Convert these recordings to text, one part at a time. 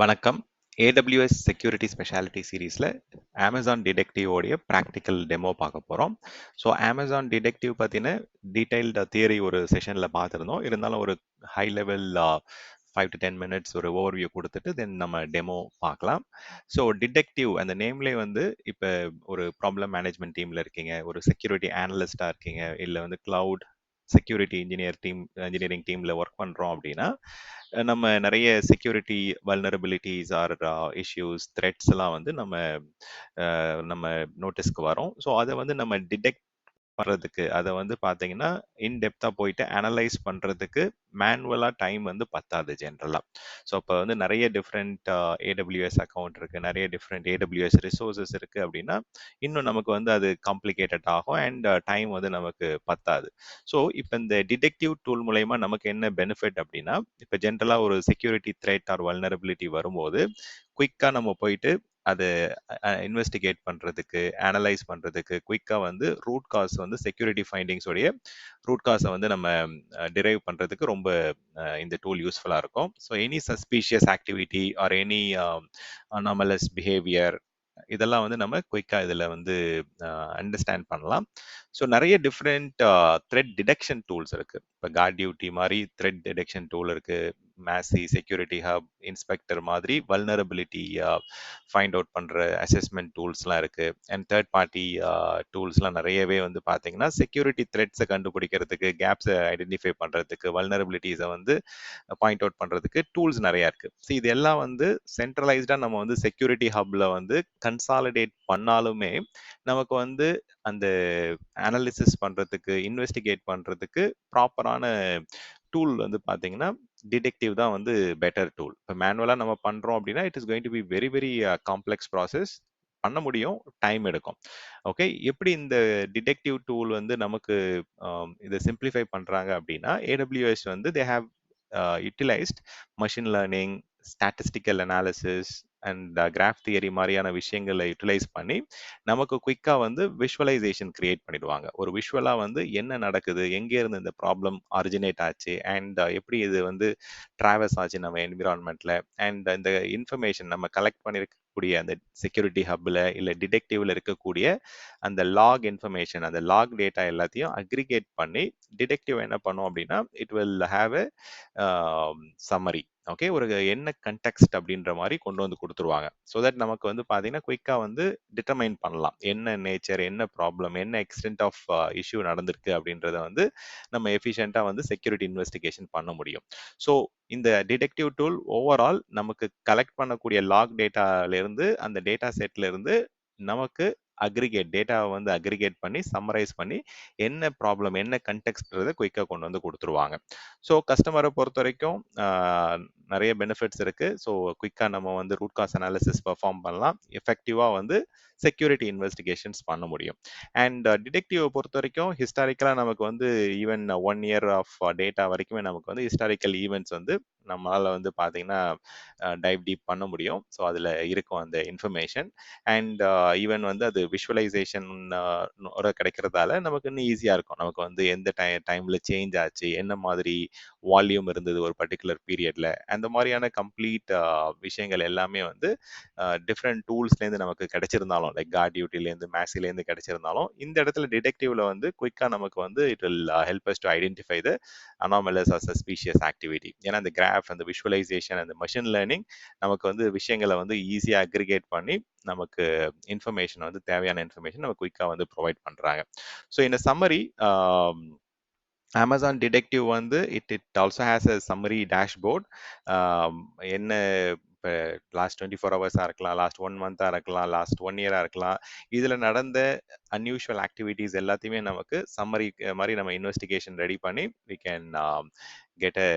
வணக்கம். AWS security speciality சீரீஸில் Amazon detective உடைய ப்ராக்டிக்கல் டெமோ பார்க்க போகிறோம். ஸோ அமேசான் டிடெக்டிவ் பற்றின டீடைல்டு தியரி ஒரு செஷனில் பார்த்துருந்தோம். இருந்தாலும் ஒரு ஹை லெவல் 5 to 10 மினிட்ஸ் ஒரு ஓவர்வியூ கொடுத்துட்டு தென் நம்ம டெமோ பார்க்கலாம். ஸோ டிடெக்டிவ் அந்த நேம்லேயே வந்து இப்போ ஒரு ப்ராப்ளம் மேனேஜ்மெண்ட் டீமில் இருக்கீங்க, ஒரு செக்யூரிட்டி அனலிஸ்டாக இருக்கீங்க, இல்லை வந்து கிளவுட் செக்யூரிட்டி இன்ஜினியரிங் டீமில் ஒர்க் பண்ணுறோம் அப்படின்னா நம்ம நிறைய security vulnerabilities or issues threats எல்லாம் வந்து நம்ம நோட்டீஸ்க்கு வரும். ஸோ அதை வந்து நம்ம டிடெக்ட் பண்றதுக்கு அதை வந்து பாத்தீங்கன்னா இன்டெப்தா போயிட்டு அனலைஸ் பண்றதுக்கு மேனுவலா டைம் வந்து பத்தாது ஜென்ரலா. ஸோ இப்போ வந்து நிறைய டிஃப்ரெண்ட் ஏடபிள்யூஎஸ் அக்கௌண்ட் இருக்கு, நிறைய டிஃப்ரெண்ட் ஏடபிள்யூஎஸ் ரிசோர்சஸ் இருக்கு அப்படின்னா இன்னும் நமக்கு வந்து அது காம்ப்ளிகேட்டட் ஆகும் அண்ட் டைம் வந்து நமக்கு பத்தாது. ஸோ இப்போ இந்த டிடெக்டிவ் டூல் மூலயமா நமக்கு என்ன பெனிஃபிட் அப்படின்னா, இப்போ ஜென்ரலா ஒரு செக்யூரிட்டி த்ரெட் ஆர் வல்னரபிலிட்டி வரும்போது குயிக்கா நம்ம போயிட்டு அது இன்வெஸ்டிகேட் பண்றதுக்கு, அனலைஸ் பண்றதுக்கு, குயிக்கா வந்து ரூட் காஸ் வந்து செக்யூரிட்டி ஃபைண்டிங்ஸ் உடைய ரூட் காஸை வந்து நம்ம டிரைவ் பண்றதுக்கு ரொம்ப இந்த டூல் யூஸ்ஃபுல்லா இருக்கும். So any suspicious activity or any anomalous behaviour இதெல்லாம் வந்து நம்ம குயிக்கா இதுல வந்து அண்டர்ஸ்டாண்ட் பண்ணலாம். ஸோ நிறைய டிஃப்ரெண்ட் த்ரெட் டிடெக்ஷன் டூல்ஸ் இருக்கு. இப்போ கார்ட் டியூட்டி மாதிரி த்ரெட் டிடெக்ஷன் டூல் இருக்கு, மேசி செக்யூரிட்டி ஹப் இன்ஸ்பெக்டர் மாதிரி வல்னரபிலிட்டி ஃபைண்ட் அவுட் பண்ற அசஸ்மெண்ட் டூல்ஸ்லாம் இருக்கு. அண்ட் தேர்ட் பார்ட்டி டூல்ஸ்லாம் நிறையவே வந்து பாத்தீங்கன்னா செக்யூரிட்டி த்ரெட்ஸை கண்டுபிடிக்கிறதுக்கு, கேப்ஸை ஐடென்டிஃபை பண்றதுக்கு, வல்னரபிலிட்டிஸை வந்து பாயிண்ட் அவுட் பண்றதுக்கு டூல்ஸ் நிறைய இருக்கு. ஸோ இது எல்லாம் வந்து சென்ட்ரலைஸ்டா நம்ம வந்து செக்யூரிட்டி ஹப்ல வந்து கன்சாலிடேட் பண்ணாலுமே நமக்கு வந்து அந்த அனாலிசிஸ் பண்றதுக்கு, இன்வெஸ்டிகேட் பண்றதுக்கு ப்ராப்பரான டூல் வந்து பாத்தீங்கன்னா டிடெக்டிவ் தான் வந்து பெட்டர் டூல். இப்போ மேனுவலா நம்ம பண்றோம் அப்படின்னா it is going to be very very complex process. பண்ண முடியும், டைம் எடுக்கும். ஓகே, எப்படி இந்த டிடெக்டிவ் டூல் வந்து நமக்கு இதை சிம்பிளிஃபை பண்றாங்க அப்படின்னா, ஏடபிள்யூஎஸ் வந்து they have utilised machine learning, statistical analysis and graph theory மாதிரியான விஷயங்களை யூட்டிலைஸ் பண்ணி நமக்கு குயிக்கா வந்து விஷுவலைசேஷன் கிரியேட் பண்ணிடுவாங்க. ஒரு விஷுவலா வந்து என்ன நடக்குது, எங்கே இருந்து இந்த ப்ராப்ளம் ஆரிஜினேட் ஆச்சு அண்ட் எப்படி இது வந்து டிராவல்ஸ் ஆச்சு நம்ம என்விரான்மெண்ட்ல அண்ட் இந்த இன்ஃபர்மேஷன் நம்ம கலெக்ட் பண்ணிருக்கக்கூடிய அந்த செக்யூரிட்டி ஹப்ல இல்ல டிடெக்டிவ்ல இருக்கக்கூடிய அந்த லாக் இன்ஃபர்மேஷன், அந்த லாக் டேட்டா எல்லாத்தையும் அக்ரிகேட் பண்ணி டிடெக்டிவ் என்ன பண்ணும் அப்படின்னா it will have a summary. Okay, ஒரு என்ன கண்டெக்ஸ்ட் அப்படின்ற மாதிரி கொண்டு வந்து கொடுத்துருவாங்க. ஸோ தட் நமக்கு வந்து பார்த்தீங்கன்னா குயிக்காக வந்து டிட்டர்மைன் பண்ணலாம் என்ன நேச்சர், என்ன ப்ராப்ளம், என்ன எக்ஸ்டென்ட் ஆஃப் இஷ்யூ நடந்திருக்கு அப்படின்றத வந்து நம்ம எஃபிஷியண்டாக வந்து செக்யூரிட்டி இன்வெஸ்டிகேஷன் பண்ண முடியும். ஸோ இந்த டிடெக்டிவ் டூல் ஓவரால் நமக்கு கலெக்ட் பண்ணக்கூடிய லாக் டேட்டாலேருந்து அந்த டேட்டா செட்ல இருந்து நமக்கு டேட்டாவை வந்து அக்ரிகேட் பண்ணி சம்மரைஸ் பண்ணி என்ன ப்ராப்ளம், என்ன கண்டெக்ஸ்ட்றதை குயிக்காக கொண்டு வந்து கொடுத்துருவாங்க. ஸோ கஸ்டமரை பொறுத்த வரைக்கும் நிறைய பெனிஃபிட்ஸ் இருக்கு. ஸோ குயிக்காக நம்ம வந்து ரூட் காஸ் அனாலிசிஸ் பெர்ஃபார்ம் பண்ணலாம், எஃபெக்டிவாக வந்து செக்யூரிட்டி இன்வெஸ்டிகேஷன்ஸ் பண்ண முடியும். அண்ட் டிடெக்டிவை பொறுத்த வரைக்கும் ஹிஸ்டாரிக்கலாக நமக்கு வந்து ஈவன் 1 இயர் ஆஃப் டேட்டா வரைக்குமே நமக்கு வந்து ஹிஸ்டாரிக்கல் ஈவெண்ட்ஸ் வந்து நம்மளால வந்து பார்த்தீங்கன்னா டைவ் டீப் பண்ண முடியும். ஸோ அதில் இருக்கும் அந்த இன்ஃபர்மேஷன் அண்ட் ஈவன் வந்து அது விஷுவலைசேஷன் கிடைக்கிறதால நமக்கு இன்னும் ஈஸியாக இருக்கும். நமக்கு வந்து எந்த டைம்ல சேஞ்ச் ஆச்சு, என்ன மாதிரி வால்யூம் இருந்தது ஒரு பர்டிகுலர் பீரியட்ல, அந்த மாதிரியான கம்ப்ளீட் விஷயங்கள் எல்லாமே வந்து டிஃப்ரெண்ட் டூல்ஸ்லேருந்து நமக்கு கிடைச்சிருந்தாலும் லைக் கார்ட் டியூட்டிலேருந்து மேசிலேருந்து கிடைச்சிருந்தாலும் இந்த இடத்துல டிடெக்டிவ்ல வந்து குயிக்காக நமக்கு வந்து it will help us to identify the anomalous or suspicious activity. ஏன்னா அந்த கிராஃப், அந்த விஷுவலைசேஷன், அந்த மெஷின் லேர்னிங் நமக்கு வந்து விஷயங்களை வந்து ஈஸியாக அக்ரிகேட் பண்ணி நமக்கு இன்ஃபர்மேஷன் வந்து தேவையான இன்ஃபர்மேஷன் நம்ம குயிக்காக வந்து ப்ரொவைட் பண்ணுறாங்க. ஸோ இந்த சம்மரி Amazon Detective வந்து it also has a summary dashboard. என்ன இப்போ லாஸ்ட் 24 ஹவர்ஸாக இருக்கலாம், லாஸ்ட் 1 மந்த்தாக இருக்கலாம், லாஸ்ட் 1 இயராக இருக்கலாம், இதில் நடந்த அன்யூஷுவல் ஆக்டிவிட்டீஸ் எல்லாத்தையுமே நமக்கு சம்மரி மாதிரி நம்ம இன்வெஸ்டிகேஷன் ரெடி பண்ணி we can get a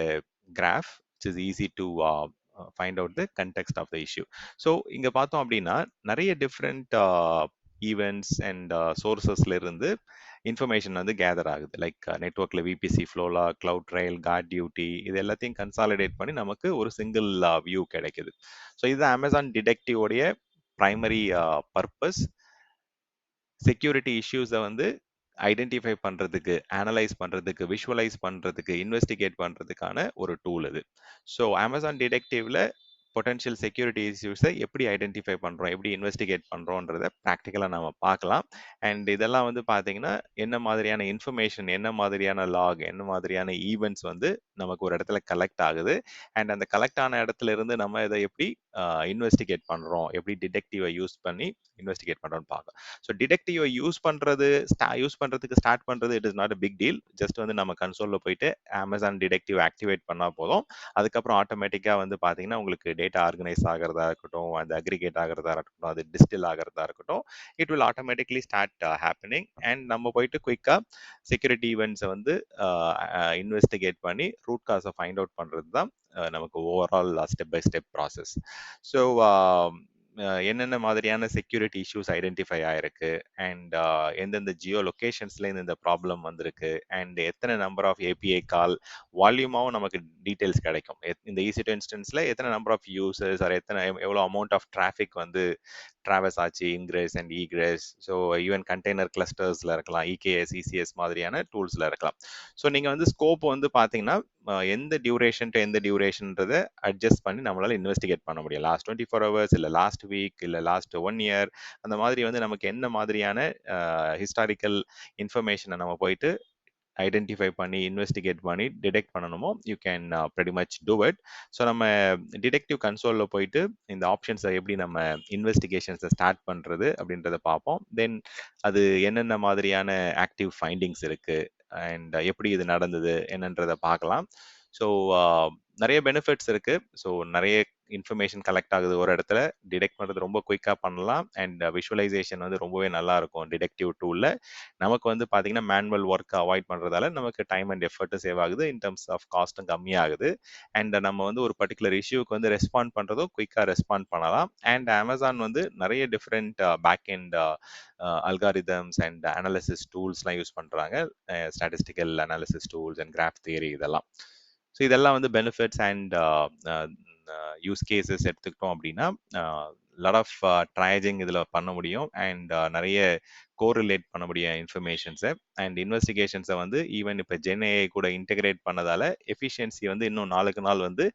graph which is easy to find out the context of the issue. So இங்கே பார்த்தோம் அப்படின்னா நிறைய டிஃப்ரெண்ட் ஈவெண்ட்ஸ் அண்ட் சோர்சஸ்ல இருந்து இன்ஃபர்மேஷன் வந்து கேதர் ஆகுது. லைக் நெட்ஒர்க்ல விபிசி, ஃப்ளோலா, கிளவுட் ட்ரையல், கார்ட் டியூட்டி இது எல்லாத்தையும் கன்சாலிடேட் பண்ணி நமக்கு ஒரு சிங்கிள் வியூ கிடைக்குது. ஸோ இது அமேசான் டிடெக்டிவ் உடைய பிரைமரி பர்பஸ். செக்யூரிட்டி இஷ்யூஸை வந்து ஐடென்டிஃபை பண்றதுக்கு, அனலைஸ் பண்றதுக்கு, விஷுவலைஸ் பண்றதுக்கு, இன்வெஸ்டிகேட் பண்றதுக்கான ஒரு டூல் இது. ஸோ அமேசான் டிடெக்டிவ்ல பொட்டன்ஷியல் செக்யூரிட்டி இஷ்யூஸை எப்படி ஐடென்டிஃபை பண்ணுறோம், எப்படி இன்வெஸ்டிகேட் பண்ணுறோன்றத ப்ராக்டிக்கலாக நம்ம பார்க்கலாம். அண்ட் இதெல்லாம் வந்து பார்த்தீங்கன்னா என்ன மாதிரியான இன்ஃபர்மேஷன், என்ன மாதிரியான லாக், என்ன மாதிரியான ஈவெண்ட்ஸ் வந்து நமக்கு ஒரு இடத்துல கலெக்ட் ஆகுது, அண்ட் அந்த கலெக்ட் ஆன இடத்துல இருந்து நம்ம இதை எப்படி இன்வெஸ்டிகேட் பண்ணுறோம், எப்படி டிடெக்டிவை யூஸ் பண்ணி இன்வெஸ்டிகேட் பண்ணுறோம்னு பார்க்கலாம். ஸோ டிடெக்டிவை யூஸ் பண்ணுறதுக்கு ஸ்டார்ட் பண்ணுறது it is not a big deal. Just வந்து நம்ம கன்சோலில் போயிட்டு அமேசான் டிடெக்டிவ் ஆக்டிவேட் பண்ணால் போதும். அதுக்கப்புறம் ஆட்டோமேட்டிக்காக வந்து பார்த்தீங்கன்னா உங்களுக்கு டேட்டா ஆர்கனைஸ் ஆகிறதா இருக்கட்டும், அது அக்ரிகேட் ஆகிறதா இருக்கட்டும், அது டிஸ்டில் ஆகிறதா இருக்கட்டும், it will automatically start happening. And நம்ம போயிட்டு குயிக்காக செக்யூரிட்டி ஈவெண்ட்ஸை வந்து இன்வெஸ்டிகேட் பண்ணி ரூட் காஸை ஃபைண்ட் அவுட் பண்ணுறது தான் நமக்கு overall step by step process. So என்னென்ன மாதிரியான செக்யூரிட்டி இஷ்யூஸ் ஐடென்டிஃபை ஆயிருக்கு, அண்ட் எந்தெந்த ஜியோ லொக்கேஷன்ஸ்ல இந்த ப்ராப்ளம் வந்திருக்கு, அண்ட் எத்தனை நம்பர் ஆஃப் ஏபிஐ கால் வால்யூமாவும் நமக்கு டீட்டெயில்ஸ் கிடைக்கும். இந்த EC2 இன்ஸ்டன்ஸ்ல எத்தனை நம்பர் ஆஃப் யூசர்ஸ் ஆர் எவ்வளோ அமௌண்ட் ஆஃப் டிராஃபிக் வந்து டிராவல்ஸ் ஆச்சு, ingress and egress. So even container கிளஸ்டர்ஸ்ல இருக்கலாம், EKS ECS மாதிரியான டூல்ஸ்ல இருக்கலாம். ஸோ நீங்க வந்து ஸ்கோப் வந்து பாத்தீங்கன்னா எந்த டியூரேஷன் டு எந்த டியூரேஷன்றதை அட்ஜஸ்ட் பண்ணி நம்மளால இன்வெஸ்டிகேட் பண்ண முடியும். லாஸ்ட் 24 ஹவர்ஸ், இல்லை லாஸ்ட் வீக், இல்லை லாஸ்ட் 1 இயர், அந்த மாதிரி வந்து நமக்கு என்ன மாதிரியான ஹிஸ்டாரிக்கல் இன்ஃபர்மேஷனை நம்ம போயிட்டு ஐடென்டிஃபை பண்ணி இன்வெஸ்டிகேட் பண்ணி டிடெக்ட் பண்ணணுமோ you can pretty much do it. So நம்ம டிடெக்டிவ் கன்சோலில் போயிட்டு இந்த ஆப்ஷன்ஸை எப்படி நம்ம இன்வெஸ்டிகேஷன்ஸை ஸ்டார்ட் பண்ணுறது அப்படின்றத பார்ப்போம். தென் அது என்னென்ன மாதிரியான ஆக்டிவ் ஃபைண்டிங்ஸ் இருக்கு, அண்ட் எப்படி இது நடந்தது என்னன்றதை பார்க்கலாம். ஸோ நிறைய பெனிஃபிட்ஸ் இருக்கு. ஸோ நிறைய இன்ஃபர்மேஷன் கலெக்ட் ஆகுது ஒரு இடத்துல, டிடெக்ட் பண்ணுறது ரொம்ப குயிக்காக பண்ணலாம், அண்ட் விஷுவலைசேஷன் வந்து ரொம்பவே நல்லா இருக்கும் டிடெக்டிவ் டூலில். நமக்கு வந்து பார்த்தீங்கன்னா மேனுவல் ஒர்க் அவாய்ட் பண்ணுறதால நமக்கு டைம் அண்ட் எஃபர்ட்டும் சேவ் ஆகுது, இன் டர்ம்ஸ் ஆஃப் காஸ்ட்டும் கம்மியாகுது. அண்ட் நம்ம வந்து ஒரு பர்டிகுலர் இஷ்யூக்கு வந்து ரெஸ்பாண்ட் பண்ணுறதும் குயிக்காக ரெஸ்பாண்ட் பண்ணலாம். அண்ட் அமேசான் வந்து நிறைய different pack and algorithms and analysis டூல்ஸ்லாம் யூஸ் பண்ணுறாங்க, statistical analysis tools and graph theory இதெல்லாம். ஸோ இதெல்லாம் வந்து பெனிஃபிட்ஸ் அண்ட் யூஸ் கேசஸ் எடுத்துக்கிட்டோம் அப்படின்னா லாட் ஆஃப் ட்ரையேஜிங் இதில் பண்ண முடியும், அண்ட் நிறைய கோரிலேட் பண்ண முடியும் இன்ஃபர்மேஷன்ஸை. அண்ட் இன்வெஸ்டிகேஷன்ஸை வந்து ஈவன் இப்போ ஜென்ஏஐ கூட இன்டெகிரேட் பண்ணதால எஃபிஷியன்சி வந்து இன்னும் நாளுக்கு நாள் வந்து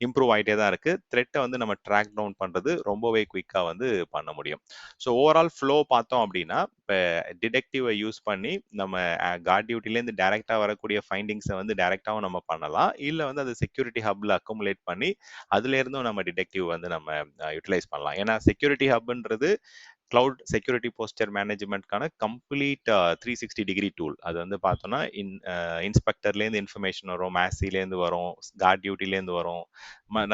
இம்ப்ரூவ் ஆகிட்டே தான் இருக்குது. த்ரெட்டை வந்து நம்ம ட்ராக் டவுன் பண்ணுறது ரொம்பவே குயிக்காக வந்து பண்ண முடியும். ஸோ ஓவரால் ஃப்ளோ பார்த்தோம் அப்படின்னா இப்போ டிடெக்டிவை யூஸ் பண்ணி நம்ம கார்ட் டியூட்டிலேருந்து டேரெக்டாக வரக்கூடிய ஃபைண்டிங்ஸை வந்து டேரெக்டாகவும் நம்ம பண்ணலாம், இல்லை வந்து அது செக்யூரிட்டி ஹப்பில் அக்குமுலேட் பண்ணி அதுலேருந்தும் நம்ம டிடெக்டிவ் வந்து நம்ம யூட்டிலைஸ் பண்ணலாம். ஏன்னா செக்யூரிட்டி ஹப்ன்றது கிளவுட் செக்யூரிட்டி போஸ்டர் மேனேஜ்மெண்ட்கான கம்ப்ளீட் 360 டிகிரி டூல். அது வந்து பார்த்தோம்னா இன்ஸ்பெக்டர்லேருந்து இன்ஃபர்மேஷன் வரும், மேசிலேருந்து வரும், கார்ட் டியூட்டிலேருந்து வரும்,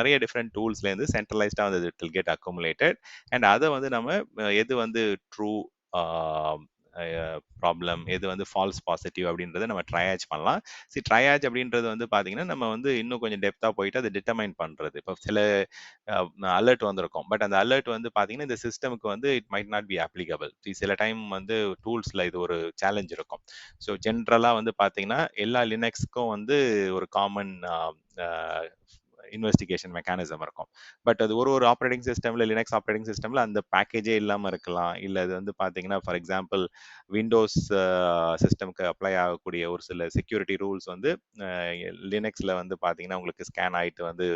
நிறைய டிஃப்ரெண்ட் டூல்ஸ்லேருந்து சென்ட்ரலைஸ்டாக வந்து it will get accumulated. And அதை வந்து நம்ம எது வந்து ட்ரூ ப்ராப்ளம், எது வந்து ஃபால்ஸ் பாசிட்டிவ் அப்படின்றத நம்ம ட்ரையாஜ் பண்ணலாம். ட்ரையாஜ் அப்படின்றது வந்து பார்த்தீங்கன்னா நம்ம வந்து இன்னும் கொஞ்சம் டெப்த்தாக போயிட்டு அதை டிட்டர்மைன் பண்ணுறது. இப்போ சில அலர்ட் வந்திருக்கும், பட் அந்த அலர்ட் வந்து பார்த்தீங்கன்னா இந்த சிஸ்டமுக்கு வந்து it might not be applicable. சில டைம் வந்து டூல்ஸில் இது ஒரு சேலஞ்ச் இருக்கும். ஸோ ஜென்ரலாக வந்து பார்த்தீங்கன்னா எல்லா லினக்ஸ்க்கும் வந்து ஒரு காமன் இன்வெஸ்டிகேஷன் மெக்கானிசம் இருக்கும். பட் அது ஒரு ஆப்ரேட்டிங் சிஸ்டம்ல, லினக்ஸ் ஆப்ரேட்டிங் சிஸ்டம்ல அந்த பேக்கேஜே இல்லாமல் இருக்கலாம். இல்லை அது வந்து பார்த்தீங்கன்னா ஃபார் எக்ஸாம்பிள் விண்டோஸ் சிஸ்டம்க்கு அப்ளை ஆகக்கூடிய ஒரு சில செக்யூரிட்டி ரூல்ஸ் வந்து லினக்ஸில் வந்து பார்த்தீங்கன்னா உங்களுக்கு ஸ்கேன் ஆகிட்டு வந்து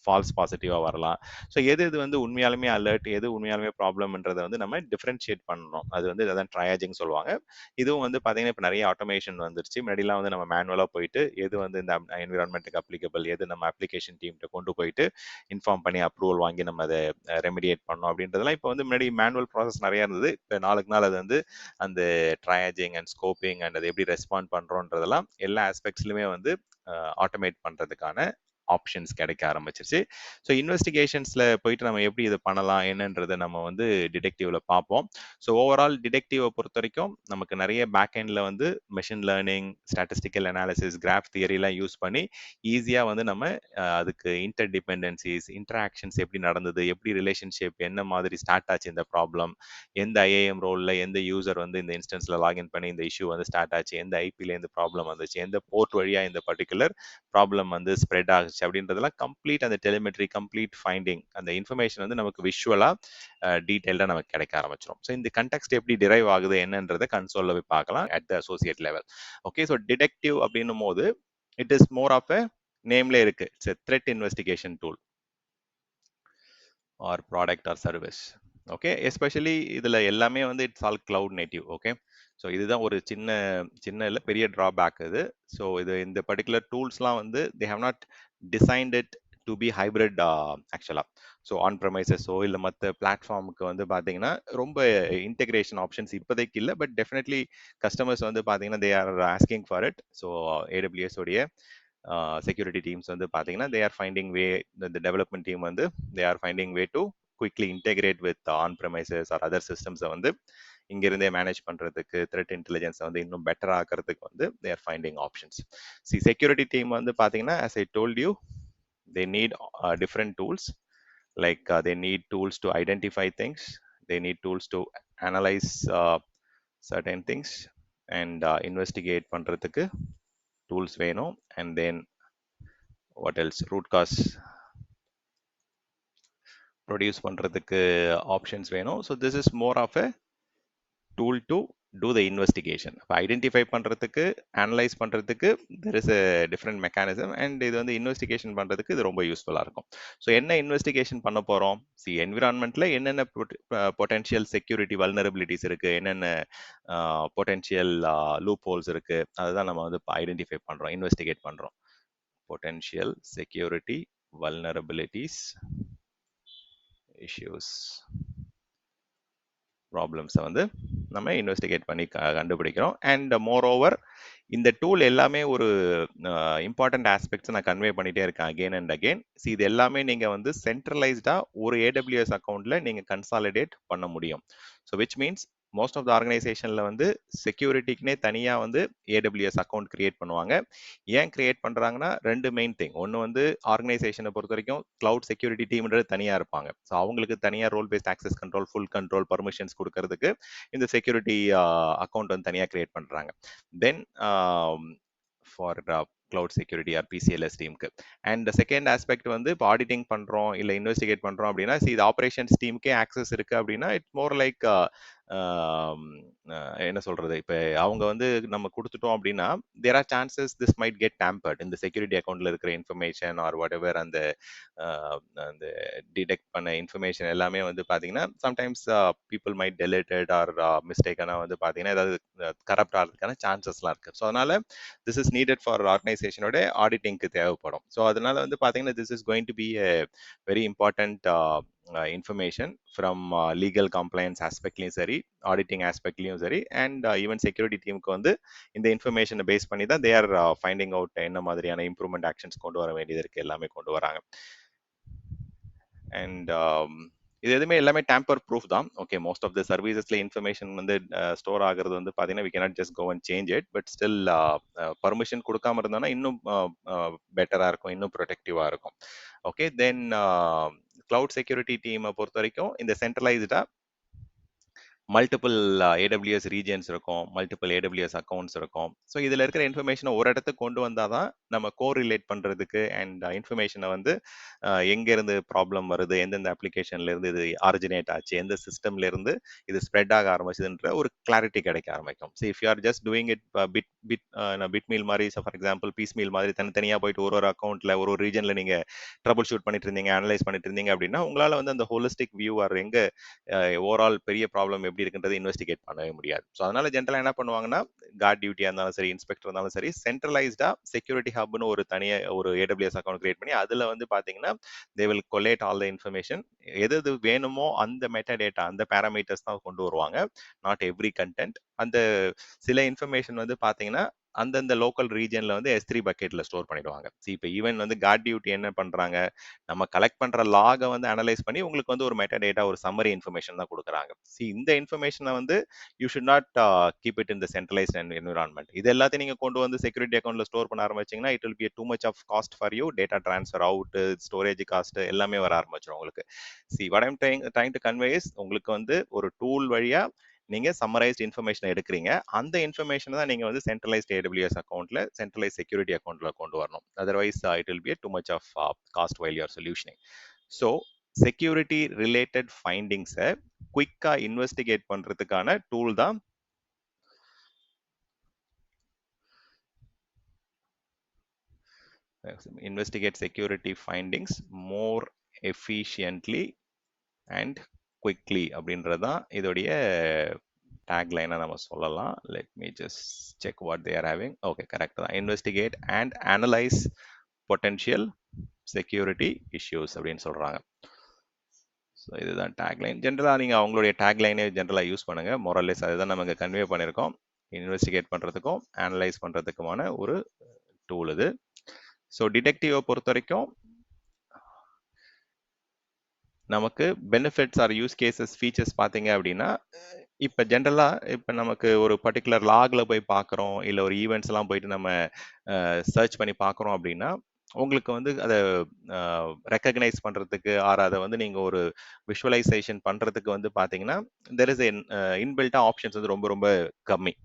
ஃபால்ஸ் பாசிட்டிவாக வரலாம். ஸோ எது இது வந்து உண்மையாலுமே அலர்ட், எது உண்மையாலுமே ப்ராப்ளம்ன்றதை வந்து நம்ம டிஃப்ரென்ஷியேட் பண்ணணும். அது வந்து அதான் ட்ரையாஜிங் சொல்லுவாங்க. இதுவும் வந்து பார்த்தீங்கன்னா இப்போ நிறைய ஆட்டோமேஷன் வந்துருச்சு. முன்னாடிலாம் வந்து நம்ம மேனுவலாக போயிட்டு எது வந்து இந்த என்விரான்மெண்ட்டுக்கு அப்ளிகபிள், எது நம்ம அப்ளிகேஷன் டீம்கிட்ட கொண்டு போயிட்டு இன்ஃபார்ம் பண்ணி அப்ரூவல் வாங்கி நம்ம அதை ரெமிடியேட் பண்ணோம் அப்படின்றதெல்லாம் இப்போ வந்து முன்னாடி மேனுவல் ப்ராசஸ் நிறையா இருந்தது. இப்போ நாளுக்கு நாள் அது வந்து அந்த ட்ரையாஜிங் அண்ட் ஸ்கோப்பிங் அண்ட் அது எப்படி ரெஸ்பாண்ட் பண்ணுறோன்றதெல்லாம் எல்லா ஆஸ்பெக்ட்ஸ்லையுமே வந்து ஆட்டோமேட் பண்ணுறதுக்கான ஆப்ஷன்ஸ் கிடைக்க ஆரம்பிச்சிருச்சு. ஸோ இன்வெஸ்டிகேஷன்ஸில் போயிட்டு நம்ம எப்படி இதை பண்ணலாம் என்னன்றதை நம்ம வந்து டிடெக்டிவ்ல பார்ப்போம். ஸோ ஓவரால் டிடெக்டிவை பொறுத்த வரைக்கும் நமக்கு நிறைய பேக் எண்டில் வந்து machine learning, statistical analysis, graph தியரிலாம் யூஸ் பண்ணி ஈஸியாக வந்து நம்ம அதுக்கு இன்டர் டிபெண்டன்சிஸ், இன்டராக்ஷன்ஸ் எப்படி நடந்தது, எப்படி ரிலேஷன்ஷிப், என்ன மாதிரி ஸ்டார்ட் ஆச்சு இந்த ப்ராப்ளம், எந்த ஐஏஎம் ரோலில் எந்த யூசர் வந்து இந்த இன்ஸ்டன்ஸில் லாகின் பண்ணி இந்த இஷ்யூ வந்து ஸ்டார்ட் ஆச்சு, எந்த ஐபிலேருந்து ப்ராப்ளம் வந்துச்சு, எந்த போர்ட் வழியாக இந்த பர்டிகுலர் ப்ராப்ளம் வந்து ஸ்ப்ரெட் ஆகுச்சு அப்படின்றதெல்லாம் கம்ப்ளீட் அந்த டெலிமெட்ரி, கம்ப்ளீட் ஃபைண்டிங், அந்த இன்ஃபர்மேஷன் வந்து நமக்கு விஷுவலாக டீட்டெயில்டாக நமக்கு கிடைக்க ஆரம்பிச்சிடும். ஸோ இந்த கண்டெக்ஸ்ட் எப்படி டிரைவ் ஆகுது என்னன்றதை கன்சோலில் போய் பார்க்கலாம் at the associate level. Okay, so detective அப்படின்னும் போது it is more of a நேம்ல இருக்கு, it's a threat investigation tool. Or product or service. Okay, especially இதில் எல்லாமே வந்து it's all cloud native. Okay, so இதுதான் ஒரு சின்ன சின்ன இல்லை பெரிய ட்ராபேக் இது. ஸோ இது இந்த பர்டிகுலர் டூல்ஸ்லாம் வந்து they have not designed it to be hybrid ஆக்சுவலாக. ஸோ ஆன் ப்ரமைசஸோ இல்லை மற்ற பிளாட்ஃபார்முக்கு வந்து பார்த்தீங்கன்னா ரொம்ப இன்டெகிரேஷன் ஆப்ஷன்ஸ் இப்போதைக்கு இல்லை. பட் டெஃபினெட்லி கஸ்டமர்ஸ் வந்து பார்த்தீங்கன்னா they R asking for it. So AWS உடைய செக்யூரிட்டி டீம்ஸ் வந்து பார்த்தீங்கன்னா தே ஆர் ஃபைண்டிங் வே, இந்த டெவலப்மெண்ட் டீம் வந்து they are finding way to quickly integrate with on premises or other சிஸ்டம்ஸை வந்து இங்கிருந்தே மேனேஜ் பண்ணுறதுக்கு, த்ரெட் இன்டெலிஜென்ஸை வந்து இன்னும் பெட்டர் ஆக்கிறதுக்கு வந்து they are finding options. Security team வந்து பார்த்தீங்கன்னா as I told you they need different tools, like they need tools to identify things, they need tools to analyze certain things and investigate பண்றதுக்கு tools வேணும். And then what else, root cause produce பண்ணுறதுக்கு options வேணும். So this is more of a tool to do the investigation. இப்போ identify பண்ணுறதுக்கு, analyse பண்ணுறதுக்கு there is a different mechanism. And இது வந்து investigation பண்ணுறதுக்கு இது ரொம்ப யூஸ்ஃபுல்லாக இருக்கும். ஸோ என்ன இன்வெஸ்டிகேஷன் பண்ண போகிறோம்? என்விரான்மெண்ட்டில் என்னென்ன பொட்டென்ஷியல் செக்யூரிட்டி வல்னரபிலிட்டிஸ் இருக்குது, என்னென்ன பொட்டென்ஷியல் லூப் ஹோல்ஸ் இருக்குது, அதுதான் நம்ம வந்து இப்போ ஐடென்டிஃபை பண்ணுறோம், இன்வெஸ்டிகேட் பண்ணுறோம். பொட்டென்ஷியல் செக்யூரிட்டி வல்னரபிலிட்டிஸ், இஷ்யூஸ், ப்ராப்ளம்ஸை வந்து நம்ம இன்வெஸ்டிகேட் பண்ணி கண்டுபிடிக்கிறோம். அண்ட் மோர் ஓவர் இந்த டூல் எல்லாமே ஒரு இம்பார்ட்டன்ட் ஆஸ்பெக்ட்ஸ் நான் கன்வே பண்ணிட்டே இருக்கேன் அகெயின் அண்ட் அகெயின். இது எல்லாமே நீங்கள் வந்து சென்ட்ரலைஸ்டாக ஒரு AWS அக்கௌண்ட்டில் நீங்கள் கன்சாலிடேட் பண்ண முடியும். So which means most of the ஆர்கனைசேஷனில் வந்து செக்யூரிட்டிக்குனே தனியாக வந்து AWS அக்கௌண்ட் கிரியேட் பண்ணுவாங்க. ஏன் கிரியேட் பண்ணுறாங்கன்னா ரெண்டு மெயின் திங். ஒன்று வந்து ஆர்கனைசேஷனை பொறுத்த வரைக்கும் கிளவுட் செக்யூரிட்டி டீம்ன்றது தனியாக இருப்பாங்க. ஸோ அவங்களுக்கு தனியாக role based access control, full control, permissions கொடுக்கறதுக்கு இந்த செக்யூரிட்டி அக்கௌண்ட் வந்து தனியாக கிரியேட் பண்ணுறாங்க. Then for cloud security or PCLS டீமுக்கு. அண்ட் செகண்ட் ஆஸ்பெக்ட் வந்து இப்போ ஆடிட்டிங் பண்ணுறோம் இல்லை இன்வெஸ்டிகேட் பண்ணுறோம் அப்படின்னா இது ஆப்ரேஷன்ஸ் டீமுக்கே ஆக்சஸ் இருக்குது அப்படின்னா இட்ஸ் மோர் லைக் என்ன சொல்றது, இப்போ அவங்க வந்து நம்ம கொடுத்துட்டோம் அப்படின்னா there are chances this might get tampered. இந்த செக்யூரிட்டி அக்கௌண்ட்ல இருக்கிற இன்ஃபர்மேஷன் ஆர் வாட் எவர் அந்த அந்த டிடெக்ட் பண்ண இன்ஃபர்மேஷன் எல்லாமே வந்து பார்த்தீங்கன்னா sometimes people might deleted or மிஸ்டேக்கான வந்து பார்த்தீங்கன்னா ஏதாவது கரப்ட் ஆகிறதுக்கான சான்சஸ்லாம் இருக்குது. ஸோ அதனால திஸ் இஸ் நீடட் ஃபார் ஆர்கனைசேஷனோட ஆடிட்டிங்க்கு தேவைப்படும். ஸோ அதனால வந்து பார்த்தீங்கன்னா this is going to be a very important information from legal compliance ஆஸ்பெக்ட்லையும் சரி, ஆடிட்டிங் ஆஸ்பெக்ட்லையும் சரி, அண்ட் ஈவன் செக்யூரிட்டி டீமுக்கு வந்து இந்த இன்ஃபர்மேஷனை பேஸ் பண்ணி தான் தே ஆர் ஃபைண்டிங் அவுட் என்ன மாதிரியான இம்ப்ரூவ்மெண்ட் ஆக்ஷன்ஸ் கொண்டு வர வேண்டியது இருக்குது, எல்லாமே கொண்டு வராங்க. அண்ட் இது எதுவுமே எல்லாமே டேம்பர் ப்ரூஃப் தான். ஓகே, மோஸ்ட் ஆஃப் த சர்வீசஸ்ல இன்ஃபர்மேஷன் வந்து ஸ்டோர் ஆகிறது வந்து பார்த்தீங்கன்னா we cannot just go and change it. But still permission கொடுக்காம இருந்தோம்னா இன்னும் பெட்டராக இருக்கும், இன்னும் ப்ரொடெக்டிவாக இருக்கும். ஓகே, தென் கிளவுட் செக்யூரிட்டி டீமை பொறுத்த வரைக்கும் இந்த சென்ட்ரலைஸ்டாக மல்டிபிள் AWS ரீஜன்ஸ் இருக்கும், மல்டிபிள் AWS அக்கௌண்ட்ஸ் இருக்கும். ஸோ இதில் இருக்கிற இன்ஃபர்மேஷனை ஒரு இடத்துக்கு கொண்டு வந்தால் தான் நம்ம கோரிலேட் பண்ணுறதுக்கு அண்ட் இன்ஃபர்மேஷனை வந்து எங்கேருந்து ப்ராப்ளம் வருது, எந்தெந்த அப்ளிகேஷன்லேருந்து இது ஆரிஜினேட் ஆச்சு, எந்த சிஸ்டம்லேருந்து இது ஸ்ப்ரெட் ஆக ஆரம்பிச்சதுன்ற ஒரு கிளாரிட்டி கிடைக்க ஆரம்பிக்கும். So if you are just doing it piecemeal மாதிரி, so for example piecemeal மாதிரி தனித்தனியாக போயிட்டு ஒரு அக்கௌண்ட்டில் ஒரு ரீஜனில் நீங்கள் ட்ரபிள் ஷூட் பண்ணிட்டு இருந்தீங்க, அனலைஸ் பண்ணிட்டு இருந்தீங்க அப்படின்னா உங்களால் வந்து அந்த ஹோலிஸ்டிக் வியூ ஆர் எங்கே ஓவரால் பெரிய ப்ராப்ளம் எப்படி இருக்குன்றது இன்வெஸ்டிகேட் பண்ணவே முடியாது. ஸோ அதனால ஜென்ரலாக என்ன பண்ணுவாங்கன்னா கார்ட் டியூட்டியாக இருந்தாலும் சரி, இன்ஸ்பெக்டர் இருந்தாலும் சரி, சென்ட்ரலைஸ்டாக செக்யூரிட்டி ஹப்னு ஒரு தனியாக ஒரு AWS அக்கௌண்ட் கிரியேட் பண்ணி அதில் வந்து பார்த்தீங்கன்னா they will collate all the information. எது எது வேணுமோ அந்த மெட்டா டேட்டா, அந்த பேராமீட்டர்ஸ் தான் கொண்டு வருவாங்க, நாட் எவ்ரி கண்டென்ட். அந்த சில இன்ஃபர்மேஷன் வந்து பார்த்தீங்கன்னா அந்தந்த லோக்கல் ரீஜன்ல வந்து S3 பக்கெட்ல ஸ்டோர் பண்ணிடுவாங்க. இப்போ ஈவன் வந்து கார்ட் டியூட்டி என்ன பண்றாங்க, நம்ம கலெக்ட் பண்ற லாகை வந்து அனலைஸ் பண்ணி உங்களுக்கு வந்து ஒரு மெட்டா டேட்டா, ஒரு சம்மரி இன்ஃபர்மேஷன் தான் கொடுக்குறாங்க. இந்த இன்ஃபர்மேஷனை வந்து you should not keep it in the centralised environment. இது எல்லாத்தையும் நீங்க கொண்டு வந்து செக்யூரிட்டி அக்கௌண்ட்ல ஸ்டோர் பண்ண ஆரம்பிச்சீங்கன்னா it will be too much of cost for you. Data transfer out, storage cost எல்லாமே வர ஆரம்பிச்சிடும் உங்களுக்கு. What I'm trying to convey is உங்களுக்கு வந்து ஒரு டூல் வழியா நீங்க சம்மரைஸ்ட் இன்ஃபர்மேஷன் எடுக்கிறீங்க. அந்த இன்ஃபர்மேஷன் தான் நீங்க வந்து சென்ட்ரலைஸ்ட் AWS அக்கௌண்ட்ல, சென்ட்ரலைஸ் செக்யூரிட்டி அக்கௌண்ட்ல கொண்டு வரணும். Otherwise it will be too much of cost while you are solutioning. So security related ஃபைண்டிங்ஸை குயிக்கா இன்வெஸ்டிகேட் பண்றதுக்கான டூல் தான் investigate security findings more efficiently and quickly அப்படின்றது தான் இதோடைய டேக்லைனை நம்ம சொல்லலாம். Let me just check what they are having. Okay, correct தான். Investigate and analyse potential security issues அப்படின்னு சொல்கிறாங்க. ஸோ இதுதான் டேக்லைன். ஜென்ரலாக நீங்கள் அவங்களுடைய டேக்லைனே ஜென்ரலாக யூஸ் பண்ணுங்கள். மொரல்லெஸ் அதுதான் நமக்கு கன்வே பண்ணியிருக்கோம். இன்வெஸ்டிகேட் பண்ணுறதுக்கும் அனலைஸ் பண்ணுறதுக்குமான ஒரு டூல் இது. ஸோ டிடெக்டிவை பொறுத்த வரைக்கும் நமக்கு benefits or use cases features பார்த்தீங்க அப்படின்னா, இப்போ ஜென்ரலாக இப்போ நமக்கு ஒரு பர்டிகுலர் லாகில் போய் பார்க்குறோம், இல்லை ஒரு ஈவெண்ட்ஸ்லாம் போயிட்டு நம்ம சர்ச் பண்ணி பார்க்குறோம் அப்படின்னா, உங்களுக்கு வந்து அதை ரெக்கக்னைஸ் பண்ணுறதுக்கு ஆர் அதை வந்து நீங்கள் ஒரு விஷுவலைசேஷன் பண்ணுறதுக்கு வந்து பார்த்தீங்கன்னா, தெர் இஸ் இன்பில்ட்டாக ஆப்ஷன்ஸ் வந்து ரொம்ப ரொம்ப கம்மி.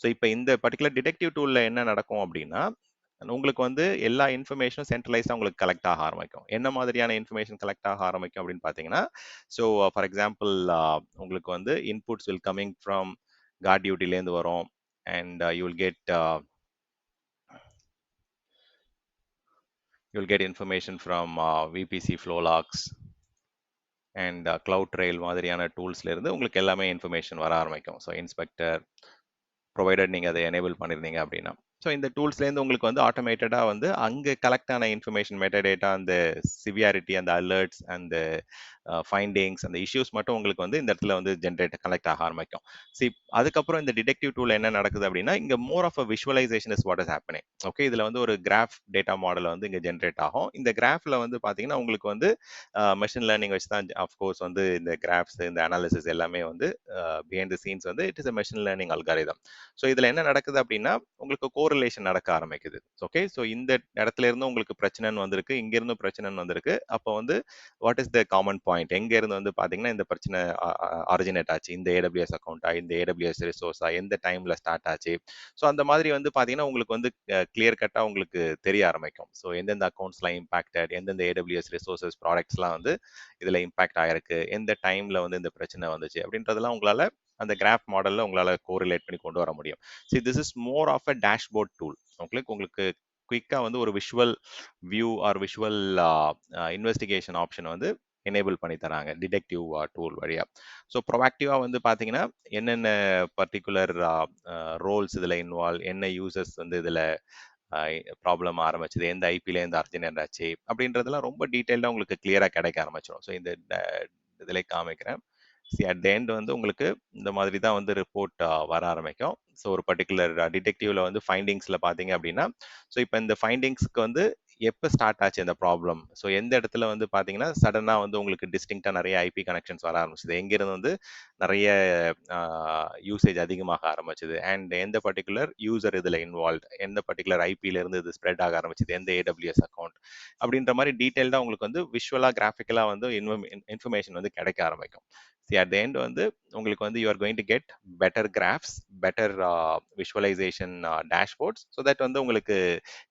ஸோ இப்போ இந்த பர்டிகுலர் டிடெக்டிவ் டூலில் என்ன நடக்கும் அப்படின்னா, உங்களுக்கு வந்து எல்லா இன்ஃபர்மேஷனும் சென்ட்ரலைஸாக உங்களுக்கு கலெக்ட் ஆக ஆரம்பிக்கும். என்ன மாதிரியான இன்ஃபர்மேஷன் கலெக்ட் ஆக ஆரம்பிக்கும் அப்படின்னு பார்த்தீங்கன்னா, ஸோ ஃபார் எக்ஸாம்பிள் உங்களுக்கு வந்து inputs will coming from guard டியூட்டிலேருந்து வரும். And you will get information from VPC flow logs and cloud trail மாதிரியான டூல்ஸ்லேருந்து உங்களுக்கு எல்லாமே இன்ஃபர்மேஷன் வர ஆரம்பிக்கும். ஸோ இன்ஸ்பெக்டர் ப்ரொவைடட் நீங்கள் அதை எனேபிள் பண்ணியிருந்தீங்க அப்படின்னா, ஸோ இந்த டூல்ஸ்லேருந்து உங்களுக்கு வந்து ஆட்டோமேட்டடாக வந்து அங்கே கலெக்ட் ஆன இன்ஃபர்மேஷன் மெட்டடேட்டா, அந்த சிவியாரிட்டி, அந்த அலர்ட்ஸ், அந்த ஃபைண்டிங்ஸ், அந்த இஷ்யூஸ் மட்டும் உங்களுக்கு வந்து இந்த இடத்துல வந்து கலெக்ட் ஆக ஆரம்பிக்கும். அதுக்கப்புறம் இந்த டிடெக்டிவ் டூல் என்ன நடக்குது அப்படின்னா, இங்கே more of a visualisation is what is happening. Okay, இதில் வந்து ஒரு கிராஃப் டேட்டா மாடல் வந்து இங்கே ஜென்ரேட் ஆகும். இந்த கிராஃபில் வந்து பார்த்தீங்கன்னா உங்களுக்கு வந்து மெஷின் லேர்னிங் வச்சு தான் அஃப்கோர்ஸ் வந்து இந்த கிராஃப்ஸ், இந்த அனாலிசிஸ் எல்லாமே வந்து பிஹைண்ட் தி சீன்ஸ் வந்து it is a machine learning algorithm. So இதில் என்ன நடக்குது அப்படின்னா, உங்களுக்கு கோரிலேஷன் நடக்க ஆரம்பிக்குது. ஓகே, ஸோ இந்த இடத்துல இருந்து உங்களுக்கு பிரச்சனைன்னு வந்திருக்கு, இங்கிருந்து பிரச்சனைன்னு வந்திருக்கு. அப்போ வந்து what is the common point, எங்க இருந்து வந்து பாத்தீங்கன்னா இந்த பிரச்சனை ஆரிஜினேட் ஆச்சு, இந்த ஏடபிள்யூஎஸ் அக்கௌண்டா, இந்த ஏடபிள்யூஎஸ் ரிசோர்ஸா, எந்த டைம்ல ஸ்டார்ட் ஆச்சு. ஸோ அந்த மாதிரி வந்து பாத்தீங்கன்னா உங்களுக்கு வந்து கிளியர் கட்டா உங்களுக்கு தெரிய ஆரம்பிக்கும். ஸோ எந்தெந்த அக்கௌண்ட்ஸ்லாம் இம்பாக்டட், எந்தெந்த ஏடபிள்யூஎஸ் ரிசோர்சஸ் ப்ராடக்ட்ஸ்லாம் வந்து இதுல இம்பாக்ட் ஆயிருக்கு, எந்த டைம்ல வந்து இந்த பிரச்சனை வந்துச்சு அப்படின்றதெல்லாம் உங்களால அந்த கிராஃப் மாடல்ல உங்களால கோரிலேட் பண்ணி கொண்டு வர முடியும். So this is more of a dashboard tool. உங்களுக்கு குயிக்காக வந்து ஒரு visual view or visual investigation option வந்து எனேபிள் பண்ணி தராங்க டிடெக்டிவ் டூல் வழியா. ஸோ ப்ரொஆக்டிவாக வந்து பார்த்தீங்கன்னா என்னென்ன பர்டிகுலர் ரோல்ஸ் இதில் இன்வால்வ், என்ன யூசர்ஸ் வந்து இதில் ப்ராப்ளம் ஆரம்பிச்சது, எந்த ஐபிலேருந்து அர்ஜென்ட் ஆச்சு அப்படின்றதெல்லாம் ரொம்ப டீட்டெயில்டாக உங்களுக்கு கிளியராக கிடைக்க ஆரம்பிச்சிடும். ஸோ இந்த இதில் காமிக்கிறேன். அட் த எண்ட் வந்து உங்களுக்கு இந்த மாதிரி தான் வந்து ரிப்போர்ட் வர ஆரம்பிக்கும். ஸோ ஒரு பர்டிகுலர் டிடெக்டிவ்ல வந்து ஃபைண்டிங்ஸில் பார்த்தீங்க அப்படின்னா, ஸோ இப்போ இந்த ஃபைண்டிங்ஸ்க்கு வந்து எப்போ ஸ்டார்ட் ஆச்சு இந்த ப்ராப்ளம், ஸோ எந்த இடத்துல வந்து பார்த்தீங்கன்னா சடனாக வந்து உங்களுக்கு டிஸ்டிங்காக நிறைய ஐபி கனெக்ஷன்ஸ் வர ஆரம்பிச்சது, எங்கேருந்து வந்து நிறைய யூசேஜ் அதிகமாக ஆரம்பிச்சது, அண்ட் எந்த பர்டிகுலர் யூசர் இதில் இன்வால்வ், எந்த பர்டிகுலர் ஐபியிலேருந்து இது ஸ்ப்ரெட் ஆக ஆரம்பிச்சது, எந்த ஏடபிள்யூஎஸ் அக்கௌண்ட் அப்படின்ற மாதிரி டீட்டெயில்டாக உங்களுக்கு வந்து விஷுவலாக கிராஃபிக்கலாக வந்து இன்ஃபர்மேஷன் வந்து கிடைக்க ஆரம்பிக்கும். அட் த எண்ட் வந்து உங்களுக்கு வந்து you are going to get better graphs, better visualisation dashboards. So that வந்து உங்களுக்கு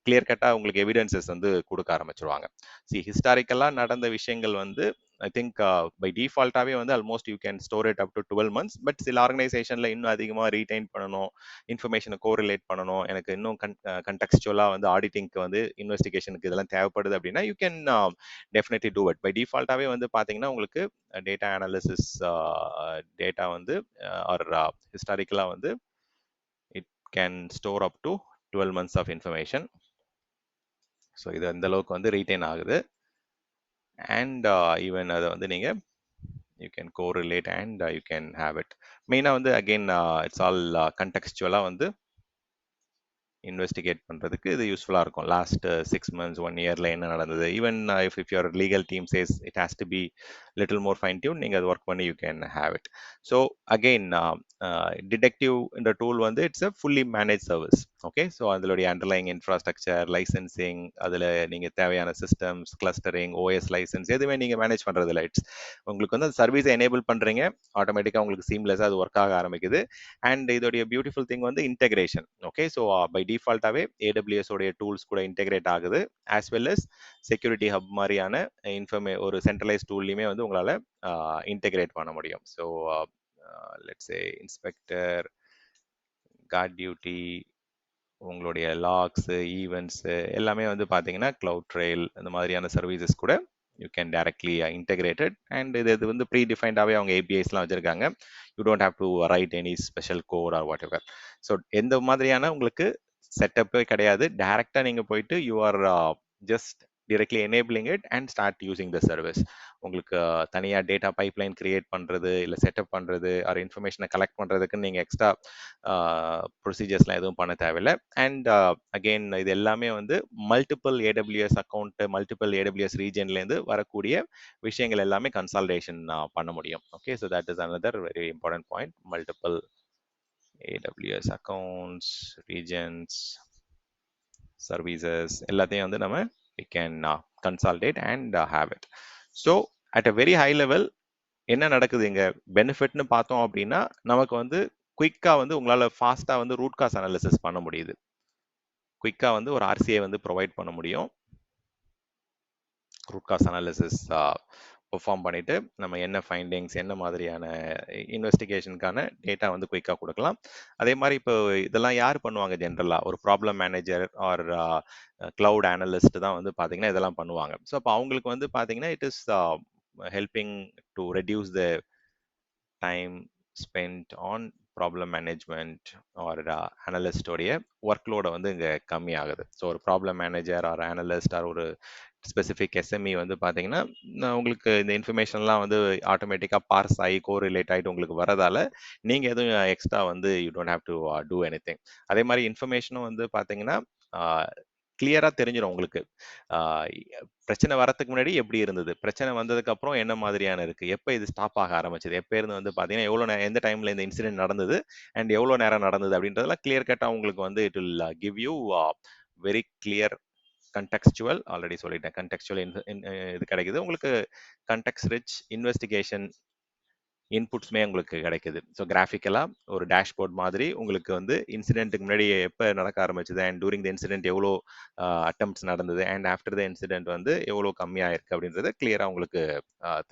கிளியர் கட்டாக உங்களுக்கு எவிடன்சஸ் வந்து கொடுக்க ஆரம்பிச்சிருவாங்க. ஹிஸ்டாரிக்கலாக நடந்த விஷயங்கள் வந்து ஐ திங்க் பை டிஃபால்ட்டாகவே வந்து almost you can store it up to 12 months. But சில ஆர்கனைசேஷனில் இன்னும் அதிகமாக ரீடைன் பண்ணணும், இன்ஃபர்மேஷனை கோரிலேட் பண்ணணும், எனக்கு இன்னும் கண்டெக்ஸ்டுவலாக வந்து ஆடிட்டிங்க்கு வந்து இன்வெஸ்டிகேஷனுக்கு இதெல்லாம் தேவைப்படுது அப்படின்னா you can definitely do it. By டிஃபால்ட்டாகவே வந்து பார்த்தீங்கன்னா உங்களுக்கு டேட்டா அனாலிசிஸ் டேட்டா வந்து ஆர் ஹிஸ்டாரிக்கலாக வந்து it can store up to 12 months of information. So இது அந்த அளவுக்கு வந்து ரீடைன் ஆகுது. அண்ட் ஈவன் அதை வந்து நீங்கள் you can correlate and you can have it. மெயினாக வந்து அகெயின் இட்ஸ் ஆல் கண்டெக்ஸ்டுவலாக வந்து இன்வெஸ்டிகேட் பண்ணுறதுக்கு இது யூஸ்ஃபுல்லாக இருக்கும். லாஸ்ட் 6 months 1 yearல என்ன நடந்தது, even if your legal team says it has to be little more fine tune, நீங்கள் அது ஒர்க் பண்ணி you can have it. So again Detective இந்த டூல் வந்து it's a fully manage service. Okay, so அதனுடைய underlying infrastructure, licensing, அதில் நீங்கள் தேவையான systems, clustering, OS licence எதுவுமே நீங்கள் மேனேஜ் பண்ணுறது இல்லை. இட்ஸ் உங்களுக்கு வந்து அந்த சர்வீஸை எனேபிள் பண்ணுறீங்க, ஆட்டோமேட்டிக்காக உங்களுக்கு சீம்லெஸ்ஸாக அது ஒர்க் ஆக ஆரம்பிக்குது. அண்ட் இதோடைய பியூட்டிஃபுல் திங் வந்து இன்டெகிரேஷன். ஓகே, ஸோ பை டிஃபால்ட்டாகவே ஏடபிள்யூஎஸ் உடைய டூல்ஸ் கூட இன்டெகிரேட் ஆகுது, as well as security hub மாதிரியான ஒரு சென்ட்ரலைஸ் டூல்லையுமே வந்து உங்களால் இன்டெகிரேட் பண்ண முடியும். So let's say inspector, card duty, உங்களுடைய லாக்ஸு, ஈவெண்ட்ஸு எல்லாமே வந்து பார்த்தீங்கன்னா கிளவுட் ட்ரெயில் இந்த மாதிரியான சர்வீசஸ் கூட you can directly integrate it. And இது வந்து ப்ரீ டிஃபைன்டாகவே அவங்க ஏபிஐஸ்லாம் வச்சுருக்காங்க. You don't have to write any special code or whatever. So எந்த மாதிரியான உங்களுக்கு செட்டப்பே கிடையாது. டைரெக்டாக நீங்கள் போயிட்டு you are just directly enabling it and start using the service. உங்களுக்கு தனியாக டேட்டா பைப்லைன் கிரியேட் பண்ணுறது இல்லை செட்டப் பண்ணுறது ஆர் இன்ஃபர்மேஷனை கலெக்ட் பண்ணுறதுக்கு நீங்கள் எக்ஸ்ட்ரா ப்ரொசீஜர்ஸ்லாம் எதுவும் பண்ண தேவையில்லை. அண்ட் அகெயின் இது எல்லாமே வந்து multiple AWS account, multiple AWS ரீஜன்லேருந்து வரக்கூடிய விஷயங்கள் எல்லாமே கன்சால்டேஷன் பண்ண முடியும். Okay, so that is another very important point. Multiple AWS accounts, regions, services எல்லாத்தையும் வந்து நம்ம we can consolidate and have it. So at a very high level என்ன நடக்குது இங்க பெனிஃபிட்னு பார்த்தோம் அப்படின்னா நமக்கு வந்து குயிக்கா வந்து உங்களால ஃபாஸ்டா வந்து ரூட் காஸ் அனாலிசிஸ் பண்ண முடியுது. குயிக்கா வந்து ஒரு ஆர்சிஐ வந்து ப்ரொவைட் பண்ண முடியும். ரூட் காஸ் அனாலிசிஸ் பெர்ஃபார்ம் பண்ணிட்டு நம்ம என்ன ஃபைண்டிங்ஸ், என்ன மாதிரியான இன்வெஸ்டிகேஷனுக்கான டேட்டா வந்து குயிக்காக கொடுக்கலாம். அதே மாதிரி இப்போ இதெல்லாம் யார் பண்ணுவாங்க ஜென்ரலாக? ஒரு problem manager R cloud analyst தான் வந்து பார்த்தீங்கன்னா இதெல்லாம் பண்ணுவாங்க. ஸோ அப்போ அவங்களுக்கு வந்து பார்த்தீங்கன்னா it is helping to reduce the time spend on problem management or அனலிஸ்டோடைய ஒர்க் லோடை வந்து இங்கே கம்மியாகுது. ஸோ ஒரு problem manager or analyst or ஒரு ஸ்பெசிஃபிக் எஸ்எம்இ வந்து பார்த்தீங்கன்னா உங்களுக்கு இந்த இன்ஃபர்மேஷன்லாம் வந்து ஆட்டோமேட்டிக்காக பார்ஸ் ஆகி கோரிலேட் ஆகிட்டு உங்களுக்கு வரதால நீங்கள் எதுவும் எக்ஸ்ட்ரா வந்து you don't have to do anything. அதே மாதிரி இன்ஃபர்மேஷனும் வந்து பார்த்தீங்கன்னா கிளியரா தெரிஞ்சிடும் உங்களுக்கு. பிரச்சனை வரத்துக்கு முன்னாடி எப்படி இருந்தது, பிரச்சனை வந்ததுக்கு அப்புறம் என்ன மாதிரியான இருக்கு, எப்போ இது ஸ்டாப் ஆக ஆரம்பிச்சது, எப்போ இருந்து வந்து பார்த்தீங்கன்னா எவ்வளோ எந்த டைம்ல இந்த இன்சிடென்ட் நடந்தது அண்ட் எவ்வளோ நேரம் நடந்தது அப்படின்றதெல்லாம் கிளியர் கட்டா உங்களுக்கு வந்து it will give you very clear contextual. Already சொல்லிட்டேன், கண்டெக்ஸ்டுவல் இது கிடைக்குது உங்களுக்கு. கண்டெக்ஸ்ட் ரிச் இன்வெஸ்டிகேஷன் இன்புட்ஸ்மே உங்களுக்கு கிடைக்குது. ஸோ கிராஃபிக்கலாக ஒரு டேஷ்போர்ட் மாதிரி உங்களுக்கு வந்து இன்சிடென்ட்டுக்கு முன்னாடி எப்போ நடக்க ஆரம்பிச்சது அண்ட் டூரிங் த இன்சிடென்ட் எவ்வளோ அட்டம்ப்ட்ஸ் நடந்தது அண்ட் ஆஃப்டர் த இன்சிடென்ட் வந்து எவ்வளோ கம்மியாக இருக்குது அப்படின்றது கிளியராக உங்களுக்கு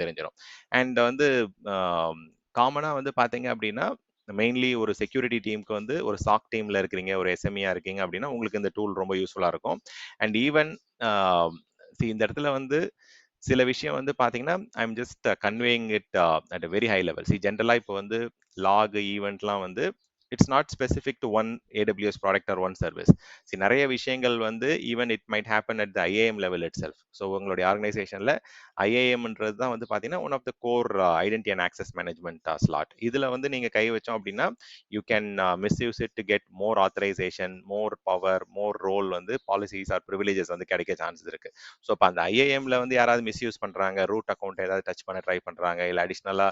தெரிஞ்சிடும். அண்ட் வந்து காமனாக வந்து பார்த்தீங்க அப்படின்னா மெயின்லி ஒரு செக்யூரிட்டி டீமுக்கு வந்து ஒரு சாக் டீமில் இருக்கிறீங்க, ஒரு எஸ்எம்இயா இருக்கீங்க அப்படின்னா உங்களுக்கு இந்த டூல் ரொம்ப யூஸ்ஃபுல்லாக இருக்கும். அண்ட் ஈவன் இந்த இடத்துல வந்து சில விஷயம் வந்து பார்த்தீங்கன்னா I'm just conveying it at a very high level. ஜென்ரலாக இப்போ வந்து லாக் ஈவெண்ட்லாம் வந்து it's not specific to one AWS product or one service. நிறைய விஷயங்கள் வந்து even it might happen at the IAM level itself. So உங்களுடைய ஆர்கனைசேஷனில் ஐஏஎம்ன்றது தான் வந்து பார்த்தீங்கன்னா one of the core identity and access management slot. இதில் வந்து நீங்கள் கை வச்சோம் அப்படின்னா you can misuse it to get more authorisation, more power, more role வந்து பாலிசிஸ் ஆர் ப்ரிவிலேஜஸ் வந்து கிடைக்க சான்சஸ் இருக்கு. ஸோ இப்போ அந்த ஐஏஎம்ல வந்து யாராவது மிஸ்யூஸ் பண்ணுறாங்க, ரூட் அக்கௌண்ட் ஏதாவது டச் பண்ண ட்ரை பண்ணுறாங்க, இல்லை அடிஷ்னலாக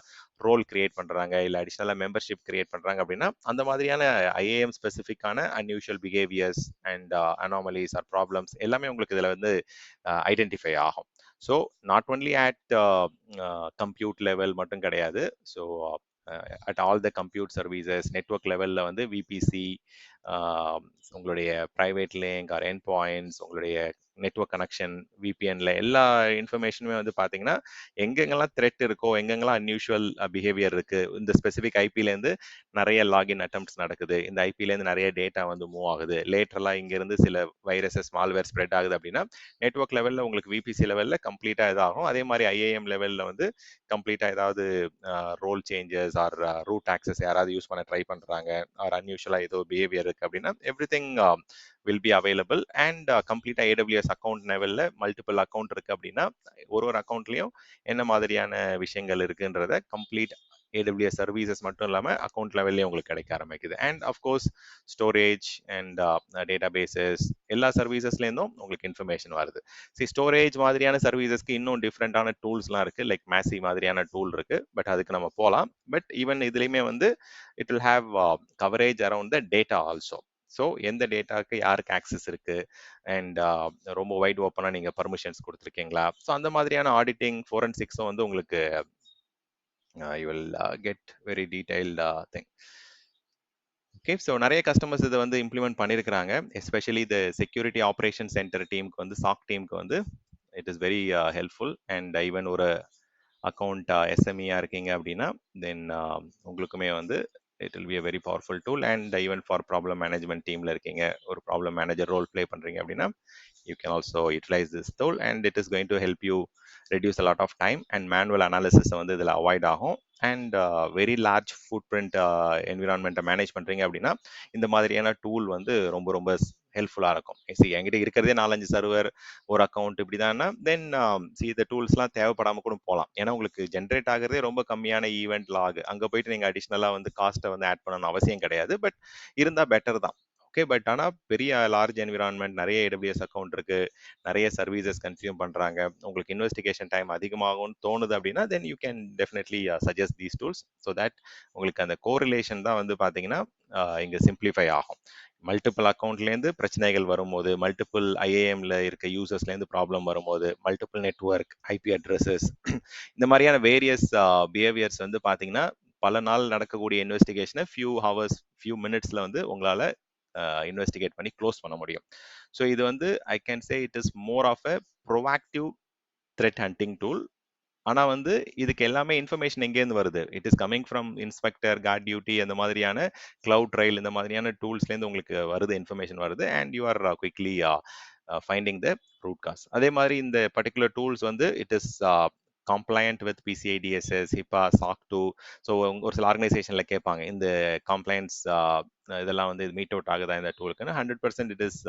ரோல் கிரியேட் பண்ணுறாங்க, இல்லை அடிஷ்னலாக மெம்பர்ஷிப் கிரியேட் பண்ணுறாங்க அப்படின்னா அந்த மாதிரியான ஐஏஎம் ஸ்பெசிஃபிக்கான unusual behaviours and anomalies or problems எல்லாமே உங்களுக்கு இதில் வந்து ஐடென்டிஃபை ஆகும். So not only at compute level மட்டும் கிடையாது. So at all the compute services network லெவலில் வந்து விபிசி, உங்களுடைய private link or endpoints, உங்களுடைய நெட்ஒர்க் கனெக்ஷன், விபிஎன்ல எல்லா இன்ஃபர்மேஷனுமே வந்து பார்த்தீங்கன்னா எங்கெங்கெல்லாம் த்ரெட் இருக்கோ, எங்கெங்கெல்லாம் அன்யூஷுவல் பிஹேவியர் இருக்கு, இந்த ஸ்பெசிஃபிக் ஐபிலேருந்து நிறைய லாகின் அட்டம்ப்ட்ஸ் நடக்குது, இந்த ஐபிலேருந்து நிறைய டேட்டா வந்து மூவ் ஆகுது, லேட்டரெல்லாம் இங்கேருந்து சில வைரஸஸ் மால்வேர் ஸ்ப்ரெட் ஆகுது அப்படின்னா நெட்ஒர்க் லெவலில் உங்களுக்கு விபிசி லெவலில் கம்ப்ளீட்டாக இதாகும். அதே மாதிரி ஐஏஎம் லெவலில் வந்து கம்ப்ளீட்டாக ஏதாவது role changes or root access யாராவது யூஸ் பண்ண ட்ரை பண்ணுறாங்க ஆர் அன்யூஷுவலாக ஏதோ பிஹேவியர் இருக்குது அப்படின்னா everything will be available. And கம்ப்ளீட்டாக ஏடபிள்யூஎஸ் அக்கௌண்ட் லெவலில் மல்டிபிள் அக்கௌண்ட் இருக்குது அப்படின்னா ஒரு அக்கௌண்ட்லேயும் என்ன மாதிரியான விஷயங்கள் இருக்குன்றத கம்ப்ளீட் ஏடபிள்யூஎஸ் சர்வீசஸ் மட்டும் இல்லாமல் அக்கௌண்ட் லெவல்லே உங்களுக்கு கிடைக்க ஆரம்பிக்குது. And of course storage and databases எல்லா சர்வீசஸ்லேருந்தும் உங்களுக்கு இன்ஃபர்மேஷன் வருது. ஸ்டோரேஜ் மாதிரியான சர்வீசஸ்க்கு இன்னும் டிஃப்ரெண்டான டூல்ஸ்லாம் இருக்குது, லைக் மேசி மாதிரியான டூல் இருக்குது. பட் அதுக்கு நம்ம போகலாம். பட் ஈவன் இதுலேயுமே வந்து it will have coverage around the data also. So எந்த டேட்டாவுக்கு யாருக்கு ஆக்சஸ் இருக்கு அண்ட் ரொம்ப வைட் ஓப்பனாக நீங்கள் பர்மிஷன்ஸ் கொடுத்துருக்கீங்களா, ஸோ அந்த மாதிரியான ஆடிட்டிங் ஃபோரன்சிக்ஸும் வந்து உங்களுக்கு you will get very detailed thing. Okay, so நிறைய கஸ்டமர்ஸ் இதை வந்து இம்ப்ளிமெண்ட் பண்ணியிருக்கிறாங்க. எஸ்பெஷலி இந்த செக்யூரிட்டி ஆப்ரேஷன் சென்டர் டீமுக்கு வந்து சாக் டீமுக்கு வந்து it is very helpful. And even ஒரு அக்கௌண்ட் எஸ்எம்இயா இருக்கீங்க அப்படின்னா தென் உங்களுக்குமே வந்து it will be a very powerful tool. And even for problem management teamல இருக்கீங்க, ஒரு problem manager role play பண்றீங்க அப்படின்னா you can also utilize this tool and it is going to help you reduce a lot of time and manual analysis வந்து இதில் avoid ஆகும். And very large footprint என்விரான்மெண்ட்டை manage பண்ணுறீங்க அப்படின்னா இந்த மாதிரியான டூல் வந்து ரொம்ப ரொம்ப ஹெல்ப்ஃபுல்லாக இருக்கும். என்கிட்ட இருக்கிறதே 4-5 சர்வர், ஒரு அக்கௌண்ட் இப்படி தானே, தென் இந்த டூல்ஸ்லாம் தேவைப்படாமல் கூட போகலாம். ஏன்னா உங்களுக்கு ஜென்ரேட் ஆகிறதே ரொம்ப கம்மியான ஈவெண்ட் லாக், அங்கே போயிட்டு நீங்கள் அடிஷ்னலாக வந்து காஸ்ட்டை வந்து ஆட் பண்ணணும் அவசியம் கிடையாது. பட் இருந்தால் பெட்டர் தான். ஓகே, பட் ஆனால் பெரிய லார்ஜ் என்விரான்மெண்ட், நிறைய ஏடபிள்யூஎஸ் அக்கௌண்ட் இருக்கு, நிறைய சர்வீசஸ் கன்சியூம் பண்றாங்க, உங்களுக்கு இன்வெஸ்டிகேஷன் டைம் அதிகமாகும்னு தோணுது அப்படின்னா then you can definitely suggest these tools. So that உங்களுக்கு அந்த கோரிலேஷன் தான் வந்து பார்த்தீங்கன்னா இங்கே சிம்பிளிஃபை ஆகும். மல்டிபிள் அக்கௌண்ட்லேருந்து பிரச்சனைகள் வரும்போது, மல்டிபிள் ஐஏஎம்ல இருக்க யூசர்ஸ்லேருந்து ப்ராப்ளம் வரும்போது, மல்டிபிள் நெட்ஒர்க், ஐபி அட்ரஸஸ், இந்த மாதிரியான வேரியஸ் பிஹேவியர்ஸ் வந்து பார்த்தீங்கன்னா பல நாள் நடக்கக்கூடிய இன்வெஸ்டிகேஷனை ஃபியூ மினிட்ஸில் வந்து உங்களால் இன்வெஸ்டிகேட் பண்ணி க்ளோஸ் பண்ண முடியும். ஸோ இது வந்து I can say it is more of a proactive threat hunting tool. ஆனால் வந்து இதுக்கு எல்லாமே இன்ஃபர்மேஷன் எங்கேருந்து வருது? It is coming from Inspector, card duty, அந்த மாதிரியான கிளவுட் ட்ரைல், இந்த மாதிரியான டூல்ஸ்லேருந்து உங்களுக்கு வருது, இன்ஃபர்மேஷன் வருது. And you are quickly finding the root cause. அதே மாதிரி இந்த பர்டிகுலர் டூல்ஸ் வந்து it is compliant with PCI DSS, HIPAA, SOC 2. So ஒரு சில ஆர்கனைசேஷனில் கேட்பாங்க இந்த கம்ப்ளைண்ட்ஸ் இதெல்லாம் வந்து மீட் அவுட் ஆகுதா இந்த டூலுக்குன்னு. 100% it is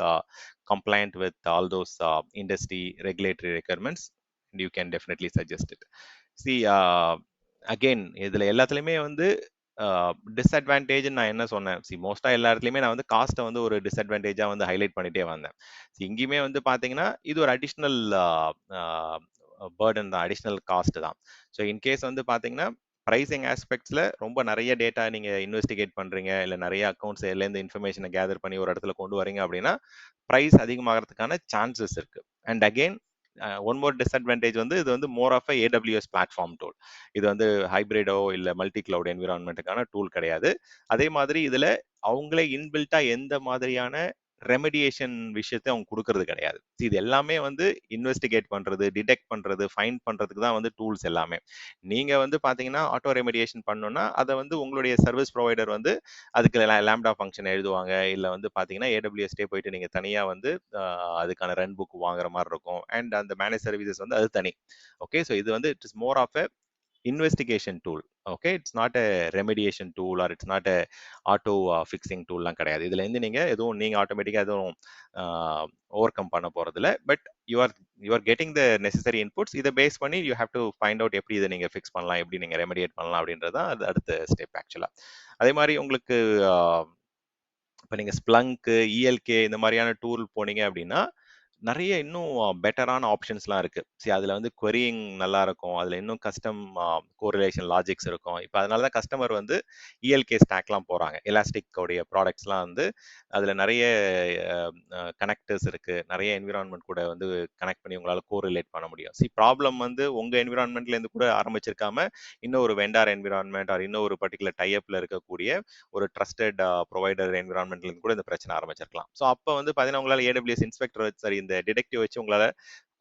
compliant with all those industry regulatory requirements. you can definitely suggest it. See, again இதில் எல்லாத்துலேயுமே வந்து டிஸ்அட்வான்டேஜ் நான் என்ன சொன்னேன், மோஸ்டா எல்லா இடத்துலையுமே நான் வந்து காஸ்ட்டை வந்து ஒரு டிஸ்அட்வான்டேஜாக வந்து ஹைலைட் பண்ணிட்டே வந்தேன். இங்கேயுமே வந்து பார்த்தீங்கன்னா இது ஒரு அடிஷ்னல் பேர்டன் தான், அடிஷ்னல் காஸ்ட் தான். ஸோ இன்கேஸ் வந்து பார்த்தீங்கன்னா ப்ரைசிங் ஆஸ்பெக்ட்ஸில் ரொம்ப நிறைய டேட்டா நீங்கள் இன்வெஸ்டிகேட் பண்ணுறீங்க, இல்லை நிறைய அக்கௌண்ட்ஸ் எல்லேருந்து இன்ஃபர்மேஷனை கேதர் பண்ணி ஒரு இடத்துல கொண்டு வரீங்க அப்படின்னா ப்ரைஸ் அதிகமாகிறதுக்கான சான்சஸ் இருக்கு. And again one more disadvantage வந்து இது வந்து more of AWS platform tool. இது வந்து ஹைப்ரிடோ இல்லை மல்டி கிளவுட் என்விரான்மெண்ட்டுக்கான டூல் கிடையாது. அதே மாதிரி இதில் அவங்களே இன்பில்ட்டா எந்த மாதிரியான ரெமெடியேஷன் விஷயத்தை அவங்க கொடுக்கறது கிடையாது. இது எல்லாமே வந்து இன்வெஸ்டிகேட் பண்றது, டிடெக்ட் பண்றது, ஃபைண்ட் பண்றதுக்கு தான் வந்து டூல்ஸ் எல்லாமே. நீங்க வந்து பாத்தீங்கன்னா ஆட்டோ ரெமெடியேஷன் பண்ணணும்னா அதை வந்து உங்களுடைய சர்வீஸ் ப்ரொவைடர் வந்து அதுக்கு லேம்டா ஃபங்க்ஷன் எழுதுவாங்க, இல்லை வந்து பாத்தீங்கன்னா AWS போயிட்டு நீங்க தனியா வந்து அதுக்கான ரன் புக் வாங்குற மாதிரி இருக்கும். அண்ட் அந்த மேனேஜ் சர்வீசஸ் வந்து அது தனி. ஓகே, ஸோ இது வந்து it is more of a investigation tool. Okay, it's not a remediation tool or it's not a auto fixing டூல்லாம் கிடையாது. இதுல இருந்து நீங்க எதுவும் நீங்க ஆட்டோமேட்டிக்கா எதுவும் ஓவர் கம் பண்ண போறதில்ல. But you are getting the necessary inputs. இதை பேஸ் பண்ணி you have to find out எப்படி இதை நீங்க ஃபிக்ஸ் பண்ணலாம், எப்படி நீங்க ரெமெடியேட் பண்ணலாம் அப்படின்றது தான் அது அடுத்த ஸ்டெப் ஆக்சுவலா. அதே மாதிரி உங்களுக்கு இப்போ நீங்கள் ஸ்ப்ளங்க்கு, ELK இந்த மாதிரியான டூல் போனீங்க அப்படின்னா நிறைய இன்னும் பெட்டரான ஆப்ஷன்ஸ்லாம் இருக்கு. அதில் வந்து querying நல்லா இருக்கும், அதில் இன்னும் கஸ்டம் கோரிலேஷன் லாஜிக்ஸ் இருக்கும். இப்போ அதனால தான் கஸ்டமர் வந்து ELK ஸ்டாக்லாம் போகிறாங்க. எலாஸ்டிக்கோடைய ப்ராடக்ட்ஸ்லாம் வந்து அதில் நிறைய கனெக்டர்ஸ் இருக்கு, நிறைய என்விரான்மெண்ட் கூட வந்து கனெக்ட் பண்ணி உங்களால் கோரிலேட் பண்ண முடியும். ப்ராப்ளம் வந்து உங்கள் என்விரான்மெண்ட்லேருந்து கூட ஆரம்பிச்சிருக்காம இன்னும் ஒரு வெண்டார் என்விரான்மெண்ட் ஆர் இன்னும் ஒரு பர்டிகுலர் டைப்ல இருக்கக்கூடிய ஒரு ட்ரஸ்டட் ப்ரொவைடர் என்விரான்மெண்ட்லேருந்து கூட இந்த பிரச்சனை ஆரம்பிச்சிருக்கலாம். ஸோ அப்போ வந்து பார்த்தீங்கன்னா உங்களால் AWS இன்ஸ்பெக்டர் சரி இந்த டிடெக்டிவ் வச்சு உங்களால்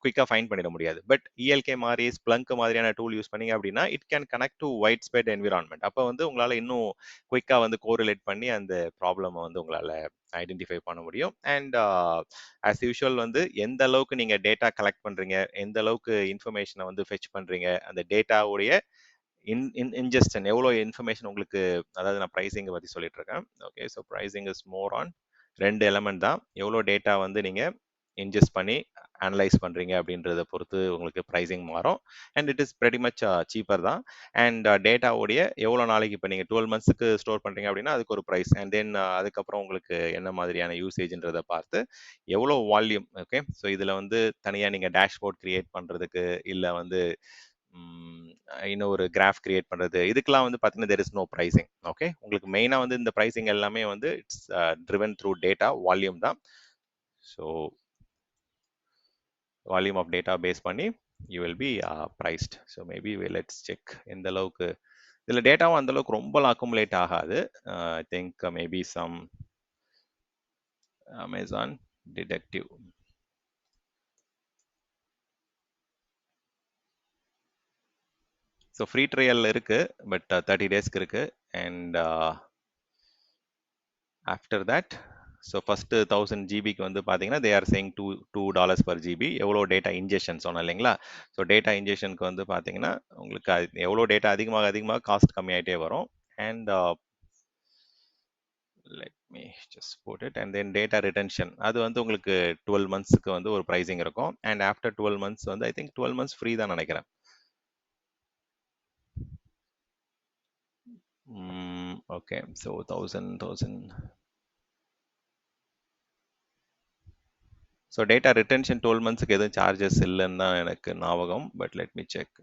குயிக்காக ஃபைன் பண்ணிட முடியாது. பட் ELK மாதிரி ஸ்ப்ளங்க் மாதிரியான டூல் யூஸ் பண்ணீங்க அப்படின்னா it can connect to white ஸ்பெட் environment. அப்போ வந்து உங்களால் இன்னும் குயிக்காக வந்து கோரிலேட் பண்ணி அந்த ப்ராப்ளமை வந்து உங்களால் ஐடென்டிஃபை பண்ண முடியும். அண்ட் ஆஸ் யூஷுவல் வந்து எந்த அளவுக்கு நீங்கள் டேட்டா கலெக்ட் பண்ணுறீங்க, எந்த அளவுக்கு இன்ஃபர்மேஷனை வந்து ஃபெச் பண்ணுறீங்க, அந்த டேட்டாவுடைய இன்ஜெஸ்டன் எவ்வளோ இன்ஃபர்மேஷன் உங்களுக்கு, அதாவது நான் ப்ரைஸிங்கை பற்றி சொல்லிட்டு இருக்கேன். Okay, so pricing is more on 2 element தான். எவ்வளோ டேட்டா வந்து நீங்கள் இன்ஜெஸ்ட் பண்ணி அனலைஸ் பண்ணுறீங்க அப்படின்றத பொறுத்து உங்களுக்கு ப்ரைஸிங் மாறும். And it is very much cheaper தான். அண்ட் டேட்டாவுடைய எவ்வளோ நாளைக்கு இப்போ நீங்கள் 12 மந்த்ஸுக்கு ஸ்டோர் பண்ணுறீங்க அப்படின்னா அதுக்கு ஒரு ப்ரைஸ். அண்ட் தென் அதுக்கப்புறம் உங்களுக்கு என்ன மாதிரியான யூசேஜ்ன்றதை பார்த்து எவ்வளோ வால்யூம். ஓகே, ஸோ இதில் வந்து தனியாக நீங்கள் டேஷ்போர்ட் கிரியேட் பண்ணுறதுக்கு இல்லை வந்து இன்னும் ஒரு கிராஃப் கிரியேட் பண்ணுறது, இதுக்கெல்லாம் வந்து பார்த்தீங்கன்னா there is no pricing. Okay, உங்களுக்கு மெயினாக வந்து இந்த ப்ரைஸிங் எல்லாமே வந்து it's driven through data volume தான். So volume of data base பண்ணி you will be priced. So maybe let's check எந்த அளவுக்கு இதில் டேட்டாவும் அந்த அளவுக்கு ரொம்பலாம் அக்குமுலேட் ஆகாது. I think maybe some Amazon detective. So free trial இருக்கு, பட் 30 டேஸ்க்கு இருக்கு. And after that so first 1000 ஜிபிக்கு வந்து பார்த்தீங்கன்னா they are saying $2 per GB. எவ்வளோ டேட்டா இன்ஜெக்ஷன் சொன்னோம் இல்லைங்களா? ஸோ டேட்டா இன்ஜெக்ஷனுக்கு வந்து பார்த்தீங்கன்னா உங்களுக்கு எவ்வளோ டேட்டா அதிகமாக அதிகமாக காஸ்ட் கம்மியாயிட்டே வரும். And let me just put it and then data retention அது வந்து உங்களுக்கு 12 monthsக்கு வந்து ஒரு pricing இருக்கும் and after 12 months வந்து I think 12 months free தான் நினைக்கிறேன். Okay, so 1000 so data retention 12 மந்த்ஸ்க்கு எதுவும் சார்ஜஸ் இல்லைன்னு தான் எனக்கு ஞாபகம். But let me check.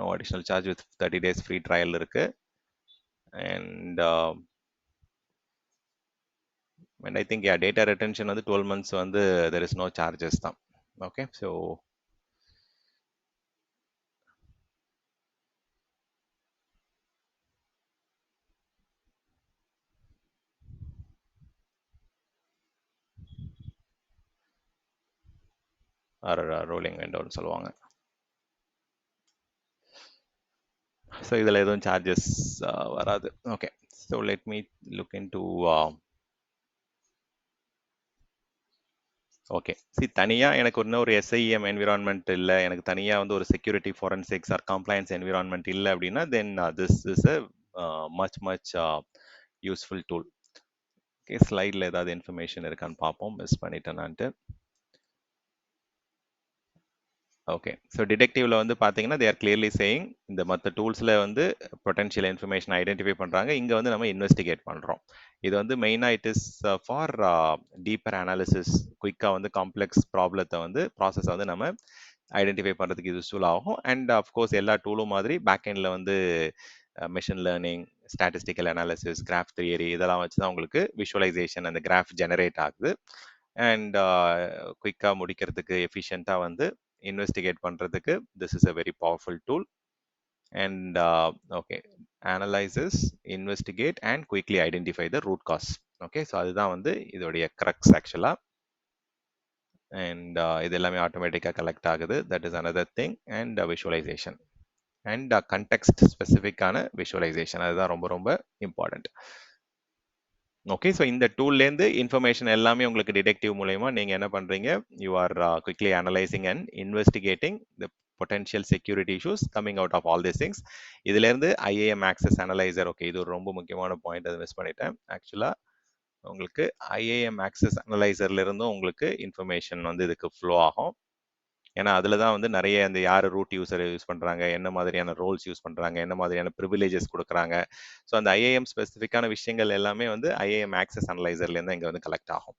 No additional charge with 30 days free trial இருக்கு. And I think data retention வந்து 12 months வந்து தெர் இஸ் நோ சார்ஜஸ் தான். ஓகே, ஸோ ரோலிங் விண்டோன்னு சொல்லுவாங்க. ஸோ இதில் எதுவும் சார்ஜஸ் வராது. Okay, so let me look into okay. தனியாக எனக்கு இன்னொரு SIEM என்விரான்மெண்ட் இல்லை, எனக்கு தனியாக வந்து ஒரு security forensics or compliance environment இல்லை அப்படின்னா then this is a much useful tool. Okay, ஸ்லைடில் ஏதாவது இன்ஃபர்மேஷன் இருக்கான்னு பார்ப்போம், மிஸ் பண்ணிட்டேனான்ட்டு. ஓகே, ஸோ டிடெக்டிவ்ல வந்து பார்த்தீங்கன்னா தே ஆர் கிளியர்லி சேயிங் இந்த மற்ற டூல்ஸில் வந்து பொட்டன்ஷியல் இன்ஃபர்மேஷன் ஐடென்டிஃபை பண்ணுறாங்க, இங்கே வந்து நம்ம இன்வெஸ்டிகேட் பண்ணுறோம். இது வந்து மெயினாக it is for deeper analysis, குயிக்காக வந்து காம்ப்ளெக்ஸ் ப்ராப்ளத்தை வந்து ப்ராசஸை வந்து நம்ம ஐடென்டிஃபை பண்ணுறதுக்கு இது யூஸ்ஃபுல் ஆகும். அண்ட் அஃப்கோர்ஸ் எல்லா டூலும் மாதிரி பேக்எண்டில் வந்து machine learning, statistical analysis, graph theory இதெல்லாம் வச்சு தான் உங்களுக்கு விஷுவலைசேஷன் அந்த கிராஃப் ஜெனரேட் ஆகுது. அண்ட் குயிக்காக முடிக்கிறதுக்கு எஃபிஷியண்ட்டாக வந்து இன்வெஸ்டிகேட் பண்ணுறதுக்கு this is a very powerful tool. And okay, analysis, investigate and quickly identify the root cause. Okay, so அதுதான் வந்து இதோடைய க்ரக்ஸ் ஆக்சுவலாக. அண்ட் இது எல்லாமே ஆட்டோமேட்டிக்காக கலெக்ட் ஆகுது, that is another thing. And visualisation and context ஸ்பெசிஃபிக்கான விஷுவலைசேஷன், அதுதான் ரொம்ப ரொம்ப இம்பார்ட்டண்ட். ஓகே, ஸோ இந்த டூல்லேருந்து இன்ஃபர்மேஷன் எல்லாமே உங்களுக்கு டிடெக்டிவ் மூலயமா நீங்கள் என்ன பண்ணுறீங்க, you are quickly analysing and investigating the potential security issues coming out of all this things. இதுலேருந்து IAM ஆக்சஸ் அனலைசர், ஓகே இது ஒரு ரொம்ப முக்கியமான பாயிண்ட், அதை மிஸ் பண்ணிட்டேன். ஆக்சுவலாக உங்களுக்கு IAM ஆக்சஸ் அனலைசர்ல இருந்தும் உங்களுக்கு இன்ஃபர்மேஷன் வந்து இதுக்கு ஃப்ளோ ஆகும். ஏன்னா அதில் தான் வந்து நிறைய அந்த யார் ரூட் யூஸர் யூஸ் பண்ணுறாங்க, என்ன மாதிரியான ரோல்ஸ் யூஸ் பண்ணுறாங்க, என்ன மாதிரியான ப்ரிவிலேஜஸ் கொடுக்குறாங்க. ஸோ அந்த IAM ஸ்பெசிஃபிக்கான விஷயங்கள் எல்லாமே வந்து IAM ஆக்சஸ் அனலைசர்லேருந்து இங்கே வந்து கலெக்ட் ஆகும்.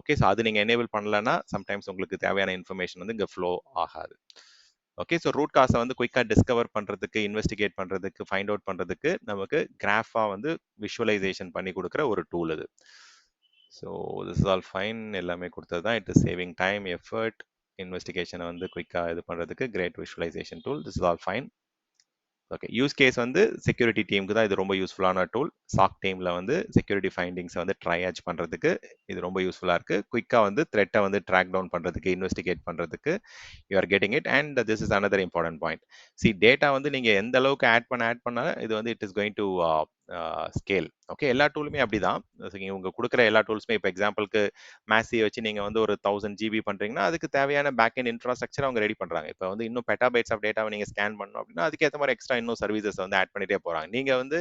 ஓகே, ஸோ அது நீங்கள் எனேபிள் பண்ணலன்னா சம்டைம்ஸ் உங்களுக்கு தேவையான இன்ஃபர்மேஷன் வந்து இங்கே ஃப்ளோ ஆகாது. ஓகே, ஸோ ரூட் காஸை வந்து குயிக்காக டிஸ்கவர் பண்ணுறதுக்கு, இன்வெஸ்டிகேட் பண்ணுறதுக்கு, ஃபைண்ட் அவுட் பண்ணுறதுக்கு நமக்கு கிராஃபாக வந்து விஷுவலைசேஷன் பண்ணி கொடுக்குற ஒரு டூல் இது. So this is all fine, எல்லாமே கொடுத்தது தான். It is saving time, effort, இன்வெஸ்டிகேஷனை வந்து குயிக்காக இது பண்ணுறதுக்கு great visualisation tool. This is all fine. Okay, use case வந்து செக்யூரிட்டி டீமுக்கு தான் இது ரொம்ப யூஸ்ஃபுல்லான டூல். சாக் டீமில் வந்து செக்யூரிட்டி ஃபைண்டிங்ஸை வந்து ட்ரையாச் பண்ணுறதுக்கு இது ரொம்ப யூஸ்ஃபுல்லாக இருக்குது. குயிக்காக வந்து த்ரெட்டை வந்து ட்ராக் டவுன் பண்ணுறதுக்கு, இன்வெஸ்டிகேட் பண்ணுறதுக்கு you are getting it. And this is another important point. Data வந்து நீங்கள் எந்த அளவுக்கு ஆட் பண்ணாலும் இது வந்து it is going to scale. Okay, எல்லா டூலுமே அப்படிதான். இவங்க கொடுக்குற எல்லா டூல்ஸுமே இப்போ எக்ஸாம்பிளுக்கு மேசி வச்சு நீங்கள் வந்து ஒரு 1000 GB பண்ணுறீங்கன்னா அதுக்கு தேவையான பேக் அண்ட் இன்ஃப்ராஸ்ட்ரக்சர் அவங்க ரெடி பண்ணுறாங்க. இப்போ வந்து இன்னும் பெட்டாபைட்ஸ் ஆஃப் டேட்டாவை நீங்கள் ஸ்கேன் பண்ணணும் அப்படின்னா அதுக்கேற்ற மாதிரி எக்ஸ்ட்ரா இன்னும் சர்வீசஸ் வந்து ஆட் பண்ணிட்டே போகிறாங்க. நீங்கள் வந்து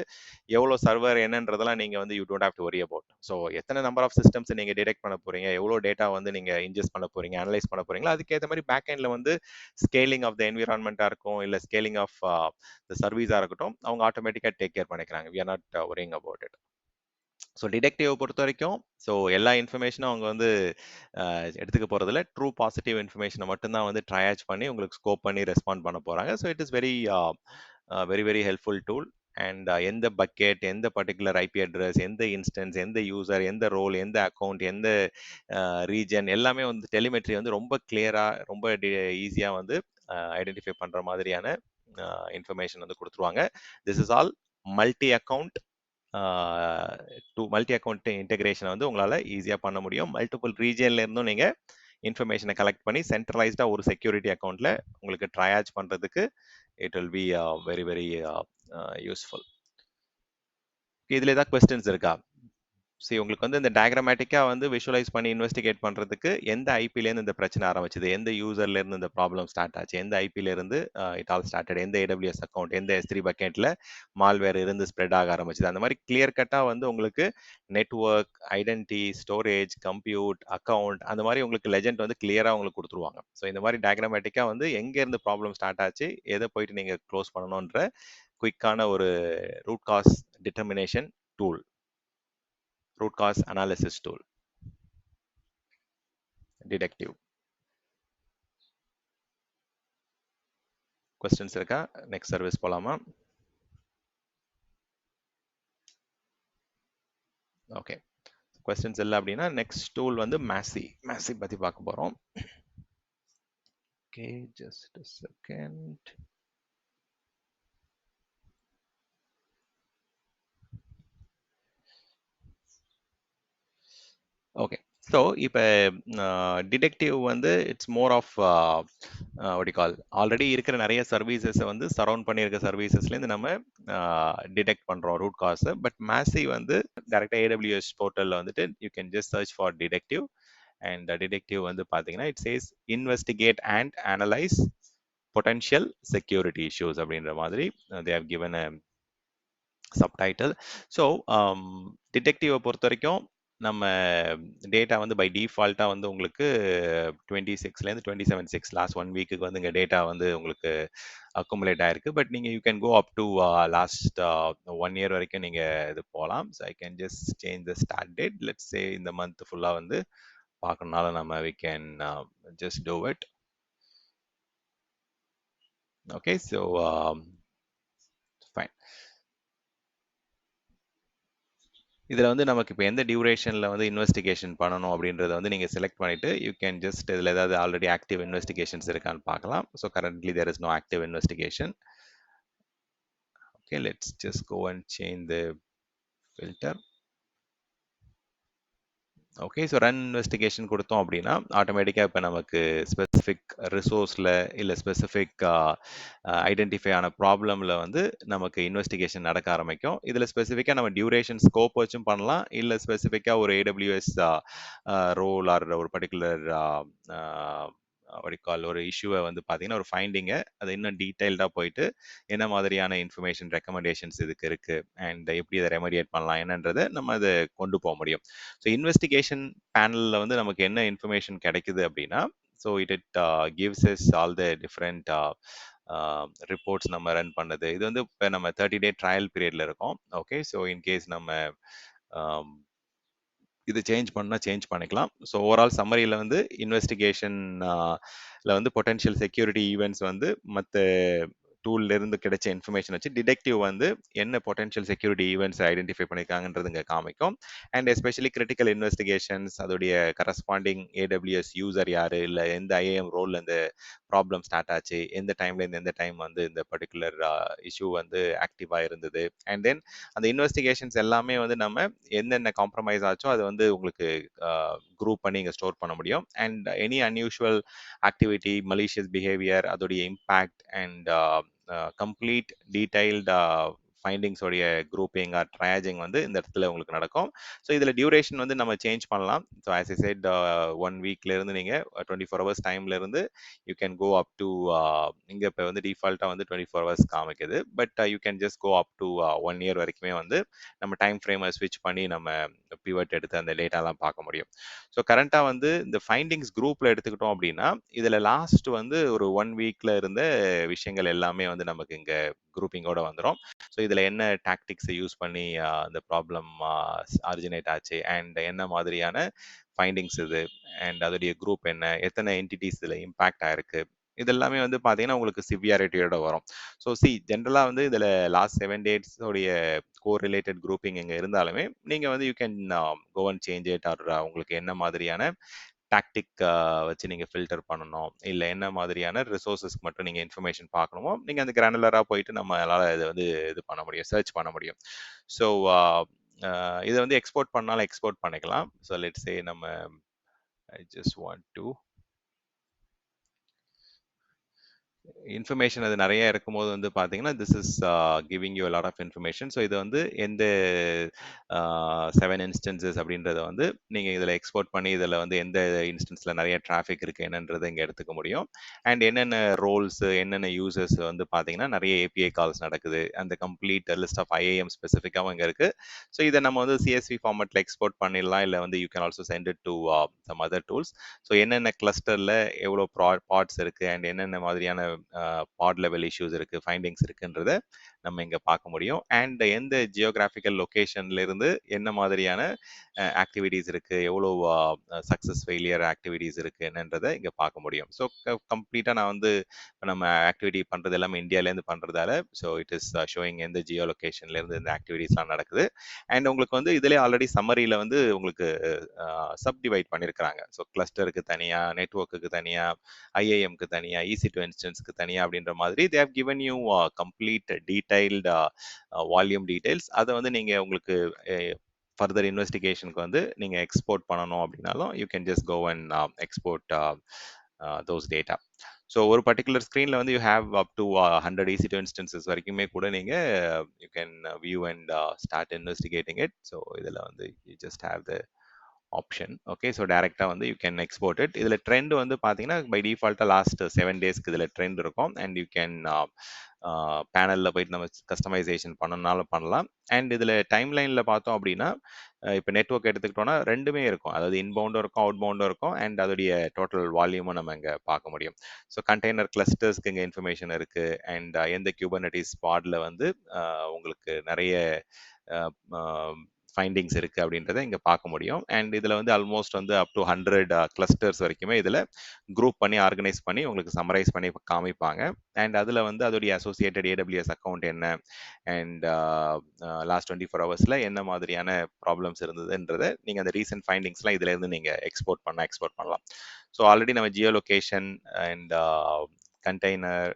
எவ்வளோ சர்வர் என்னன்றதெல்லாம் நீங்கள் வந்து you don't have to worry about. So எத்தனை நம்பர் ஆஃப் சிஸ்டம்ஸ் நீங்கள் டிடெக்ட் பண்ண போகிறீங்க, எவ்வளோ டேட்டா வந்து நீங்கள் இன்ஜெஸ்ட் பண்ண போகிறீங்க, அனலைஸ் பண்ண போகிறீங்களா, அதுக்கேற்ற மாதிரி பேக் எண்டில் வந்து ஸ்கேலிங் ஆஃப் த என்விரான்மெண்ட்டாக இருக்கும், இல்லை ஸ்கேலிங் ஆஃப் த சர்வீஸாக இருக்கட்டும், அவங்க ஆட்டோமேட்டிக்காக டேக் கேர் பண்ணிக்கிறாங்க. We are not worrying about it. So Detective பொறுத்த வரைக்கும் ஸோ எல்லா இன்ஃபர்மேஷனும் அவங்க வந்து எடுத்துக்க போகிறதில்ல, ட்ரூ பாசிட்டிவ் இன்ஃபர்மேஷனை மட்டும்தான் வந்து ட்ரையாச் பண்ணி உங்களுக்கு ஸ்கோப் பண்ணி ரெஸ்பாண்ட் பண்ண போகிறாங்க. So it is very very helpful tool. And எந்த பக்கெட், எந்த பர்டிகுலர் IP அட்ரஸ், எந்த இன்ஸ்டன்ஸ், எந்த யூசர், எந்த ரோல், எந்த அக்கௌண்ட், எந்த ரீஜன் எல்லாமே வந்து டெலிமெட்ரி வந்து ரொம்ப கிளியராக, ரொம்ப ஈஸியாக வந்து ஐடென்டிஃபை பண்ணுற மாதிரியான இன்ஃபர்மேஷன் வந்து கொடுத்துருவாங்க. This is all multi account multi account இன்டெகிரேஷனை வந்து உங்களால் ஈஸியாக பண்ண முடியும். மல்டிபிள் ரீஜியன்ல இருந்தும் நீங்கள் இன்ஃபர்மேஷனை கலெக்ட் பண்ணி சென்ட்ரலைஸ்டாக ஒரு செக்யூரிட்டி அக்கௌண்ட்டில் உங்களுக்கு ட்ரையாச் பண்ணுறதுக்கு it will be very very useful. இதில் ஏதாவது கொஸ்டின்ஸ் இருக்கா? சரி உங்களுக்கு வந்து இந்த டயக்ராமேட்டிக்கா வந்து விஷுவலைஸ் பண்ணி இன்வெஸ்டிகேட் பண்றதுக்கு எந்த ஐபிலேருந்து இந்த பிரச்சனை ஆரம்பிச்சது, எந்த யூசர்ல இருந்து இந்த ப்ராப்ளம் ஸ்டார்ட் ஆச்சு, எந்த ஐபில இருந்து இட் ஆல் ஸ்டார்டட், எந்த ஏடபிள்யூஎஸ் அக்கௌண்ட், எந்த S3 பக்கெட்ல மால்வேர் இருந்து ஸ்ப்ரெட் ஆக ஆரம்பிச்சது, அந்த மாதிரி கிளியர் கட்டா வந்து உங்களுக்கு network, identity, storage, compute, account அந்த மாதிரி உங்களுக்கு லெஜெண்ட் வந்து கிளியரா உங்களுக்கு கொடுத்துருவாங்க. ஸோ இந்த மாதிரி டயக்ராமேட்டிக்கா வந்து எங்க இருந்து ப்ராப்ளம் ஸ்டார்ட் ஆச்சு, எதை போயிட்டு நீங்க க்ளோஸ் பண்ணணும்ன்ற குயிக்கான ஒரு root cause determination tool, root cause analysis tool, Detective. Questions இருக்கா? நெக்ஸ்ட் சர்வீஸ் போலாமா? ஓகே, கொஸ்டின்ஸ் இல்லை அப்படின்னா நெக்ஸ்ட் டூல் வந்து மேசி பத்தி பார்க்க போறோம். Okay, just a second. Okay, so இப்போ டிடெக்டிவ் வந்து it's more of call already இருக்கிற நிறைய சர்வீசஸை வந்து சரௌண்ட் பண்ணியிருக்க சர்வீசஸ்லேருந்து நம்ம டிடெக்ட் பண்ணுறோம் ரூட் காஸை. பட் மேசி வந்து டேரெக்டாக AWS போர்ட்டலில் வந்துட்டு you can just search for detective. And detective வந்து பார்த்தீங்கன்னா it says investigate and analyse potential security issues அப்படின்ற மாதிரி they have given a subtitle. So டிடெக்டிவை பொறுத்த வரைக்கும் நம்ம டேட்டா வந்து பை டிஃபால்ட்டாக வந்து உங்களுக்கு 26லேருந்து 27/6 லாஸ்ட் 1 வீக்குக்கு வந்து இங்கே டேட்டா வந்து உங்களுக்கு அக்குமுலேட் ஆயிருக்கு. பட் நீங்கள் you can go up to last 1 year வரைக்கும் நீங்கள் இது போகலாம். So I can just change the start date. Let's say இந்த மந்த் ஃபுல்லாக வந்து பார்க்கறனால நம்ம we can just do it. Okay, so fine. இதில் வந்து நமக்கு இப்போ எந்த டியூரேஷனில் வந்து இன்வெஸ்டிகேஷன் பண்ணணும் அப்படின்றத வந்து நீங்கள் செலக்ட் பண்ணிவிட்டு யூ கேன் ஜஸ்ட் இதில் ஏதாவது ஆல்ரெடி ஆக்டிவ் இன்வெஸ்டிகேஷன்ஸ் இருக்கான்னு பார்க்கலாம். So currently there is no active investigation. Okay, let's just go and change the filter. Okay, so run investigation கொடுத்தோம் அப்படின்னா ஆட்டோமேட்டிக்காக இப்போ நமக்கு ஸ்பெசிஃபிக் ரிசோர்ஸில் இல்லை ஸ்பெசிஃபிக் ஐடென்டிஃபை ஆன ப்ராப்ளமில் வந்து நமக்கு இன்வெஸ்டிகேஷன் நடக்க ஆரம்பிக்கும். இதில் ஸ்பெசிஃபிக்காக நம்ம டியூரேஷன் ஸ்கோப் வச்சும் பண்ணலாம், இல்லை ஸ்பெசிஃபிக்காக ஒரு AWS ரோல் ஆர் ஒரு பர்டிகுலர் ஒரு இஷ்யூவை வந்து பார்த்தீங்கன்னா ஒரு ஃபைண்டிங்கை அதை இன்னும் டீட்டெயில்டாக போயிட்டு என்ன மாதிரியான இன்ஃபர்மேஷன் ரெக்கமெண்டேஷன்ஸ் இதுக்கு இருக்கு அண்ட் எப்படி அதை ரெமடியேட் பண்ணலாம் என்னன்றதை நம்ம அதை கொண்டு போக முடியும். ஸோ இன்வெஸ்டிகேஷன் பேனலில் வந்து நமக்கு என்ன இன்ஃபர்மேஷன் கிடைக்குது அப்படின்னா, so it gives is all the different reports நம்ம ரன் பண்ணது. இது வந்து இப்போ நம்ம 30-day ட்ரையல் பீரியட்ல இருக்கோம். ஓகே, ஸோ இன்கேஸ் நம்ம இது சேஞ்ச் பண்ணால் சேஞ்ச் பண்ணிக்கலாம். ஸோ ஓவரால் சம்மரியில் வந்து இன்வெஸ்டிகேஷன்ல வந்து பொட்டன்ஷியல் செக்யூரிட்டி ஈவெண்ட்ஸ் வந்து மற்ற டூல்ல இருந்து கிடைச்ச இன்ஃபர்மேஷன் வச்சு டிடெக்டிவ் வந்து என்ன பொட்டன்ஷியல் செக்யூரிட்டி ஈவெண்ட்ஸ் ஐடென்டிஃபை பண்ணியிருக்காங்கன்றது இங்கே காமிக்கும். அண்ட் எஸ்பெஷலி கிரிட்டிக்கல் இன்வெஸ்டிகேஷன்ஸ், அதோடைய கரஸ்பாண்டிங் AWS யூசர் யாரு, இல்லை எந்த IAM ரோல் இந்த ப்ராப்ளம் ஸ்டார்ட் ஆச்சு, எந்த டைம்லேருந்து எந்த டைம் வந்து இந்த பர்டிகுலர் இஷ்யூ வந்து ஆக்டிவாக இருந்தது, அண்ட் தென் அந்த இன்வெஸ்டிகேஷன்ஸ் எல்லாமே வந்து நம்ம என்னென்ன காம்ப்ரமைஸ் ஆச்சோ அதை வந்து உங்களுக்கு குரூப் பண்ணி இங்கே ஸ்டோர் பண்ண முடியும். And any unusual activity, malicious behaviour, அதோடைய இம்பேக்ட் அண்ட் கம்ப்ளீட் டீடைல்டு ஃபைண்டிங்ஸோடைய குரூப்பிங் ஆர் ட்ரையாஜிங் வந்து இந்த இடத்துல உங்களுக்கு நடக்கும். ஸோ இதில் டியூரேஷன் வந்து நம்ம சேஞ்ச் பண்ணலாம். ஸோ ஆஸ் ஐ செட் 1 வீக்லேருந்து நீங்கள் 24 hours டைம்லேருந்து you can go up to இங்கே இப்போ வந்து டிஃபால்ட்டாக வந்து 24 hours காமிக்குது. But you can just go up to 1 year வரைக்குமே வந்து நம்ம டைம் ஃப்ரேமை ஸ்விட்ச் பண்ணி நம்ம பிவட் எடுத்து அந்த டேட்டாலாம் பார்க்க முடியும். ஸோ கரண்ட்டாக வந்து இந்த ஃபைண்டிங்ஸ் குரூப்பில் எடுத்துக்கிட்டோம் அப்படின்னா இதில் லாஸ்ட் வந்து ஒரு 1 weekல இருந்த விஷயங்கள் எல்லாமே வந்து நமக்கு இங்கே குரூப்பிங்கோட வந்துடும். ஸோ இதில் என்ன டாக்டிக்ஸை யூஸ் பண்ணி அந்த ப்ராப்ளம் ஆரிஜினேட் ஆச்சு அண்ட் என்ன மாதிரியான ஃபைண்டிங்ஸ் இது அண்ட் அதோடைய குரூப் என்ன, எத்தனை என்டிட்டிஸ் இதில் இம்பேக்ட் ஆயிருக்கு, இதெல்லாமே வந்து பார்த்தீங்கன்னா உங்களுக்கு சிவியாரிட்டியோட வரும். ஸோ ஜென்ரலாக வந்து இதில் லாஸ்ட் 7 days உடைய கோர் ரிலேட்டட் குரூப்பிங் இங்கே இருந்தாலுமே நீங்கள் வந்து you can go and change it or உங்களுக்கு என்ன மாதிரியான டாக்டிக் வச்சு நீங்கள் ஃபில்டர் பண்ணணும், இல்லை என்ன மாதிரியான ரிசோர்ஸஸ்க்கு மட்டும் நீங்கள் இன்ஃபர்மேஷன் பார்க்கணுமோ நீங்கள் அந்த கிரானுலராக போயிட்டு நம்மளால் இதை வந்து இது பண்ண முடியும், சர்ச் பண்ண முடியும். ஸோ இதை வந்து எக்ஸ்போர்ட் பண்ணாலும் எக்ஸ்போர்ட் பண்ணிக்கலாம். ஸோ லெட்ஸ் சே நம்ம I just want to information அது நெறைய இருக்கும்போது வந்து பார்த்தீங்கன்னா, this is giving you a lot of information. So இது வந்து எந்த 7 இன்ஸ்டன்சஸ் அப்படின்றத வந்து நீங்க இதில எக்ஸ்போர்ட் பண்ணி, இதில வந்து எந்த இன்ஸ்டன்ஸ்ல நெறைய டிராஃபிக் இருக்கு என்னன்றத இங்க எடுத்துக்க முடியும். அண்ட் என்னென்ன ரோல்ஸ், என்னென்ன யூசர்ஸ் வந்து பார்த்தீங்கன்னா, நெறைய ஏபிஐ கால்ஸ் நடக்குது. அந்த கம்ப்ளீட் லிஸ்ட் ஆஃப் ஐஏஎம் ஸ்பெசிஃபிக்காவும் இங்க இருக்கு. ஸோ இத நம்ம வந்து சிஎஸ்வி ஃபார்மேட்ல எக்ஸ்போர்ட் பண்ணிடலாம். இல்ல வந்து you can also send it to some other tools. So என்னென்ன கிளஸ்டர்ல எவ்வளோ பார்ட்ஸ் இருக்கு அண்ட் என்னென்ன மாதிரியான பாட் லெவல் இஷ்யூஸ் இருக்கு, ஃபைண்டிங்ஸ் இருக்குன்றத நம்ம இங்க பார்க்க முடியும். அண்ட் எந்த ஜியோகிராபிக்கல் லொகேஷன்ல இருந்து என்ன மாதிரியான ஆக்டிவிட்டீஸ் இருக்கு, எவ்வளோ சக்சஸ் ஃபெயிலியர் ஆக்டிவிட்டீஸ் இருக்குன்றத இங்க பார்க்க முடியும். ஸோ கம்ப்ளீட்டா நான் வந்து இப்ப நம்ம ஆக்டிவிட்டி பண்றது எல்லாமே இந்தியாலேருந்து பண்றதால, ஸோ இட் இஸ் ஷோயிங் எந்த ஜியோ லொகேஷன்ல இருந்து இந்த ஆக்டிவிட்டீஸ்லாம் நடக்குது. அண்ட் உங்களுக்கு வந்து இதுலயே ஆல்ரெடி சம்மரியில வந்து உங்களுக்கு சப் டிவைட் பண்ணியிருக்கிறாங்க. ஸோ கிளஸ்டருக்கு தனியா, நெட்வொர்க்குக்கு தனியா, ஐஏஎம்க்கு தனியா, EC2 இன்ஸ்டன்ஸ்க்கு தனியா அப்படின்ற மாதிரி they have given you complete detailed volume details. அதை வந்து நீங்க உங்களுக்கு ஃபர்தர் இன்வெஸ்டிகேஷனுக்கு வந்து நீங்க எக்ஸ்போர்ட் பண்ணணும் அப்படின்னாலும் you can just go and export those data. So ஒரு பர்டிகுலர் ஸ்க்ரீனில் வந்து you have up to 100 EC2 instances வரைக்குமே கூட நீங்கள் you can view and start investigating it. So இதில் வந்து you just have the option. Okay, so டைரெக்டாக வந்து யூ கேன் எக்ஸ்போர்ட் இட். இதில் ட்ரெண்ட் வந்து பார்த்தீங்கன்னா பை டிஃபால்ட்டாக லாஸ்ட் 7 டேஸ்க்கு இதில் ட்ரெண்ட் இருக்கும். அண்ட் யூ கேன் பேனலில் போயிட்டு நம்ம கஸ்டமைசேஷன் பண்ணணும்னாலும் பண்ணலாம். அண்ட் இதில் டைம் லைனில் பார்த்தோம் அப்படின்னா இப்போ நெட்வொர்க் எடுத்துக்கிட்டோம்னா ரெண்டுமே இருக்கும். அதாவது இன்பவுண்டும் இருக்கும், அவுட் பவுண்டும் இருக்கும். அண்ட் அதோடைய டோட்டல் வால்யூமும் நம்ம இங்கே பார்க்க முடியும். ஸோ கண்டெய்னர் கிளஸ்டர்ஸ்க்கு இங்கே இன்ஃபர்மேஷன் இருக்குது. அண்ட் எந்த கியூபர்னட்டிஸ் ஸ்பாட்ல வந்து உங்களுக்கு நிறைய ஃபைண்டிங்ஸ் இருக்குது அப்படின்றத இங்கே பார்க்க முடியும். அண்ட் இதில் வந்து ஆல்மோஸ்ட் வந்து அப் டு 100 கிளஸ்டர்ஸ் வரைக்குமே இதில் குரூப் பண்ணி ஆர்கனைஸ் பண்ணி உங்களுக்கு சம்மரைஸ் பண்ணி காமிப்பாங்க. அண்ட் அதில் வந்து அதோடைய அசோசியேட்டட் ஏடபிள்யூஎஸ் அக்கௌண்ட் என்ன, அண்ட் லாஸ்ட் 24 ஹவர்ஸில் என்ன மாதிரியான ப்ராப்ளம்ஸ் இருந்ததுன்றதை நீங்கள் அந்த ரீசெண்ட் ஃபைண்டிங்ஸ்லாம் இதிலேருந்து நீங்கள் எக்ஸ்போர்ட் பண்ணலாம். ஸோ ஆல்ரெடி நம்ம geolocation and container,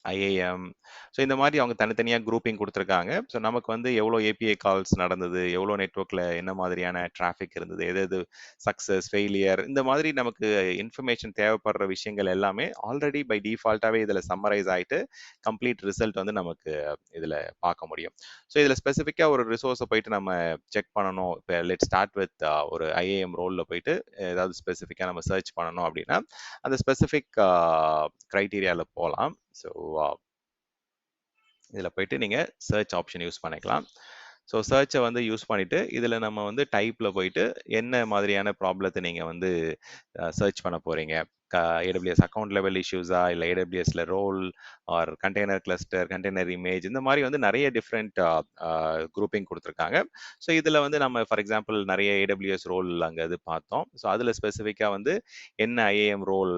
IAM, so இந்த மாதிரி அவங்க தனித்தனியாக குரூப்பிங் கொடுத்துருக்காங்க. ஸோ நமக்கு வந்து எவ்வளோ ஏபிஐ கால்ஸ் நடந்தது, எவ்வளோ நெட்வொர்க்கில் என்ன மாதிரியான டிராஃபிக் இருந்தது, எது எது சக்ஸஸ் ஃபெயிலியர், இந்த மாதிரி நமக்கு இன்ஃபர்மேஷன் தேவைப்படுற விஷயங்கள் எல்லாமே ஆல்ரெடி பை டிஃபால்ட்டாகவே இதில் சம்மரைஸ் ஆகிட்டு கம்ப்ளீட் ரிசல்ட் வந்து நமக்கு இதில் பார்க்க முடியும். ஸோ இதில் ஸ்பெசிஃபிக்காக ஒரு ரிசோர்ஸை போயிட்டு நம்ம செக் பண்ணணும். இப்போ லெட் ஸ்டார்ட் வித் ஒரு ஐஏஎம் ரோலில் போயிட்டு ஏதாவது ஸ்பெசிஃபிக்காக நம்ம சர்ச் பண்ணணும் அப்படின்னா அந்த ஸ்பெசிஃபிக் க்ரைட்டீரியாவில் போகலாம். ஸோ இதில் போயிட்டு நீங்கள் சர்ச் ஆப்ஷன் யூஸ் பண்ணிக்கலாம். ஸோ சர்ச்சை வந்து யூஸ் பண்ணிவிட்டு இதில் நம்ம வந்து டைப்பில் போயிட்டு என்ன மாதிரியான ப்ராப்ளத்தை நீங்கள் வந்து சர்ச் பண்ண போகிறீங்க. ஏடபிள்யூஎஸ் அக்கௌண்ட் லெவல் இஷ்யூஸா, இல்லை ஏடபிள்யூஎஸ்ல role or container cluster, container image, இந்த மாதிரி வந்து நிறைய டிஃப்ரெண்ட் குரூப்பிங் கொடுத்துருக்காங்க. ஸோ இதில் வந்து நம்ம ஃபார் எக்ஸாம்பிள் நிறைய ஏடபிள்யூஎஸ் ரோல் அங்கே இது பார்த்தோம். ஸோ அதில் ஸ்பெசிஃபிக்காக வந்து என்ன ஐஏஎம் ரோல்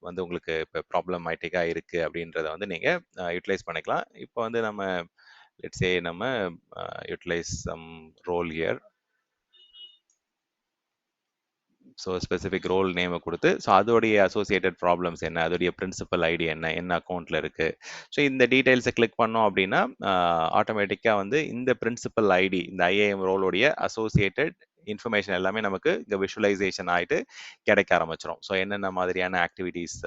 வந்து உங்களுக்கு இப்போ ப்ராப்ளமேட்டிக்காக இருக்குது அப்படின்றத வந்து நீங்கள் யூட்டிலைஸ் பண்ணிக்கலாம். இப்போ வந்து நம்ம லெட்ஸ் சே நம்ம utilise some role here. So specific role நேமை கொடுத்து, ஸோ அதோடைய அசோசியேட்டட் ப்ராப்ளம்ஸ் என்ன, அதோடைய பிரின்சிபல் ஐடி என்ன, என்ன அக்கௌண்ட்டில் இருக்குது. ஸோ இந்த டீட்டெயில்ஸை கிளிக் பண்ணோம் அப்படின்னா ஆட்டோமேட்டிக்காக வந்து இந்த பிரின்சிபல் ஐடி, இந்த ஐஏஎம் ரோலோடைய அசோசியேட்டட் இன்ஃபர்மேஷன் எல்லாமே நமக்கு இங்கே விஷுவலைசேஷன் ஆகிட்டு கிடைக்க ஆரம்பிச்சிடும். ஸோ என்னென்ன மாதிரியான ஆக்டிவிட்டீஸ்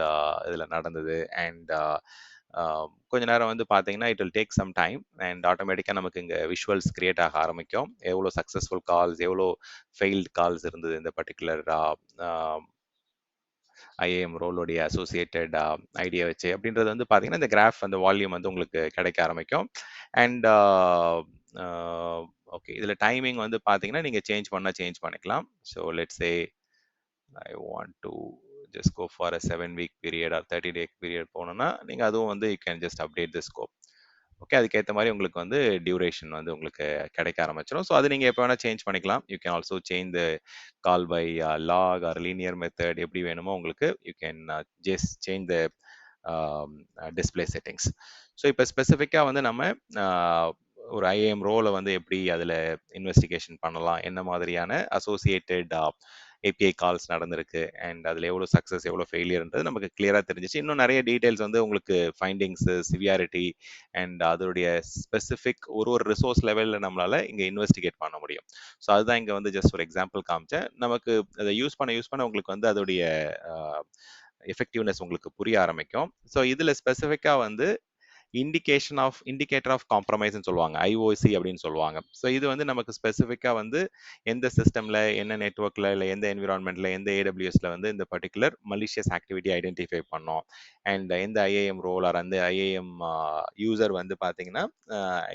இதில் நடந்தது. அண்ட் கொஞ்ச நேரம் வந்து பார்த்தீங்கன்னா it will take some time and ஆட்டோமேட்டிக்காக நமக்கு இங்கே விஷுவல்ஸ் கிரியேட் ஆக ஆரம்பிக்கும். எவ்வளோ சக்ஸஸ்ஃபுல் கால்ஸ், எவ்வளோ ஃபெயில்டு கால்ஸ் இருந்தது இந்த பர்டிகுலர் ஐஏஎம் ரோலோடைய அசோசியேட்டட் ஐடியா வச்சு அப்படின்றது வந்து பார்த்தீங்கன்னா இந்த கிராஃப் அந்த வால்யூம் வந்து உங்களுக்கு கிடைக்க ஆரம்பிக்கும். அண்ட் ஓகே, இதில் டைமிங் வந்து பார்த்தீங்கன்னா நீங்கள் சேஞ்ச் பண்ணிக்கலாம். So let's say I want to just go for a 7-week period or 30-day period போனோம்னா நீங்கள் அதுவும் வந்து you can just update the scope. Okay, அதுக்கேற்ற மாதிரி உங்களுக்கு வந்து டியூரேஷன் வந்து உங்களுக்கு கிடைக்க ஆரம்பிச்சிடும். ஸோ அது நீங்கள் எப்போ வேணால் சேஞ்ச் பண்ணிக்கலாம். You can also change the call by log or linear method, எப்படி வேணுமோ உங்களுக்கு you can just change the display settings. So இப்போ ஸ்பெசிஃபிக்காக வந்து நம்ம ஒரு ஐஏஎம் ரோலை வந்து எப்படி அதில் இன்வெஸ்டிகேஷன் பண்ணலாம், என்ன மாதிரியான அசோசியேட்டட் ஏபிஐ கால்ஸ் நடந்திருக்கு அண்ட் அதில் எவ்வளோ சக்ஸஸ் எவ்வளோ ஃபெயிலியர்ன்றது நமக்கு கிளியராக தெரிஞ்சிச்சு. இன்னும் நிறைய டீட்டெயில்ஸ் வந்து உங்களுக்கு ஃபைண்டிங்ஸு, சிவியாரிட்டி அண்ட் அதோடைய ஸ்பெசிஃபிக் ஒரு ரிசோர்ஸ் லெவலில் நம்மளால் இங்கே இன்வெஸ்டிகேட் பண்ண முடியும். ஸோ அதுதான் இங்கே வந்து ஜஸ்ட் ஒரு எக்ஸாம்பிள் காமிச்சேன். நமக்கு அதை யூஸ் பண்ண உங்களுக்கு வந்து அதோடைய எஃபெக்டிவ்னஸ் உங்களுக்கு புரிய ஆரம்பிக்கும். ஸோ இதில் ஸ்பெசிஃபிக்காக வந்து இண்டிகேட்டர் ஆஃப் காம்ப்ரமைஸ்ன்னு சொல்லுவாங்க, ஐஓசி அப்படின்னு சொல்லுவாங்க. ஸோ இது வந்து நமக்கு ஸ்பெசிஃபிக்காக வந்து எந்த சிஸ்டமில், என்ன நெட்ஒர்க்கில், இல்லை எந்த என்விரான்மெண்ட்டில், எந்த ஏடபிள்யூஎஸ்ல வந்து இந்த பர்டிகுலர் மலிஷியஸ் ஆக்டிவிட்டி ஐடென்டிஃபை பண்ணோம். அண்ட் எந்த ஐஏஎம் ரோல் ஆர் அந்த ஐஏஎம் யூசர் வந்து பார்த்தீங்கன்னா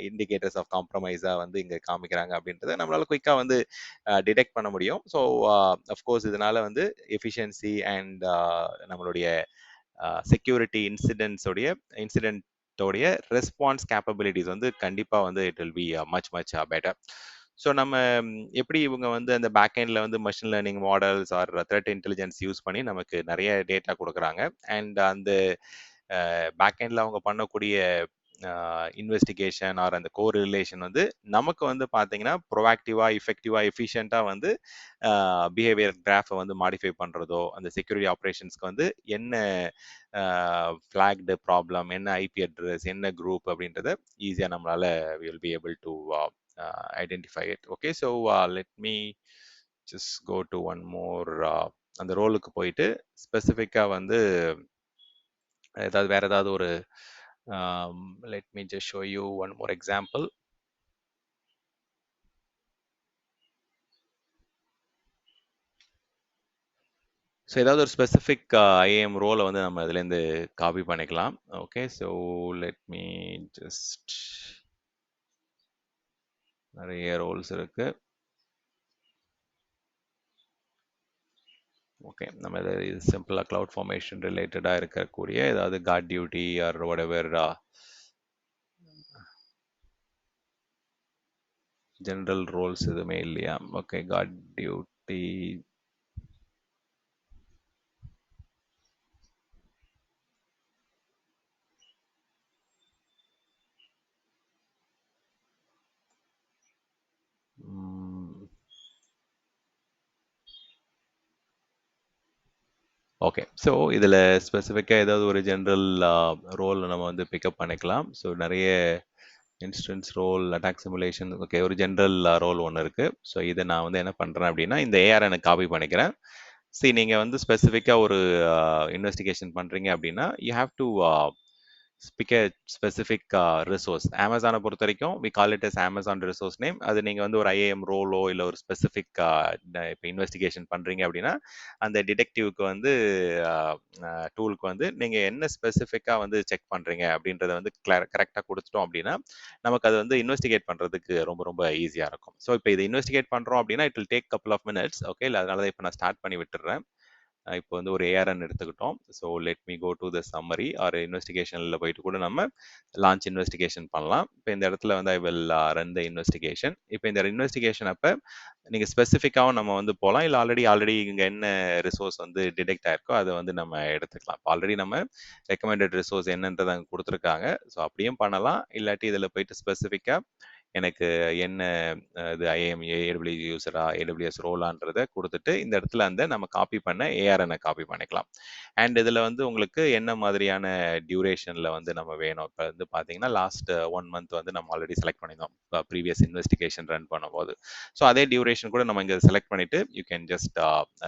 இண்டிகேட்டர்ஸ் ஆஃப் காம்ப்ரமைஸாக வந்து இங்கே காமிக்கிறாங்க அப்படின்றத நம்மளால குயிக்காக வந்து டிடெக்ட் பண்ண முடியும். ஸோ அஃப்கோர்ஸ் இதனால வந்து எஃபிஷியன்சி அண்ட் நம்மளுடைய செக்யூரிட்டி இன்சிடென்ட்டோடைய ரெஸ்பான்ஸ் கேப்பபிலிட்டிஸ் வந்து கண்டிப்பாக வந்து it will be much better. So நம்ம எப்படி இவங்க வந்து அந்த பேக் எண்டில் வந்து machine learning models or threat intelligence use பண்ணி நமக்கு நிறைய டேட்டா கொடுக்குறாங்க. அண்ட் அந்த பேக் எண்டில் அவங்க பண்ணக்கூடிய இன்வெஸ்டிகேஷன் ஆர் அந்த கோர் ரிலேஷன் வந்து நமக்கு வந்து பார்த்தீங்கன்னா ப்ரொஆக்டிவாக, எஃபெக்டிவாக, எஃபிஷியண்ட்டாக வந்து பிஹேவியர் கிராஃபை வந்து மாடிஃபை பண்ணுறதோ, அந்த செக்யூரிட்டி ஆப்ரேஷன்ஸ்க்கு வந்து என்ன ஃப்ளாக்டு ப்ராப்ளம், என்ன ஐபி அட்ரஸ், என்ன குரூப் அப்படின்றத ஈஸியாக நம்மளால will be able to identify it. Okay, so let me just go to one more. அந்த ரோலுக்கு போயிட்டு ஸ்பெசிஃபிக்காக வந்து வேற ஏதாவது ஒரு let me just show you one more example. So ஏதாவது ஒரு ஸ்பெசிஃபிக் ஐஏஎம் ரோலை வந்து நம்ம இதுலேருந்து காப்பி பண்ணிக்கலாம். Okay, so let me just, நிறைய ரோல்ஸ் இருக்கு. ஓகே, நம்ம இது சிம்பிளாக க்ளவுட் ஃபார்மேஷன் ரிலேட்டடாக இருக்கக்கூடிய ஏதாவது GuardDuty or whatever general roles எதுவுமே இல்லையா? Okay, card duty, okay. So இதில் ஸ்பெசிஃபிக்காக ஏதாவது ஒரு ஜென்ரல் ரோல் நம்ம வந்து பிக்கப் பண்ணிக்கலாம். ஸோ நிறைய instance role, attack simulation, okay, ஒரு ஜென்ரல் ரோல் ஒன்று இருக்குது. ஸோ இதை நான் வந்து என்ன பண்ணுறேன் அப்படின்னா இந்த ஏஆர்எனை காப்பி பண்ணிக்கிறேன். சரி, நீங்கள் வந்து ஸ்பெசிஃபிக்காக ஒரு இன்வெஸ்டிகேஷன் பண்ணுறீங்க அப்படின்னா you have to pick a specific resource. அமேசானை பொறுத்த வரைக்கும் we call it as Amazon resource name. அது நீங்கள் வந்து ஒரு ஐஏஎம் ரோலோ இல்லை ஒரு ஸ்பெசிஃபிக் இப்போ இன்வெஸ்டிகேஷன் பண்ணுறீங்க அப்படின்னா அந்த டிடெக்டிவ்க்கு வந்து டூலுக்கு வந்து நீங்கள் என்ன ஸ்பெசிஃபிக்காக வந்து செக் பண்ணுறீங்க அப்படின்றத வந்து கரெக்டாக கொடுத்துட்டோம் அப்படின்னா நமக்கு அது வந்து இன்வெஸ்டிகேட் பண்ணுறதுக்கு ரொம்ப ரொம்ப ஈஸியாக இருக்கும். ஸோ இப்போ இதை இன்வெஸ்டிகேட் பண்ணுறோம் அப்படின்னா it will take couple of minutes. Okay, இல்லை அதனால தான் இப்போ நான் ஸ்டார்ட் பண்ணி விட்டுறேன். இப்போ வந்து ஒரு ஏஆர்என் எடுத்துக்கிட்டோம். So let me go to the summary or இன்வெஸ்டிகேஷனில் போயிட்டு கூட நம்ம லான்ச் இன்வெஸ்டிகேஷன் பண்ணலாம். இப்போ இந்த இடத்துல வந்து I will run the investigation. இப்போ இந்த இன்வெஸ்டிகேஷன் அப்போ நீங்கள் ஸ்பெசிஃபிக்காகவும் நம்ம வந்து போகலாம், இல்லை ஆல்ரெடி இங்கே என்ன ரிசோர்ஸ் வந்து டிடெக்ட் ஆயிருக்கோ அதை வந்து நம்ம எடுத்துக்கலாம். இப்போ ஆல்ரெடி நம்ம ரெக்கமெண்டட் ரிசோர்ஸ் என்னன்றதை அங்கே கொடுத்துருக்காங்க. ஸோ அப்படியும் பண்ணலாம். இல்லாட்டி இதில் போயிட்டு ஸ்பெசிஃபிக்காக எனக்கு என்ன இது ஐஏஎம் ஏடபிள்யூ யூஸரா, ஏடபிள்யூஎஸ் ரோலான்றதை கொடுத்துட்டு இந்த இடத்துல அந்த நம்ம காப்பி பண்ண ஏஆர்எனை காப்பி பண்ணிக்கலாம். அண்ட் இதில் வந்து உங்களுக்கு என்ன மாதிரியான டியூரேஷனில் வந்து நம்ம வேணும். இப்போ வந்து பார்த்தீங்கன்னா லாஸ்ட் 1 month வந்து நம்ம ஆல்ரெடி செலக்ட் பண்ணியிருந்தோம் ப்ரீவியஸ் இன்வெஸ்டிகேஷன் ரன் பண்ணும்போது. ஸோ அதே டியூரேஷன் கூட நம்ம இங்கே செலக்ட் பண்ணிட்டு you can just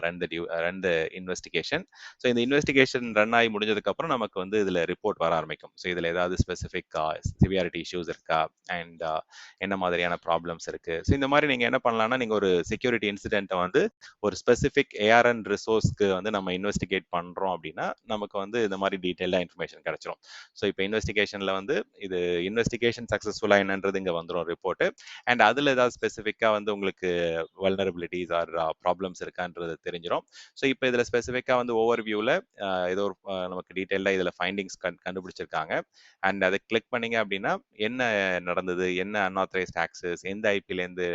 run the investigation. So இந்த இன்வெஸ்டிகேஷன் ரன் ஆகி முடிஞ்சதுக்கப்புறம் நமக்கு வந்து இதில் ரிப்போர்ட் வர ஆரம்பிக்கும். ஸோ இதில் ஏதாவது ஸ்பெசிஃபிக் சிவியாரிட்டி இஷ்யூஸ் இருக்கா, அண்ட் என்ன மாதிரியான ப்ராப்ளம்ஸ் இருக்கு. ஸோ இந்த மாதிரி நீங்க என்ன பண்ணலாம்னா நீங்க ஒரு செக்யூரிட்டி இன்சிடென்ட்டை வந்து ஒரு ஸ்பெசிஃபிக் ஏஆர்என் ரிசோர்ஸ்க்கு வந்து நம்ம இன்வெஸ்டிகேட் பண்றோம் அப்படின்னா நமக்கு வந்து இந்த மாதிரி டீட்டெயிலாக இன்ஃபர்மேஷன் கிடைச்சிரும். ஸோ இப்போ இன்வெஸ்டிகேஷன்ல வந்து இது இன்வெஸ்டிகேஷன் சக்ஸஸ்ஃபுல்லா என்னன்றது இங்க வந்துடும் ரிப்போர்ட். அண்ட் அதுல ஏதாவது ஸ்பெசிஃபிக்கா வந்து உங்களுக்கு வல்னரபிலிட்டிஸ் ஆர் ப்ராப்ளம்ஸ் இருக்கான்றது தெரிஞ்சிடும். ஸோ இப்போ இதுல ஸ்பெசிஃபிக்கா வந்து ஓவர் வியூல ஏதோ ஒரு நமக்கு டீட்டெயிலாக இதுல ஃபைண்டிங்ஸ் கண்டுபிடிச்சிருக்காங்க. அண்ட் அதை கிளிக் பண்ணீங்க அப்படின்னா என்ன நடந்தது, என்ன அன்ஆத்தரைஸ்ட் ஆக்சஸ், எந்த ஐபிலேருந்து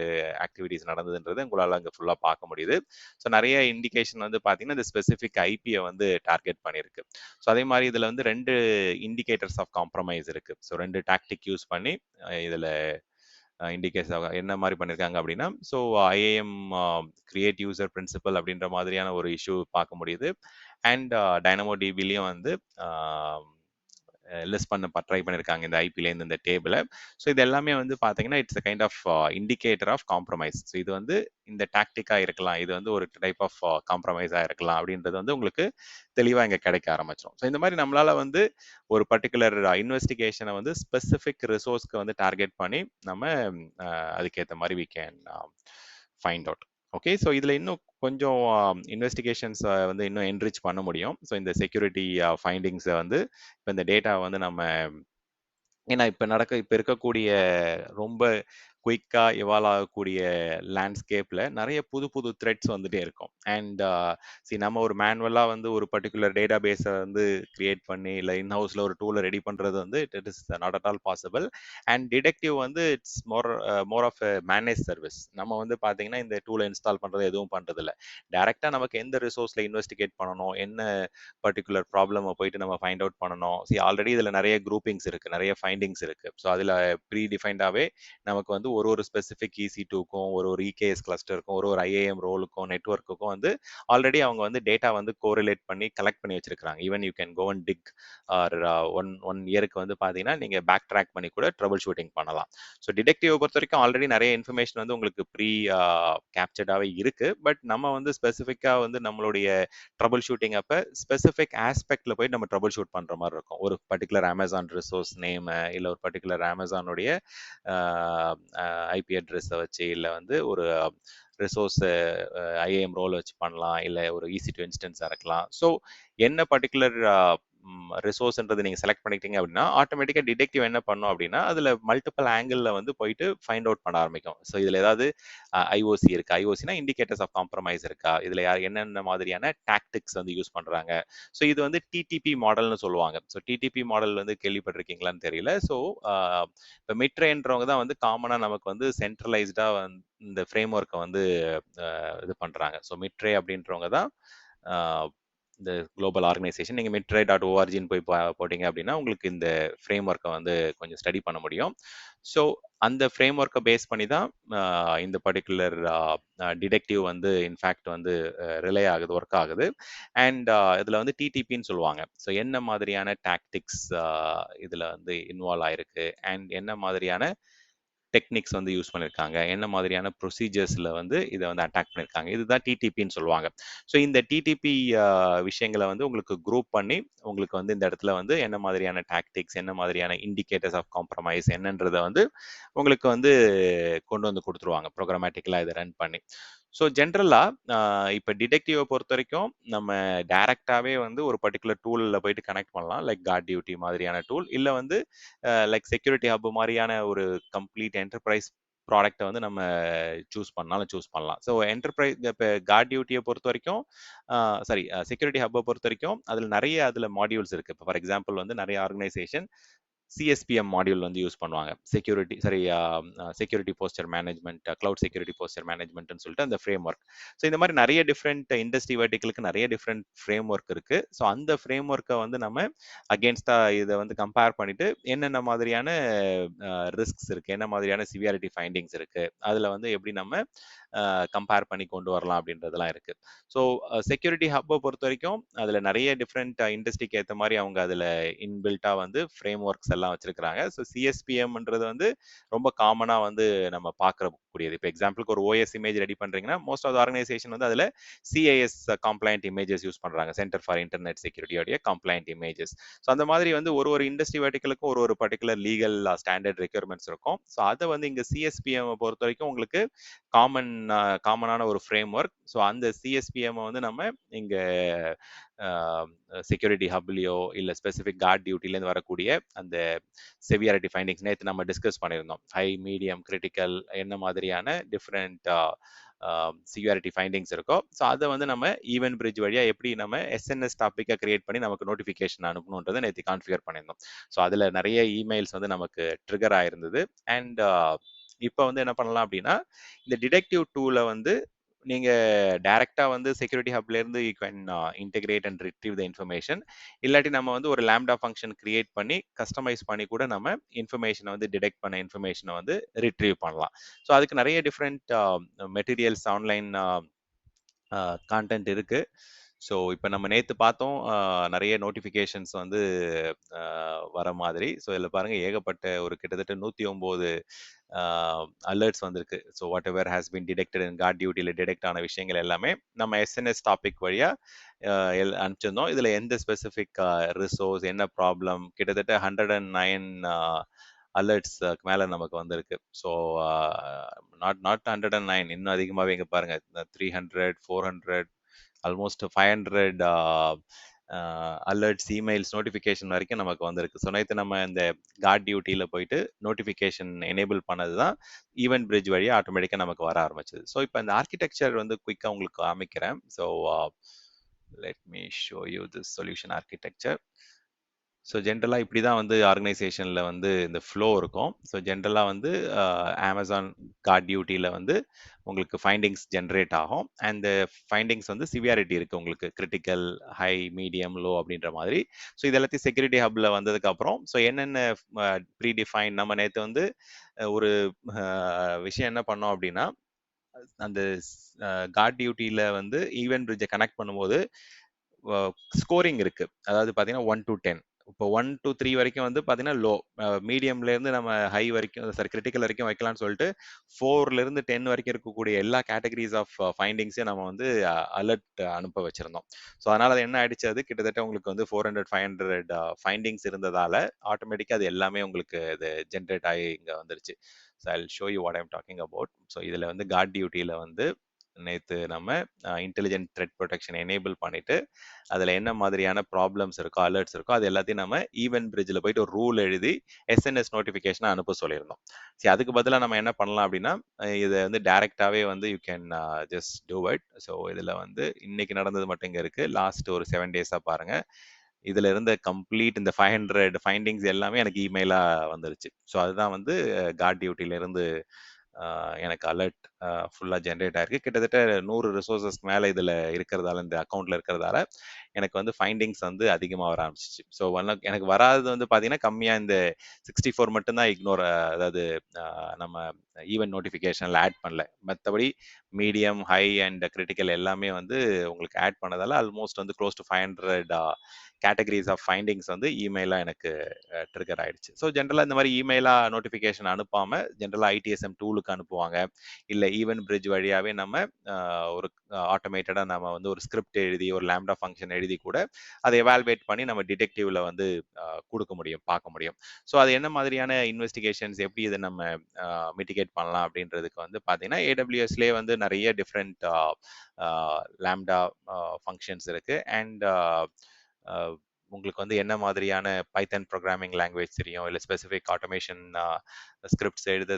ஆக்டிவிட்டிஸ் நடந்ததுன்றது உங்களால் அங்கே ஃபுல்லாக பார்க்க முடியுது. ஸோ நிறைய இண்டிகேஷன் வந்து பார்த்தீங்கன்னா இந்த ஸ்பெசிஃபிக் ஐபியை வந்து டார்கெட் பண்ணியிருக்கு. ஸோ அதே மாதிரி இதில் வந்து 2 இண்டிகேட்டர்ஸ் ஆஃப் காம்ப்ரமைஸ் இருக்கு. ஸோ 2 டாக்டிக் யூஸ் பண்ணி இதில் இண்டிகேட்ஸ் என்ன மாதிரி பண்ணியிருக்காங்க அப்படின்னா, so IAM create user principal அப்படின்ற மாதிரியான ஒரு இஷ்யூ பார்க்க முடியுது. அண்ட் டைனமோ டிபிலையும் வந்து லிஸ்ட் பண்ண ட்ரை பண்ணியிருக்காங்க இந்த ஐபிலேருந்து இந்த டேபிளை. ஸோ இது எல்லாமே வந்து பார்த்தீங்கன்னா it's kind of indicator of compromise. So இது வந்து இந்த டாக்டிக்காக இருக்கலாம், இது வந்து ஒரு டைப் ஆஃப் காம்ப்ரமைஸாக இருக்கலாம் அப்படின்றது வந்து உங்களுக்கு தெளிவாக இங்கே கிடைக்க ஆரம்பிச்சிடும். ஸோ இந்த மாதிரி நம்மளால வந்து ஒரு பர்டிகுலர் இன்வெஸ்டிகேஷனை வந்து ஸ்பெசிஃபிக் ரிசோர்ஸ்க்கு வந்து டார்கெட் பண்ணி நம்ம அதுக்கேற்ற மாதிரி we can find out. Okay, so இதில் இன்னும் கொஞ்சம் இன்வெஸ்டிகேஷன்ஸ் வந்து இன்னும் என்ரிச் பண்ண முடியும். ஸோ இந்த செக்யூரிட்டி ஃபைண்டிங்ஸை வந்து இப்போ இந்த டேட்டா வந்து நம்ம ஏன்னா இப்போ இருக்கக்கூடிய ரொம்ப குயிக்கா இவால்வ் ஆகக்கூடிய லேண்ட்ஸ்கேப்ல நிறைய புது புது த்ரெட்ஸ் வந்துட்டே இருக்கும். அண்ட் நம்ம ஒரு மேனுவலா வந்து ஒரு பர்டிகுலர் டேட்டா பேஸை வந்து கிரியேட் பண்ணி இல்லை இன்ஹவுஸ்ல ஒரு டூலை ரெடி பண்றது வந்து it is not at all possible. And detective வந்து it's more of manage service. நம்ம வந்து பாத்தீங்கன்னா இந்த டூலை இன்ஸ்டால் பண்றது எதுவும் பண்றது இல்லை. டைரக்டா நமக்கு எந்த ரிசோர்ஸ்ல இன்வெஸ்டிகேட் பண்ணணும், என்ன பர்டிகுலர் ப்ராப்ளமை போயிட்டு நம்ம ஃபைண்ட் அவுட் பண்ணணும். ஆல்ரெடி இதுல நிறைய குரூப்பிங்ஸ் இருக்கு, நிறைய ஃபைண்டிங்ஸ் இருக்கு. ஸோ அதுல ப்ரீ டிஃபைன்டாவே நமக்கு வந்து ஒரு ஸ்பெசிஃபிக் EC2க்கும் ஒரு EKS கிளஸ்டருக்கும் ஒரு IAM ரோலுக்கும் நெட்ஒர்க்குக்கும் வந்து ஆல்ரெடி அவங்க வந்து டேட்டா வந்து கோரிலேட் பண்ணி கலெக்ட் பண்ணி வச்சிருக்காங்க. Even you can go and dig or one இயருக்கு வந்து பாத்தீங்கன்னா நீங்க பேக் ட்ராக் பண்ணி கூட ட்ரபிள் ஷூட்டிங் பண்ணலாம். ஸோ டிடெக்டிவ் பொறுத்த வரைக்கும் ஆல்ரெடி நிறைய இன்ஃபர்மேஷன் வந்து உங்களுக்கு ப்ரீ கேப்சர்டாவே இருக்கு. பட் நம்ம வந்து ஸ்பெசிஃபிக்கா வந்து நம்மளுடைய ட்ரபிள் ஷூட்டிங் அப்ப ஸ்பெசிஃபிக் ஆஸ்பெக்ட்ல போய் நம்ம ட்ரபிள் ஷூட் பண்ற மாதிரி இருக்கும். ஒரு பர்டிகுலர் அமேசான் ரிசோர்ஸ் நேம் இல்ல ஒரு பர்டிகுலர் அமேசானுடைய ஐபி அட்ரஸை வச்சு இல்லை வந்து ஒரு ரிசோர்ஸ் IAM ரோல் வச்சு பண்ணலாம், இல்லை ஒரு EC2 இன்ஸ்டன்ஸாக இருக்கலாம். ஸோ என்ன பர்டிகுலர் ரிசோர்ஸ்ன்றது நீங்கள் செலக்ட் பண்ணிக்கிட்டீங்க அப்படின்னா ஆட்டோமேட்டிக்காக டிடெக்டிவ் என்ன பண்ணும் அப்படின்னா அதில் மல்டிபிள் ஆங்கிளில் வந்து போயிட்டு ஃபைண்ட் அவுட் பண்ண ஆரம்பிக்கும். ஸோ இதில் ஏதாவது ஐஓசி இருக்கா, ஐஓசினா இண்டிகேட்டர்ஸ் ஆஃப் காம்ப்ரமைஸ் இருக்கா, இதில் என்னென்ன மாதிரியான டாக்டிக்ஸ் வந்து யூஸ் பண்ணுறாங்க. ஸோ இது வந்து TTP மாடல்னு சொல்லுவாங்க. ஸோ TTP மாடல் வந்து கேள்விப்பட்டிருக்கீங்களான்னு தெரியல. ஸோ இப்போ மிட்ரேன்றவங்க தான் வந்து காமனாக நமக்கு வந்து சென்ட்ரலைஸ்டாக வந்து இந்த ஃப்ரேம் ஒர்க்கை வந்து இது பண்ணுறாங்க. ஸோ மிட்ரே அப்படின்றவங்க தான் இந்த குளோபல் ஆர்கனைசேஷன். நீங்கள் மிட்ரே.orgன்னு போய் போட்டிங்க அப்படின்னா உங்களுக்கு இந்த ஃப்ரேம் ஒர்க்கை வந்து கொஞ்சம் ஸ்டடி பண்ண முடியும். ஸோ அந்த ஃப்ரேம் ஒர்க்கை பேஸ் பண்ணி தான் இந்த பர்டிகுலர் டிடெக்டிவ் வந்து இன்ஃபேக்ட் வந்து ரிலே ஆகுது, ஒர்க் ஆகுது. அண்ட் இதில் வந்து TTPன்னு சொல்லுவாங்க. ஸோ என்ன மாதிரியான டாக்டிக்ஸ் இதில் வந்து இன்வால்வ் ஆயிருக்கு அண்ட் என்ன மாதிரியான டெக்னிக்ஸ் வந்து யூஸ் பண்ணியிருக்காங்க, என்ன மாதிரியான ப்ரொசீஜர்ஸில் வந்து இதை வந்து அட்டாக் பண்ணியிருக்காங்க, இதுதான் TTPன்னு சொல்லுவாங்க. ஸோ இந்த TTP விஷயங்களை வந்து உங்களுக்கு குரூப் பண்ணி உங்களுக்கு வந்து இந்த இடத்துல வந்து என்ன மாதிரியான டாக்டிக்ஸ், என்ன மாதிரியான இண்டிகேட்டர்ஸ் ஆஃப் காம்ப்ரமைஸ் என்னன்றதை வந்து உங்களுக்கு வந்து கொண்டு வந்து கொடுத்துருவாங்க ப்ரோக்ராமேட்டிக்கலாக இதை ரன் பண்ணி. ஸோ ஜென்ரலாக இப்போ டிடெக்டிவை பொறுத்த வரைக்கும் நம்ம டைரக்டாகவே வந்து ஒரு பர்டிகுலர் டூலில் போயிட்டு கனெக்ட் பண்ணலாம், லைக் கார்ட் டியூட்டி மாதிரியான டூல், இல்லை வந்து லைக் செக்யூரிட்டி ஹப் மாதிரியான ஒரு கம்ப்ளீட் என்டர்பிரைஸ் ப்ராடக்ட்டை வந்து நம்ம சூஸ் பண்ணலாம். ஸோ என்டர்பிரைஸ் இப்போ கார்ட் டியூட்டியை பொறுத்த வரைக்கும் சாரி செக்யூரிட்டி ஹப்பை பொறுத்த வரைக்கும் அதில் மாடியூல்ஸ் இருக்கு. இப்போ ஃபார் எக்ஸாம்பிள் வந்து நிறைய ஆர்கனைசேஷன் CSPM மாடியூல் வந்து யூஸ் பண்ணுவாங்க. Security posture management, cloud security posture மேனேஜ்மெண்ட்னு சொல்லிட்டு அந்த ஃப்ரேம் ஒர்க். ஸோ இந்த மாதிரி நிறைய டிஃப்ரெண்ட் இண்டஸ்ட்ரி வெர்டிகளுக்கு நிறைய டிஃப்ரெண்ட் ஃப்ரேம் ஒர்க் இருக்கு. ஸோ அந்த ஃப்ரேம் ஒர்க்கை வந்து நம்ம அகேன்ஸ்டா இதை வந்து கம்பேர் பண்ணிட்டு என்னென்ன மாதிரியான ரிஸ்க்ஸ் இருக்கு, என்ன மாதிரியான சிவியாரிட்டி ஃபைண்டிங்ஸ் இருக்கு, அதில் வந்து எப்படி நம்ம கம்பேர் பண்ணி கொண்டு வரலாம் அப்படின்றதெல்லாம் இருக்கு. ஸோ செக்யூரிட்டி ஹப்பை பொறுத்த வரைக்கும் அதில் நிறைய டிஃப்ரெண்ட் இண்டஸ்ட்ரிக்கு ஏற்ற மாதிரி அவங்க அதில் இன்பில்ட்டாக வந்து ஃப்ரேம் ஒர்க்ஸ் எல்லாம் வச்சிருக்கிறாங்க. ஸோ CSPMன்றது வந்து ரொம்ப காமனாக வந்து நம்ம பார்க்கக்கூடியது. இப்போ எக்ஸாம்பிளுக்கு ஒரு OS இமேஜ் ரெடி பண்ணுறீங்கன்னா மோஸ்ட் ஆஃப் த ஆர்கனைசேஷன் வந்து அதில் CIS கம்ப்ளைண்ட் இமேஜஸ் யூஸ் பண்ணுறாங்க, சென்டர் ஃபார் இன்டர்நெட் செக்யூரிட்டியோடைய கம்ப்ளைண்ட் இமேஜஸ். ஸோ அந்த மாதிரி வந்து ஒரு இண்டஸ்ட்ரி வெர்டிகளுக்கும் ஒரு பர்டிகுலர் லீகல் ஸ்டாண்டர்ட் ரெக்யர்மெண்ட்ஸ் இருக்கும். ஸோ அதை வந்து இங்கே CSPM பொறுத்த வரைக்கும் உங்களுக்கு காமனான ஒரு ஃப்ரேம் ஒர்க். ஸோ அந்த CSPM வந்து நம்ம இங்கே செக்யூரிட்டி ஹப்லையோ இல்லை ஸ்பெசிஃபிக் கார்ட் டியூட்டிலேருந்து வரக்கூடிய அந்த செவியாரிட்டி ஃபைண்டிங்ஸ் நேற்று நம்ம டிஸ்கஸ் பண்ணியிருந்தோம். ஹை, மீடியம், கிரிட்டிக்கல் என்ன மாதிரியான டிஃப்ரெண்ட் செக்யூரிட்டி ஃபைண்டிங்ஸ் இருக்கோ, ஸோ அதை வந்து நம்ம ஈவென்ட் பிரிட்ஜ் வழியாக எப்படி நம்ம SNS டாப்பிக்காக கிரியேட் பண்ணி நமக்கு நோட்டிஃபிகேஷன் அனுப்பணுன்றதை நேற்று கான்ஃபிகர் பண்ணியிருந்தோம். ஸோ அதில் நிறைய இமெயில்ஸ் வந்து நமக்கு ட்ரிகர் ஆயிருந்தது. அண்ட் இப்போ வந்து என்ன பண்ணலாம் அப்படின்னா இந்த டிடெக்டிவ் டூலை வந்து நீங்க டைரக்டா வந்து செக்யூரிட்டி ஹப்ல இருந்து you can integrate and retrieve the information. இல்லாட்டி நம்ம வந்து ஒரு லாம்டா ஃபங்க்ஷன் கிரியேட் பண்ணி கஸ்டமைஸ் பண்ணி கூட நம்ம இன்ஃபர்மேஷனை வந்து டிடெக்ட் பண்ண இன்ஃபர்மேஷனை வந்து ரிட்ரீவ் பண்ணலாம். ஸோ அதுக்கு நிறைய டிஃப்ரெண்ட் மெட்டீரியல்ஸ் ஆன்லைன் கான்டென்ட் இருக்கு. ஸோ இப்போ நம்ம நேற்று பார்த்தோம் நிறைய நோட்டிஃபிகேஷன்ஸ் வந்து வர மாதிரி. ஸோ இதில் பாருங்கள் ஏகப்பட்ட ஒரு கிட்டத்தட்ட 109 அலர்ட்ஸ் வந்திருக்கு. So whatever has been detected in guard டியூட்டியில் டிடெக்ட் ஆன விஷயங்கள் எல்லாமே நம்ம எஸ்என்எஸ் டாபிக் வழியாக அனுப்பிச்சிருந்தோம். இதில் எந்த ஸ்பெசிஃபிக் ரிசோர்ஸ் என்ன ப்ராப்ளம் கிட்டத்தட்ட 109 அலர்ட்ஸ் மேலே நமக்கு வந்திருக்கு. ஸோ நாட் நாட் 109 இன்னும் அதிகமாகவே இங்கே பாருங்க 300 400 ஆல்மோஸ்ட் 500 அலர்ட்ஸ் இமெயில்ஸ் நோட்டிஃபிகேஷன் வரைக்கும் நமக்கு வந்திருக்கு. ஸோ நேற்று நம்ம இந்த கார்ட் டியூட்டியில் போயிட்டு நோட்டிஃபிகேஷன் எனேபிள் பண்ணது தான் ஈவென்ட் பிரிட்ஜ் வழியாக ஆட்டோமேட்டிக்காக நமக்கு வர ஆரம்பிச்சது. ஸோ இப்போ இந்த ஆர்கிடெக்சர் வந்து குயிக்காக உங்களுக்கு காமிக்கிறேன். So let me show you this solution architecture. So ஜென்ரலாக இப்படி தான் வந்து ஆர்கனைசேஷனில் வந்து இந்த ஃப்ளோ இருக்கும். ஸோ ஜென்ரலாக வந்து அமேசான் கார்ட் டியூட்டியில் வந்து உங்களுக்கு ஃபைண்டிங்ஸ் ஜென்ரேட் ஆகும். அண்ட் ஃபைண்டிங்ஸ் வந்து சிவியாரிட்டி இருக்குது உங்களுக்கு கிரிட்டிக்கல், ஹை, மீடியம், லோ அப்படின்ற மாதிரி. ஸோ இது எல்லாத்தையும் செக்யூரிட்டி ஹப்பில் வந்ததுக்கப்புறம் ஸோ என்னென்ன ப்ரீ டிஃபைன் நம்ம நேற்று வந்து ஒரு விஷயம் என்ன பண்ணோம் அப்படின்னா அந்த கார்ட் டியூட்டியில் வந்து ஈவென்ட் பிரிட்ஜை கனெக்ட் பண்ணும்போது ஸ்கோரிங் இருக்கு. அதாவது பார்த்தீங்கன்னா 1 to 10. இப்போ 1 to 3 வரைக்கும் வந்து பார்த்தீங்கன்னா லோ, மீடியம்லேருந்து நம்ம ஹை வரைக்கும் சாரி கிரிட்டிக்கல் வரைக்கும் வைக்கலாம்னு சொல்லிட்டு 4லேருந்து 10 வரைக்கும் இருக்கக்கூடிய எல்லா கேட்டகரிஸ் ஆஃப் ஃபைண்டிங்ஸையும் நம்ம வந்து அலர்ட் அனுப்ப வச்சிருந்தோம். ஸோ அதனால் அது என்ன ஆயிடுச்சு, அது கிட்டத்தட்ட உங்களுக்கு வந்து 400 500 ஃபைண்டிங்ஸ் இருந்ததால் ஆட்டோமேட்டிக்காக அது எல்லாமே உங்களுக்கு இது ஜென்ரேட் ஆகி இங்கே வந்துருச்சு. So I will show you what I'm talking about. So இதில் வந்து கார்ட் டியூட்டியில் வந்து நேற்று நம்ம இன்டெலிஜென்ட் த்ரெட் ப்ரொடெக்ஷன் எனேபிள் பண்ணிட்டு அதில் என்ன மாதிரியான ப்ராப்ளம்ஸ் இருக்கோ அலர்ட்ஸ் இருக்கோ அது எல்லாத்தையும் நம்ம ஈவென்ட் பிரிட்ஜில் போயிட்டு ஒரு ரூல் எழுதி எஸ்என்எஸ் நோட்டிஃபிகேஷனை அனுப்ப சொல்லியிருந்தோம். சரி, அதுக்கு பதிலாக நம்ம என்ன பண்ணலாம் அப்படின்னா இதை வந்து டைரெக்டாகவே வந்து you can just do it. So இதில் வந்து இன்னைக்கு நடந்தது மட்டும் இங்கே இருக்குது. லாஸ்ட் ஒரு 7 டேஸாக பாருங்கள், இதில் இருந்த கம்ப்ளீட் இந்த 500 ஃபைண்டிங்ஸ் எல்லாமே எனக்கு இமெயிலாக வந்துருச்சு. ஸோ அதுதான் வந்து கார்ட் டியூட்டியிலேருந்து எனக்கு அலர்ட் ஃபுல்லாக ஜென்ரேட் ஆயிருக்கு. கிட்டத்தட்ட 100 ரிசோர்ஸஸ்க்கு மேலே இதில் இருக்கிறதால, இந்த அக்கௌண்ட்டில் இருக்கிறதால எனக்கு வந்து ஃபைண்டிங்ஸ் வந்து அதிகமாக வர ஆரம்பிச்சிச்சு. ஸோ எனக்கு வராதது வந்து பார்த்தீங்கன்னா கம்மியாக இந்த 64 மட்டும்தான் இக்னோர், அதாவது நம்ம ஈவென்ட் நோட்டிஃபிகேஷனில் ஆட் பண்ணல. மற்றபடி மீடியம், ஹை அண்ட் கிரிட்டிக்கல் எல்லாமே வந்து உங்களுக்கு ஆட் பண்ணதால ஆல்மோஸ்ட் வந்து close to 500 categories of findings வந்து இமெயிலாக எனக்கு ட்ரிகர் ஆயிடுச்சு. ஸோ ஜென்ரலாக இந்த மாதிரி இமெயிலாக நோட்டிஃபிகேஷன் அனுப்பாமல் ஜென்ரலாக ஐடிஎஸ்எம் டூலுக்கு அனுப்புவாங்க. இல்லை ஈவென்ட் பிரிட்ஜ் வழியாகவே நம்ம ஒரு ஆட்டோமேட்டடாக நம்ம வந்து ஒரு ஸ்கிரிப்ட் எழுதி ஒரு லேம்டா ஃபங்க்ஷன் எழுதி கூட அதை எவால்வேட் பண்ணி நம்ம டிடெக்டிவ்ல வந்து கொடுக்க முடியும், பார்க்க முடியும். ஸோ அது என்ன மாதிரியான இன்வெஸ்டிகேஷன்ஸ், எப்படி இதை நம்ம மிட்டிகேட் பண்ணலாம் அப்படின்றதுக்கு வந்து பார்த்தீங்கன்னா ஏடபிள்யூஎஸ்லேயே வந்து நிறைய டிஃப்ரெண்ட் லேம்டா ஃபங்க்ஷன்ஸ் இருக்குது. அண்ட் உங்களுக்கு வந்து என்ன மாதிரியான பைத்தன் ப்ரோக்ராமிங் லாங்குவேஜ் தெரியும், இல்லை ஸ்பெசிஃபிக் ஆட்டோமேஷன் ஸ்கிரிப்ட்ஸ் எழுத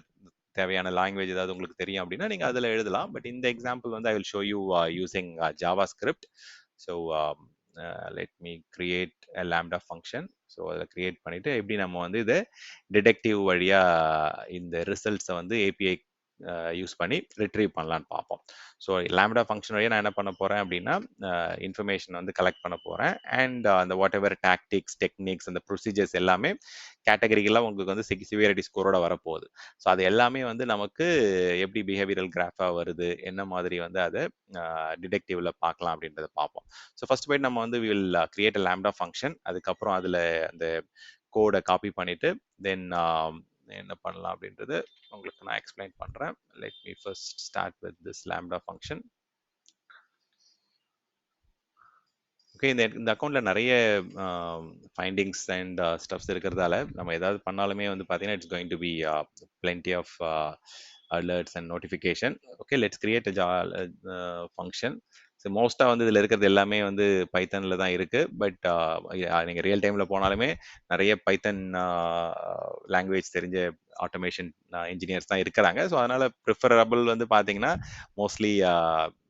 தேவையான லாங்குவேஜ் ஏதாவது உங்களுக்கு தெரியும் அப்படின்னா நீங்கள் அதில் எழுதலாம். பட் இந்த எக்ஸாம்பிள் வந்து I will show you using Java script. So let me create a lambda function. So அதை கிரியேட் பண்ணிவிட்டு எப்படி நம்ம வந்து இதை டிடெக்டிவ் வழியாக இந்த ரிசல்ட்ஸை வந்து ஏபிஐ யூஸ் பண்ணி ரிட்ரீவ் பண்ணலான்னு பார்ப்போம். ஸோ லேம்டா ஃபங்க்ஷன் வழியாக நான் என்ன பண்ண போகிறேன் அப்படின்னா இன்ஃபர்மேஷன் வந்து கலெக்ட் பண்ண போகிறேன். அண்ட் அந்த வாட் எவர் டாக்டிக்ஸ், டெக்னிக்ஸ், அந்த ப்ரொசீஜர்ஸ் எல்லாமே கேட்டகரிக்கெல்லாம் உங்களுக்கு வந்து சிவியாரிட்டி ஸ்கோரோட வரப்போகுது. ஸோ அது எல்லாமே வந்து நமக்கு எப்படி பிஹேவியரல் கிராஃபாக வருது, என்ன மாதிரி வந்து அதை டிடெக்டிவ்ல பார்க்கலாம் அப்படின்றத பார்ப்போம். ஸோ ஃபர்ஸ்ட் போய்ட்டு நம்ம வந்து will create a lambda function. அதுக்கப்புறம் அதில் அந்த கோடை காப்பி பண்ணிவிட்டு தென் என்ன பண்ணலாம் அப்படின்றது உங்களுக்கு நான் எக்ஸ்பிளைன் பண்ணுறேன். Let me first start with this lambda function. Okay, இந்த அக்கௌண்ட்டில் நிறைய ஃபைண்டிங்ஸ் அண்ட் ஸ்டப்ஸ் இருக்கிறதால நம்ம ஏதாவது பண்ணாலுமே வந்து பார்த்தீங்கன்னா it's going to be plenty ஆஃப் alerts and notification. Okay, let's create a function. So மோஸ்ட்டாக வந்து இதில் இருக்கிறது எல்லாமே வந்து பைத்தனில் தான் இருக்குது. பட் நீங்கள் ரியல் டைமில் போனாலுமே நிறைய பைத்தன் லாங்குவேஜ் தெரிஞ்ச ஆட்டோமேஷன் இன்ஜினியர்ஸ் தான் இருக்கிறாங்க. ஸோ அதனால் ப்ரிஃபரபிள் வந்து பார்த்தீங்கன்னா மோஸ்ட்லி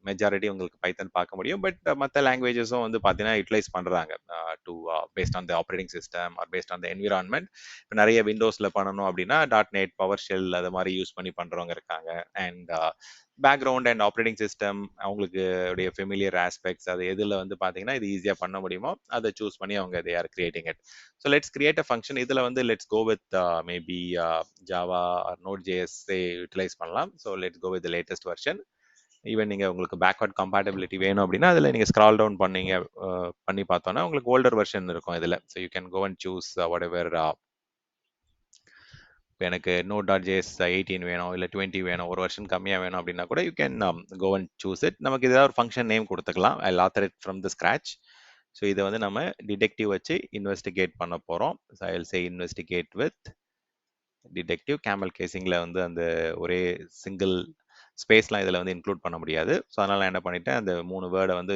மெஜாரிட்டி உங்களுக்கு பைத்தன் பார்க்க முடியும். பட் மற்ற லாங்குவேஜஸும் வந்து பார்த்தீங்கன்னா யூட்டிலைஸ் பண்ணுறாங்க to based on the operating system or based on the environment. இப்போ நிறைய விண்டோஸில் பண்ணணும் அப்படின்னா .NET, பவர் ஷெல் அது மாதிரி யூஸ் பண்ணி பண்ணுறவங்க இருக்காங்க. And background and operating system அவங்களுக்கு உடைய ஃபெமிலியர் ஆஸ்பெக்ட்ஸ் அது எதில் வந்து பார்த்தீங்கன்னா இது ஈஸியாக பண்ண முடியுமோ அதை சூஸ் பண்ணி அவங்க they are creating it. So let's create a function. இதில் வந்து let's go with maybe Java or Node.js utilise பண்ணலாம். So let's go with latest version. Even நீங்க உங்களுக்கு பேக்வர்ட் கம்பேட்டபிலிட்டி வேணும் அப்படின்னா அதில் நீங்கள் ஸ்க்ரால் டவுன் பண்ணீங்க பண்ணி பார்த்தோன்னா உங்களுக்கு ஓல்டர் வெர்ஷன் இருக்கும் இதில். So you can go and choose whatever. எனக்கு Node.js 18 வேணும், இல்லை 20 வேணும், ஒரு வருஷன் கம்மியாக வேணும் அப்படின்னா கூட you can go and choose it. நமக்கு ஏதாவது ஒரு ஃபங்க்ஷன் நேம் கொடுத்துக்கலாம். I author it from the scratch. So இதை வந்து நம்ம டிடெக்டிவ் வச்சு இன்வெஸ்டிகேட் பண்ண போகிறோம். So I will say investigate with detective. Camel கேசிங்கில் வந்து அந்த ஒரே சிங்கிள் ஸ்பேஸ்லாம் இதில் வந்து இன்க்ளூட் பண்ண முடியாது. ஸோ அதனால் நான் என்ன பண்ணிட்டேன், அந்த 3 வேர்டை வந்து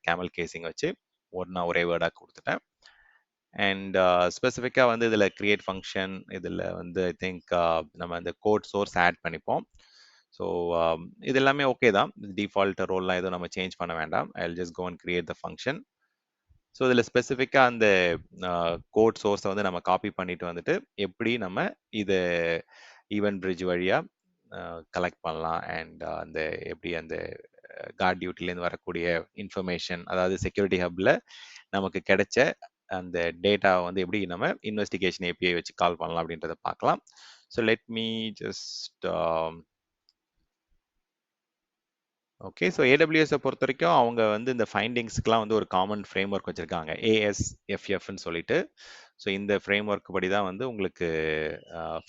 கேமல் கேசிங் வச்சு ஒரே வேர்டாக கொடுத்துட்டேன். அண்ட் ஸ்பெசிஃபிக்காக வந்து இதில் கிரியேட் ஃபங்க்ஷன், இதில் வந்து ஐ திங்க் நம்ம அந்த கோட் சோர்ஸ் ஆட் பண்ணிப்போம். ஸோ இது எல்லாமே ஓகே தான். டிஃபால்ட் ரோல்லாம் எதுவும் நம்ம சேஞ்ச் பண்ண வேண்டாம். I will just go and create the function. So இதில் ஸ்பெசிஃபிக்காக அந்த கோட் சோர்ஸை வந்து நம்ம காப்பி பண்ணிட்டு வந்துட்டு எப்படி நம்ம இதை ஈவென்ட் பிரிட்ஜ் வழியாக கலெக்ட் பண்ணலாம் அண்ட் அந்த எப்படி அந்த கார்ட் டியூட்டிலேருந்து வரக்கூடிய இன்ஃபர்மேஷன், அதாவது செக்யூரிட்டி ஹப்பில் நமக்கு கிடைச்ச அந்த டேட்டாவை வந்து எப்படி நம்ம இன்வெஸ்டிகேஷன் ஏபிஐ வச்சு கால் பண்ணலாம் அப்படின்றத பார்க்கலாம். So let me just okay. So ஏடபிள்யூஎஸை பொறுத்த வரைக்கும் அவங்க வந்து இந்த ஃபைண்டிங்ஸ்க்குலாம் வந்து ஒரு காமன் ஃப்ரேம் ஒர்க் வச்சுருக்காங்க, ASFFன்னு சொல்லிட்டு. ஸோ இந்த ஃப்ரேம் ஒர்க் படி தான் வந்து உங்களுக்கு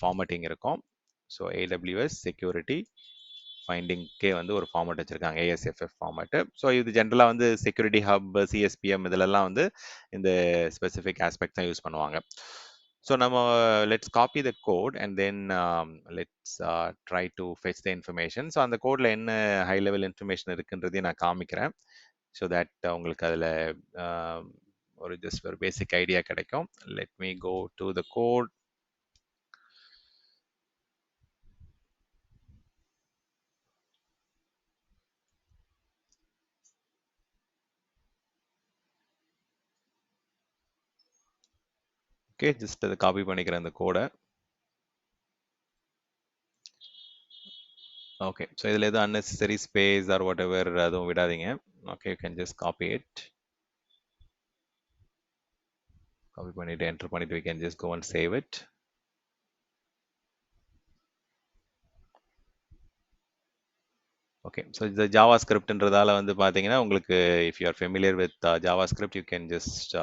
ஃபார்மேட்டிங் இருக்கும். ஸோ AWS செக்யூரிட்டி ஃபைண்டிங்க்கே வந்து ஒரு ஃபார்மேட் வச்சுருக்காங்க, ASFF ஃபார்மேட்டு. ஸோ இது ஜென்ரலாக வந்து செக்யூரிட்டி ஹப், CSPM இதிலெல்லாம் வந்து இந்த ஸ்பெசிஃபிக் ஆஸ்பெக்ட் தான் யூஸ் பண்ணுவாங்க. ஸோ நம்ம let's copy the code and then let's try to fetch the information. So அந்த கோடில் என்ன ஹை லெவல் இன்ஃபர்மேஷன் இருக்குன்றதையும் நான் காமிக்கிறேன். ஸோ தட் உங்களுக்கு அதில் ஒரு ஜஸ்ட் ஒரு பேசிக் ஐடியா கிடைக்கும். Let me go to the code. Okay, just அதை காப்பி பண்ணிக்கிறேன் அந்த கோடை. ஓகே, ஸோ இதில் எதுவும் unnecessary space or whatever அதுவும் விடாதீங்க. Okay, you can just copy it. Copy பண்ணிவிட்டு என்டர் பண்ணிவிட்டு we can just go and save it. Okay, so இந்த ஜாவா ஸ்கிரிப்ட்ன்றதால வந்து பார்த்தீங்கன்னா உங்களுக்கு if you are familiar with JavaScript you can just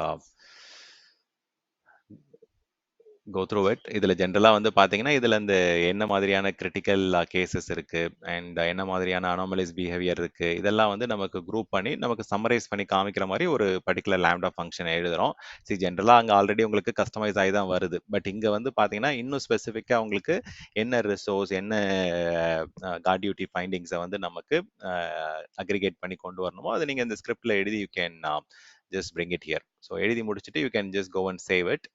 go through it. இதில் ஜென்ரலாக வந்து பார்த்தீங்கன்னா இதில் இந்த என்ன மாதிரியான கிரிட்டிக்கல் கேசஸ் இருக்குது அண்ட் என்ன மாதிரியான அனாமலிஸ் பிஹேவியர் இருக்குது, இதெல்லாம் வந்து நமக்கு குரூப் பண்ணி நமக்கு சம்மரைஸ் பண்ணி காமிக்கிற மாதிரி ஒரு பர்டிகுலர் லேம்டா ஃபங்க்ஷன் எழுதுகிறோம். சரி, ஜென்ரலாக அங்கே ஆல்ரெடி உங்களுக்கு கஸ்டமைஸ் ஆகி தான் வருது. பட் இங்கே வந்து பார்த்தீங்கன்னா இன்னும் ஸ்பெசிஃபிக்காக உங்களுக்கு என்ன ரிசோர்ஸ், என்ன கார்ட் டியூட்டி ஃபைண்டிங்ஸை வந்து நமக்கு அக்ரிகேட் பண்ணி கொண்டு வரணுமோ அதை நீங்கள் இந்த ஸ்கிரிப்டில் எழுதி you can just bring it here. So எழுதி முடிச்சுட்டு you can just go and save it.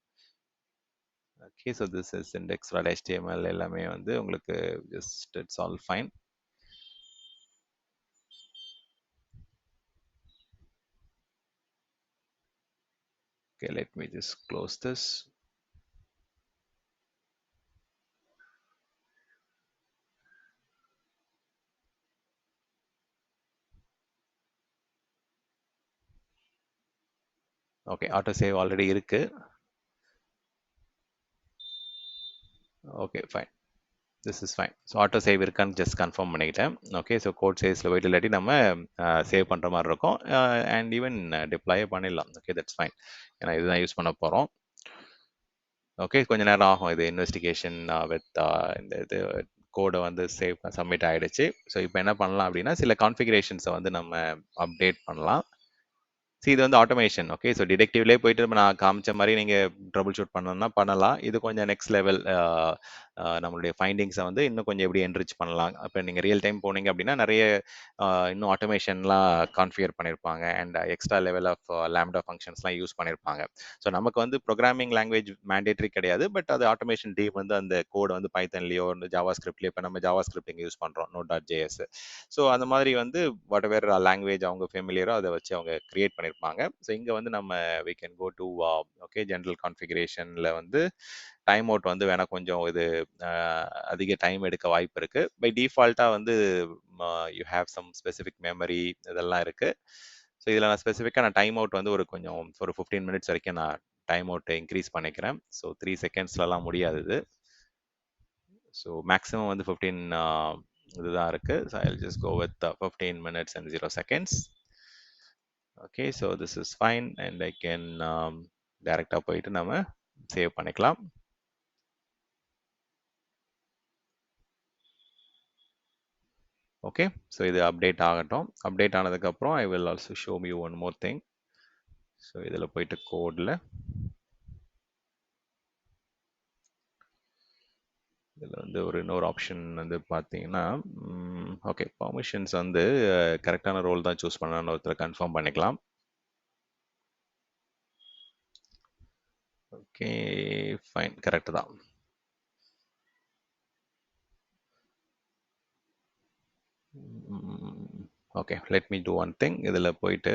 Okay, so this is index.html எல்லாமே வந்து உங்களுக்கு just it's all fine. Okay, let me just close this. Okay, auto save already இருக்கு. Okay, fine, this is fine. So auto save இருக்கான்னு just confirm பண்ணிக்கிட்டேன். Okay, so code சேவ்ஸில் போய்ட்டு இல்லாட்டி நம்ம சேவ் பண்ணுற மாதிரி இருக்கும் அண்ட் ஈவன் டிப்ளாயே பண்ணிடலாம். Okay, that's fine. ஏன்னா இதுதான் யூஸ் பண்ண போகிறோம். ஓகே, கொஞ்ச நேரம் ஆகும் இது இன்வெஸ்டிகேஷன் வித் இந்த இது கோடை வந்து சேவ் சப்மிட் ஆகிடுச்சு. ஸோ இப்போ என்ன பண்ணலாம் அப்படின்னா சில கான்ஃபிகரேஷன்ஸை வந்து நம்ம அப்டேட் பண்ணலாம். இது வந்து ஆட்டோமேஷன். ஓகே, ஸோ டிடெக்டிவ்லேயே போயிட்டு நான் காமிச்ச மாதிரி நீங்கள் ட்ரபிள் ஷூட் பண்ணணும்னா பண்ணலாம். இது கொஞ்சம் நெக்ஸ்ட் லெவல் நம்மளுடைய ஃபைண்டிங்ஸை வந்து இன்னும் கொஞ்சம் எப்படி என்ரிச் பண்ணலாம். இப்போ நீங்கள் ரியல் டைம் போனீங்க அப்படின்னா நிறைய இன்னும் ஆட்டோமேஷன்லாம் கான்ஃபிகர் பண்ணியிருப்பாங்க and extra level of lambda ஃபங்க்ஷன்ஸ்லாம் யூஸ் பண்ணியிருப்பாங்க. ஸோ நமக்கு வந்து ப்ரோக்ராமிங் லாங்குவேஜ் மேண்டேட்ரி கிடையாது, பட் அது ஆட்டோமேஷன் டீம் வந்து அந்த கோடை வந்து பைத்தன்லேயோ வந்து ஜாவா ஸ்கிரிப்ட்லேயோ, இப்போ நம்ம ஜாவா ஸ்கிரிப்ட் இங்கே யூஸ் பண்ணுறோம் Node.js. ஸோ அந்த மாதிரி வந்து வாட் எவர் லாங்குவேஜ் அவங்க ஃபெமிலியரோ அதை வச்சு அவங்க கிரியேட் பண்ணியிருப்பாங்க. ஸோ இங்கே வந்து நம்ம we can go to okay general கான்ஃபிகரேஷனில் வந்து டைம் அவுட் வந்து வேணால் கொஞ்சம் இது அதிக டைம் எடுக்க வாய்ப்பு இருக்குது. பை டிஃபால்ட்டாக வந்து you have some specific memory இதெல்லாம் இருக்குது. ஸோ இதில் நான் ஸ்பெசிஃபிக்காக நான் டைம் அவுட் வந்து ஒரு கொஞ்சம் ஒரு 15 மினிட்ஸ் வரைக்கும் நான் டைம் அவுட்டை இன்க்ரீஸ் பண்ணிக்கிறேன். ஸோ 3 செகண்ட்ஸ்லலாம் முடியாது இது. ஸோ மேக்ஸிமம் வந்து 15 இதுதான் இருக்கு. So I'll just go with 15 minutes and 0 seconds. Okay, so this is fine and I can டைரக்டா போயிட்டு நம்ம சேவ் பண்ணிக்கலாம். ஓகே, ஸோ இது அப்டேட் ஆகட்டும். அப்டேட் ஆனதுக்கப்புறம் I will also show you one more thing. So இதில் போயிட்டு கோடில் இதில் வந்து இன்னொரு ஆப்ஷன் வந்து பார்த்தீங்கன்னா, ஓகே, பர்மிஷன்ஸ் வந்து கரெக்டான ரோல் தான் சூஸ் பண்ணணும்னு ஒருத்தர் கன்ஃபார்ம் பண்ணிக்கலாம். ஓகே, ஃபைன், கரெக்டு தான். Okay, let me do one thing. இதில் போயிட்டு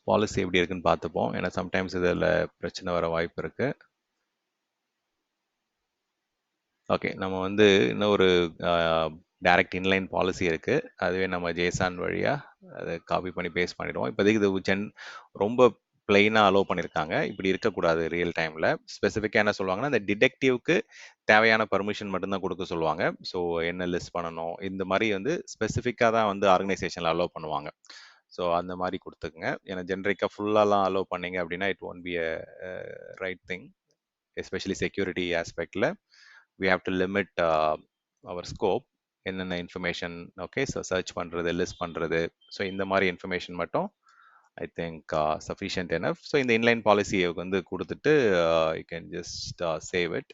பாலிசி எப்படி இருக்குன்னு பார்த்துப்போம். ஏன்னா சம்டைம்ஸ் இதில் பிரச்சனை வர வாய்ப்பு இருக்கு. ஓகே, நம்ம வந்து இன்னொரு டைரக்ட் இன்லைன் பாலிசி இருக்கு. அதுவே நம்ம ஜேசான் வழியா அதை காப்பி பண்ணி பேஸ்ட் பண்ணிடுவோம். இப்போதைக்கு இது ரொம்ப பிளெயினாக அலோவ் பண்ணியிருக்காங்க. இப்படி இருக்கக்கூடாது. ரியல் டைமில் ஸ்பெசிஃபிக்காக என்ன சொல்லுவாங்கன்னா, இந்த டிடெக்டிவ்க்கு தேவையான பர்மிஷன் மட்டும்தான் கொடுக்க சொல்லுவாங்க. ஸோ என்ன லிஸ்ட் பண்ணணும், இந்த மாதிரி வந்து ஸ்பெசிஃபிக்காக தான் வந்து ஆர்கனைசேஷனில் அலோவ் பண்ணுவாங்க. ஸோ அந்த மாதிரி கொடுத்துக்குங்க. ஏன்னா ஜென்ரிக்காக ஃபுல்லாலாம் அலோவ் பண்ணீங்க அப்படின்னா it won't be a right thing, especially security ஆஸ்பெக்டில். we have to limit our scope. என்னென்ன இன்ஃபர்மேஷன், ஓகே, ஸோ சர்ச் பண்ணுறது, லிஸ்ட் பண்ணுறது, ஸோ இந்த மாதிரி இன்ஃபர்மேஷன் மட்டும் I think sufficient enough. So இந்த இன்லைன் பாலிசியை வந்து கொடுத்துட்டு you can just save it.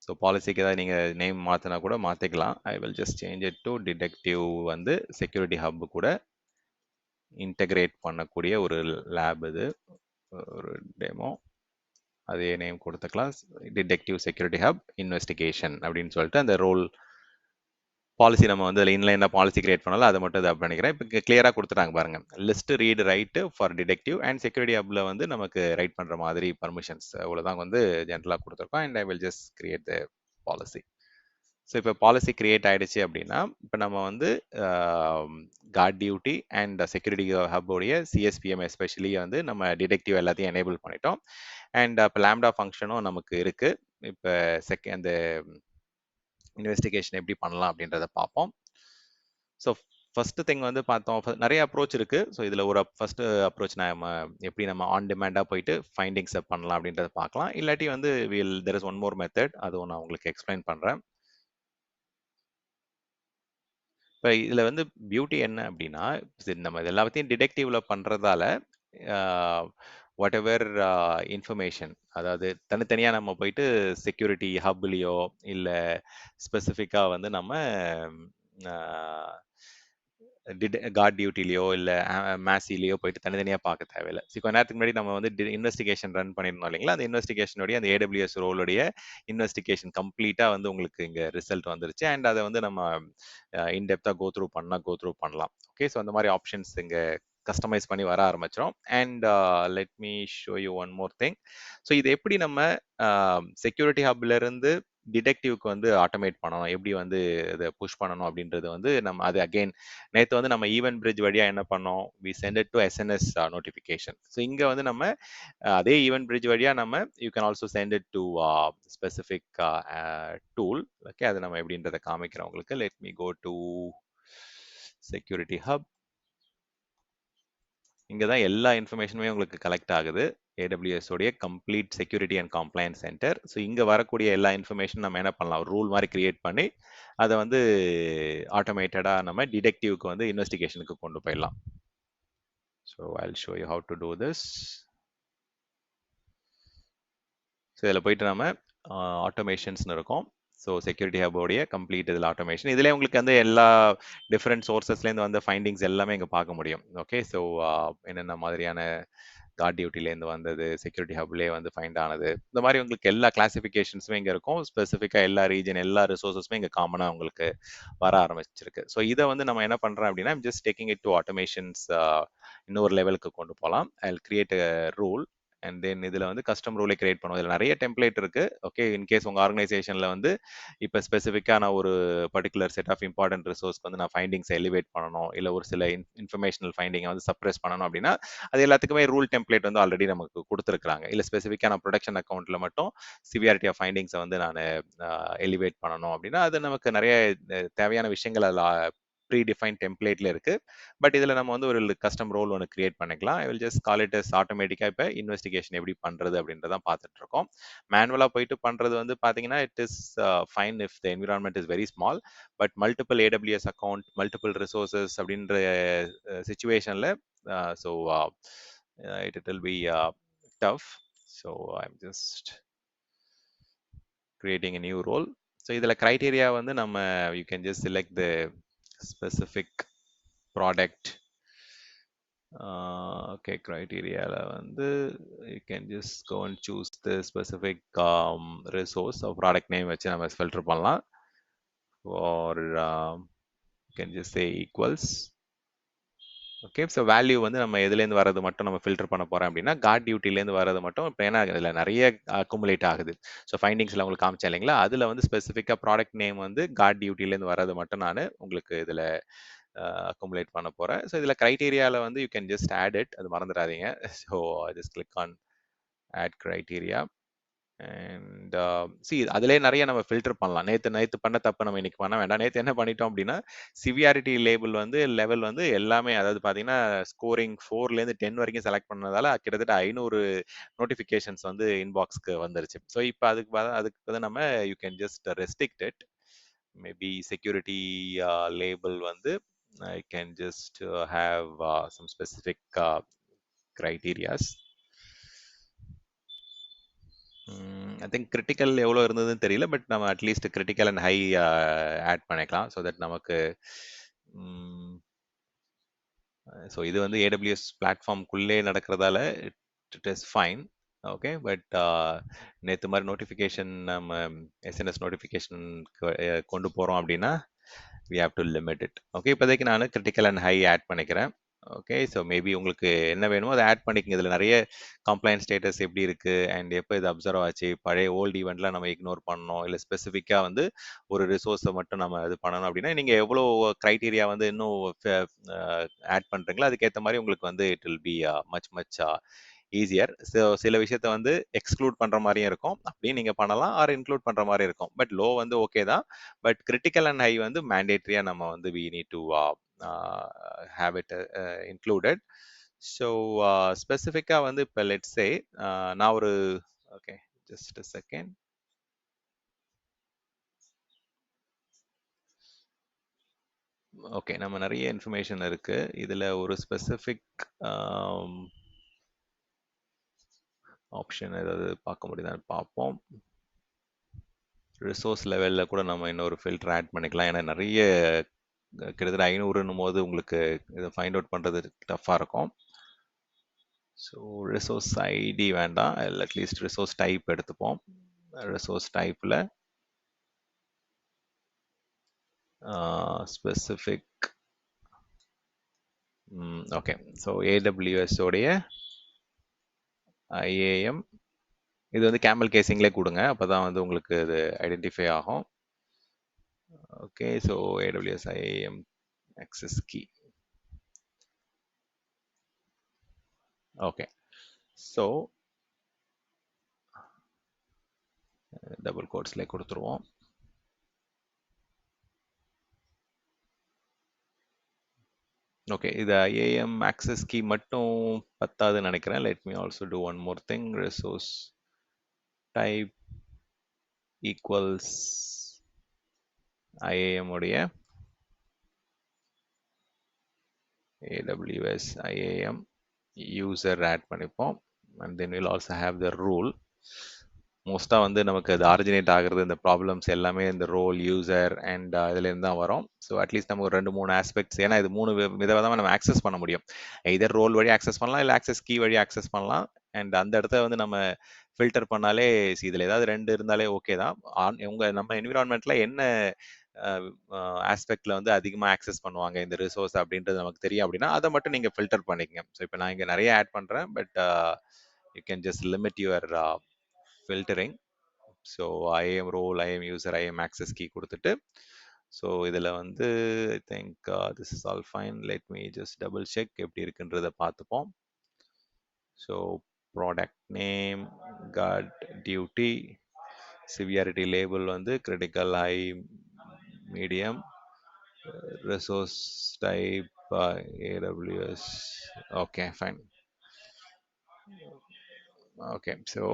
So பாலிசிக்கு ஏதாவது நீங்கள் நேம் மாற்றினா கூட மாற்றிக்கலாம். I will just change it to detective வந்து செக்யூரிட்டி ஹப் கூட இன்டகிரேட் பண்ணக்கூடிய ஒரு லேப். இது ஒரு டெமோ, அதே நேம் கொடுத்துக்கலாம். டிடெக்டிவ் செக்யூரிட்டி ஹப் இன்வெஸ்டிகேஷன் அப்படின்னு சொல்லிட்டு அந்த ரோல் பாலிசி நம்ம வந்து அதில் இன்லைனாக பாலிசி கிரியேட் பண்ணாலும் அதை மட்டும் இது பண்ணிக்கிறேன். இப்போ கிளியராக கொடுத்துட்டாங்க பாருங்க, list read write for detective and security ஹப்பில் வந்து நமக்கு ரைட் பண்ணுற மாதிரி பர்மிஷன்ஸ் அவ்வளோதான் வந்து ஜென்ரலாக கொடுத்துருக்கோம். And I will just create the policy. So இப்போ பாலிசி கிரியேட் ஆயிடுச்சு அப்படின்னா, இப்போ நம்ம வந்து கார்ட் டியூட்டி அண்ட் செக்யூரிட்டி ஹப்போடைய சிஎஸ்பிஎம் எஸ்பெஷலி வந்து நம்ம டிடெக்டிவ் எல்லாத்தையும் எனேபிள் பண்ணிட்டோம். அண்ட் இப்போ லேம்டா ஃபங்க்ஷனும் நமக்கு இருக்கு. இப்போ அந்த இன்வெஸ்டிகேஷன் எப்படி பண்ணலாம் அப்படின்றத பார்ப்போம். ஸோ ஃபர்ஸ்ட் திங் வந்து பார்த்தோம், நிறைய அப்ரோச் இருக்கு. ஸோ இதில் ஒரு ஃபர்ஸ்ட் அப்ரோச் நம்ம எப்படி நம்ம ஆன் டிமாண்டாக போயிட்டு ஃபைண்டிங்ஸை பண்ணலாம் அப்படின்றத பார்க்கலாம். இல்லாட்டி வந்து there is one more method, அதுவும் நான் உங்களுக்கு எக்ஸ்பிளைன் பண்ணுறேன். இப்போ இதில் வந்து பியூட்டி என்ன அப்படின்னா, நம்ம இது எல்லாத்தையும் டிடெக்டிவ்ல பண்ணுறதால வாட் எவர் இன்ஃபர்மேஷன், அதாவது தனித்தனியாக நம்ம போயிட்டு செக்யூரிட்டி ஹப்லேயோ இல்லை ஸ்பெசிஃபிக்காக வந்து நம்ம கார்ட் டியூட்டிலையோ இல்லை மேசிலையோ போயிட்டு தனித்தனியாக பார்க்க தேவையில்லை. கொஞ்ச நேரத்துக்கு முன்னாடி நம்ம வந்து இன்வெஸ்டிகேஷன் ரன் பண்ணியிருந்தோம் இல்லைங்களா, அந்த இன்வெஸ்டிகேஷனுடைய அந்த ஏடபிள்யூஎஸ் ரோலுடைய இன்வெஸ்டிகேஷன் கம்ப்ளீட்டாக வந்து உங்களுக்கு இங்கே ரிசல்ட் வந்துருச்சு. அண்ட் அதை வந்து நம்ம இன்டெப்த்தாக கோ த்ரூ பண்ணலாம். ஓகே, ஸோ அந்த மாதிரி ஆப்ஷன்ஸ் இங்கே கஸ்டமைஸ் பண்ணி வர ஆரம்பிச்சிடும். And let me show you one more thing. So இது எப்படி நம்ம செக்யூரிட்டி ஹப்ல இருந்து டிடெக்டிவ்க்கு வந்து ஆட்டோமேட் பண்ணணும், எப்படி வந்து இதை புஷ் பண்ணணும் அப்படின்றது வந்து நம்ம அது அகெயின் நேற்று வந்து நம்ம ஈவென்ட் பிரிட்ஜ் வழியா என்ன பண்ணோம், we sent it to SNS notification. So இங்கே வந்து நம்ம அதே ஈவென்ட் பிரிட்ஜ் வழியா நம்ம you can also send it to specific tool. Okay, அது நம்ம எப்படின்றத காமிக்கிறோம் உங்களுக்கு. Let me go to security hub. இங்கே தான் எல்லா இன்ஃபர்மேஷனுமே உங்களுக்கு கலெக்ட் ஆகுது. AWS உடைய complete security and compliance center. So இங்கே வரக்கூடிய எல்லா இன்ஃபர்மேஷன் நம்ம என்ன பண்ணலாம், ஒரு ரூல் மாதிரி கிரியேட் பண்ணி அதை வந்து ஆட்டோமேட்டடாக நம்ம டிடெக்டிவ்க்கு வந்து இன்வெஸ்டிகேஷனுக்கு கொண்டு போயிடலாம். So I'll show you how to do this. So இதில் போயிட்டு நம்ம ஆட்டோமேஷன்ஸ்னு இருக்கும். ஸோ செக்யூரிட்டி ஹப்போடைய கம்ப்ளீட் இதில் ஆட்டோமேஷன். இதில் உங்களுக்கு வந்து எல்லா டிஃப்ரெண்ட் சோர்சஸ்லேருந்து வந்த ஃபைண்டிங்ஸ் எல்லாமே இங்கே பார்க்க முடியும். ஓகே, ஸோ என்னென்ன மாதிரியான கார்ட் டியூட்டிலேருந்து வந்தது, செக்யூரிட்டி ஹப்லேயே வந்து ஃபைண்ட் ஆனது, இந்த மாதிரி உங்களுக்கு எல்லா கிளாசிஃபிகேஷன்ஸுமே இங்கே இருக்கும். ஸ்பெசிஃபிக்காக எல்லா ரீஜன் எல்லா ரிசோர்ஸஸுமே இங்கே காமனாக உங்களுக்கு வர ஆரம்பிச்சிருக்கு. ஸோ இதை வந்து நம்ம என்ன பண்ணுறோம் அப்படின்னா, just taking it to automations இன்னொரு லெவலுக்கு கொண்டு போகலாம். I will create a rule and then இதில் வந்து கஸ்டம் ரூலை கிரியேட் பண்ணுவோம். இதில் நிறைய டெம்ப்ளேட் இருக்கு. ஓகே, இன்கேஸ் உங்கள் ஆர்கனைசேஷனில் வந்து இப்போ ஸ்பெசிஃபிக்காக நான் ஒரு பர்டிகுலர் செட் ஆஃப் இம்பார்ட்டன்ட் ரிசோர்ஸ்க்கு வந்து நான் ஃபைண்டிங்ஸ் எலிவேட் பண்ணணும், இல்லை ஒரு சில இன்ஃபர்மேஷனல் ஃபைண்டிங்கை வந்து சப்ரஸ் பண்ணணும் அப்படின்னா அது எல்லாத்துக்குமே ரூல் டெம்ப்ளேட் வந்து ஆல்ரெடி நமக்கு கொடுத்துருக்காங்க. இல்லை ஸ்பெசிஃபிக்காக நான் ப்ரொடக்ஷன் அக்கௌண்ட்டில் மட்டும் சிவியாரிட்டி ஆஃப் ஃபைண்டிங்ஸை வந்து நான் எலிவேட் பண்ணணும் அப்படின்னா அது நமக்கு நிறைய தேவையான விஷயங்கள் அதில் ப்ரீ டிஃபைன் டெம்ப்ளேட்ல இருக்கு. பட் இதில் நம்ம வந்து ஒரு கஸ்டம் ரோல் ஒன்று கிரியேட் பண்ணிக்கலாம். I will just call it as ஆட்டோமேட்டிக்காக இப்போ இன்வெஸ்டிகேஷன் எப்படி பண்ணுறது அப்படின்றதான் பார்த்துட்டு இருக்கோம். மேனுவலாக போயிட்டு பண்ணுறது வந்து பார்த்தீங்கன்னா it is fine if the environment is very small. But multiple AWS account, multiple resources அப்படின்ற சுச்சுவேஷனில் so it will be tough. So I'm just creating a new role. So இதில் criteria வந்து நம்ம you can just select the specific product. Okay, criteria வந்து you can just go and choose the specific resource or product name வச்சு நம்ம filter பண்ணலாம். Or you can just say equals. Okay, so value வந்து நம்ம எதுலேருந்து வரது மட்டும் நம்ம ஃபில்டர் பண்ண போகிறோம் அப்படின்னா காட் டியூட்டிலேருந்து வரது மட்டும். இப்போ ஏன்னா இதில் நிறைய அக்குமுலேட் ஆகுது. ஸோ ஃபைண்டிங்ஸில் உங்களுக்கு காமிச்சேன் இல்லைங்களா, அதில் வந்து ஸ்பெசிஃபிக்காக ப்ராடக்ட் நேம் வந்து காட் டியூட்டிலேருந்து வரது மட்டும் நான் உங்களுக்கு இதில் அக்குமுலேட் பண்ண போகிறேன். ஸோ இதில் க்ரைட்டீரியாவில் வந்து you can just add it, அது மறந்துடாதீங்க. So just click on add criteria. And அதிலே நிறைய நம்ம ஃபில்டர் பண்ணலாம். நேற்று பண்ண தப்பு நம்ம இன்னைக்கு பண்ண வேண்டாம். நேற்று என்ன பண்ணிட்டோம் அப்படின்னா சிவியாரிட்டி லேபிள் வந்து லெவல் வந்து எல்லாமே, அதாவது பார்த்தீங்கன்னா ஸ்கோரிங் 4லேருந்து 10 வரைக்கும் செலக்ட் பண்ணதால கிட்டத்தட்ட 500 நோட்டிஃபிகேஷன்ஸ் வந்து இன்பாக்ஸ்க்கு வந்துருச்சு. ஸோ இப்போ அதுக்கு வந்து நம்ம you can just restrict it. Maybe security label வந்து I can just have some specific criterias. I think critical எவ்வளோ இருந்ததுன்னு தெரியல. பட் நம்ம at least critical and high add பண்ணிக்கலாம். ஸோ தட் நமக்கு ஸோ இது வந்து ஏடபிள்யூஎஸ் பிளாட்ஃபார்ம்குள்ளே நடக்கிறதால it is fine. Okay, but நேற்று மாதிரி நோட்டிஃபிகேஷன் நம்ம எஸ்என்எஸ் நோட்டிஃபிகேஷன் கொண்டு போகிறோம் அப்படின்னா we have to limit it. Okay, இப்போதைக்கு நான் கிரிட்டிக்கல் அண்ட் ஹை ஆட் பண்ணிக்கிறேன். ஓகே, ஸோ மேபி உங்களுக்கு என்ன வேணுமோ அதை ஆட் பண்ணிக்கங்க. இதில் நிறைய கம்ப்ளைண்ட் ஸ்டேட்டஸ் எப்படி இருக்குது அண்ட் எப்போ இது அப்சர்வ் ஆச்சு, பழைய ஓல்டு ஈவெண்ட்லாம் நம்ம இக்னோர் பண்ணணும், இல்லை ஸ்பெசிஃபிக்காக வந்து ஒரு ரிசோர்ஸை மட்டும் நம்ம இது பண்ணணும் அப்படின்னா நீங்கள் எவ்வளோ க்ரைட்டீரியா வந்து இன்னும் ஆட் பண்ணுறீங்களோ அதுக்கேற்ற மாதிரி உங்களுக்கு வந்து it will be much easier. So சில விஷயத்த வந்து எக்ஸ்க்ளூட் பண்ணுற மாதிரியும் இருக்கும், அப்படியும் நீங்கள் பண்ணலாம், ஆர் இன்க்ளூட் பண்ணுற மாதிரி இருக்கும். பட் லோ வந்து ஓகே தான், பட் கிரிட்டிக்கல் அண்ட் ஹை வந்து மேண்டேட்ரியாக நம்ம வந்து we need to have it included. So ஸ்பெசிஃபிக்காக வந்து இப்போ லெட்ஸ் சே நான் ஒரு okay just a second. Okay, நம்ம நிறைய இன்ஃபர்மேஷன் இருக்கு. இதில் ஒரு ஸ்பெசிஃபிக் ஆப்ஷன் ஏதாவது பார்க்க முடியுதான்னு பார்ப்போம். ரிசோர்ஸ் லெவலில் கூட நம்ம இன்னொரு ஃபில்டர் ஆட் பண்ணிக்கலாம். ஏன்னா நிறைய கிட்டத்தட்ட 500ன்னும் போது உங்களுக்கு இதை ஃபைண்ட் அவுட் பண்ணுறது டஃப்பாக இருக்கும். ஸோ ரிசோர்ஸ் ஐடி வேண்டாம், அட்லீஸ்ட் ரிசோர்ஸ் டைப் எடுத்துப்போம். ரிசோர்ஸ் டைப்பில் ஸ்பெசிஃபிக் ஓகே, ஸோ ஏடபிள்யூஎஸ் உடைய ஐஏஎம் இது வந்து கேமல் கேசிங்லேயே கொடுங்க, அப்போ தான் வந்து உங்களுக்கு இது ஐடென்டிஃபை ஆகும். Okay, so AWS IAM access key. Okay, so double quotes ல கொடுத்துருவோம். ஓகே, இது IAM access key மட்டும் பத்தாதுன்னு நினைக்கிறேன். let me also do one more thing. resource type equals IAM உடைய AWS IAM user ஆட் பண்ணிப்போம். and then we'll also have the rule. மோஸ்ட்டாக வந்து நமக்கு அது ஆரிஜினேட் ஆகிறது இந்த ப்ராப்ளம்ஸ் எல்லாமே இந்த ரோல் யூசர் அண்ட் இதுலேருந்து தான் வரும். ஸோ அட்லீஸ்ட் நம்ம ஒரு 2-3 ஆஸ்பெக்ட்ஸ், ஏன்னா இது 3 விதமாக நம்ம ஆக்சஸ் பண்ண முடியும். இதர் ரோல் வழி ஆக்சஸ் பண்ணலாம், இல்லை ஆக்சஸ் கீ வழி ஆக்சஸ் பண்ணலாம். அண்ட் அந்த இடத்த வந்து நம்ம ஃபில்டர் பண்ணாலே இதில் ஏதாவது 2 இருந்தாலே ஓகே தான். நம்ம என்விரான்மெண்ட்டில் என்ன ஆஸ்பெக்டில் வந்து அதிகமாக ஆக்சஸ் பண்ணுவாங்க இந்த ரிசோர்ஸ் அப்படின்றது நமக்கு தெரியும் அப்படின்னா அதை மட்டும் நீங்கள் ஃபில்டர் பண்ணிக்கங்க. ஸோ இப்போ நான் இங்கே நிறைய ஆட் பண்ணுறேன், but you can just limit your filtering. So IAM role, IAM user, IAM access key கொடுத்துட்டு, ஸோ இதில் வந்து I think this is all fine. Let me just double check எப்படி இருக்குன்றதை பார்த்துப்போம். So product name, guard duty, severity label வந்து critical, high, medium, resource type AWS. Okay, fine. Okay, so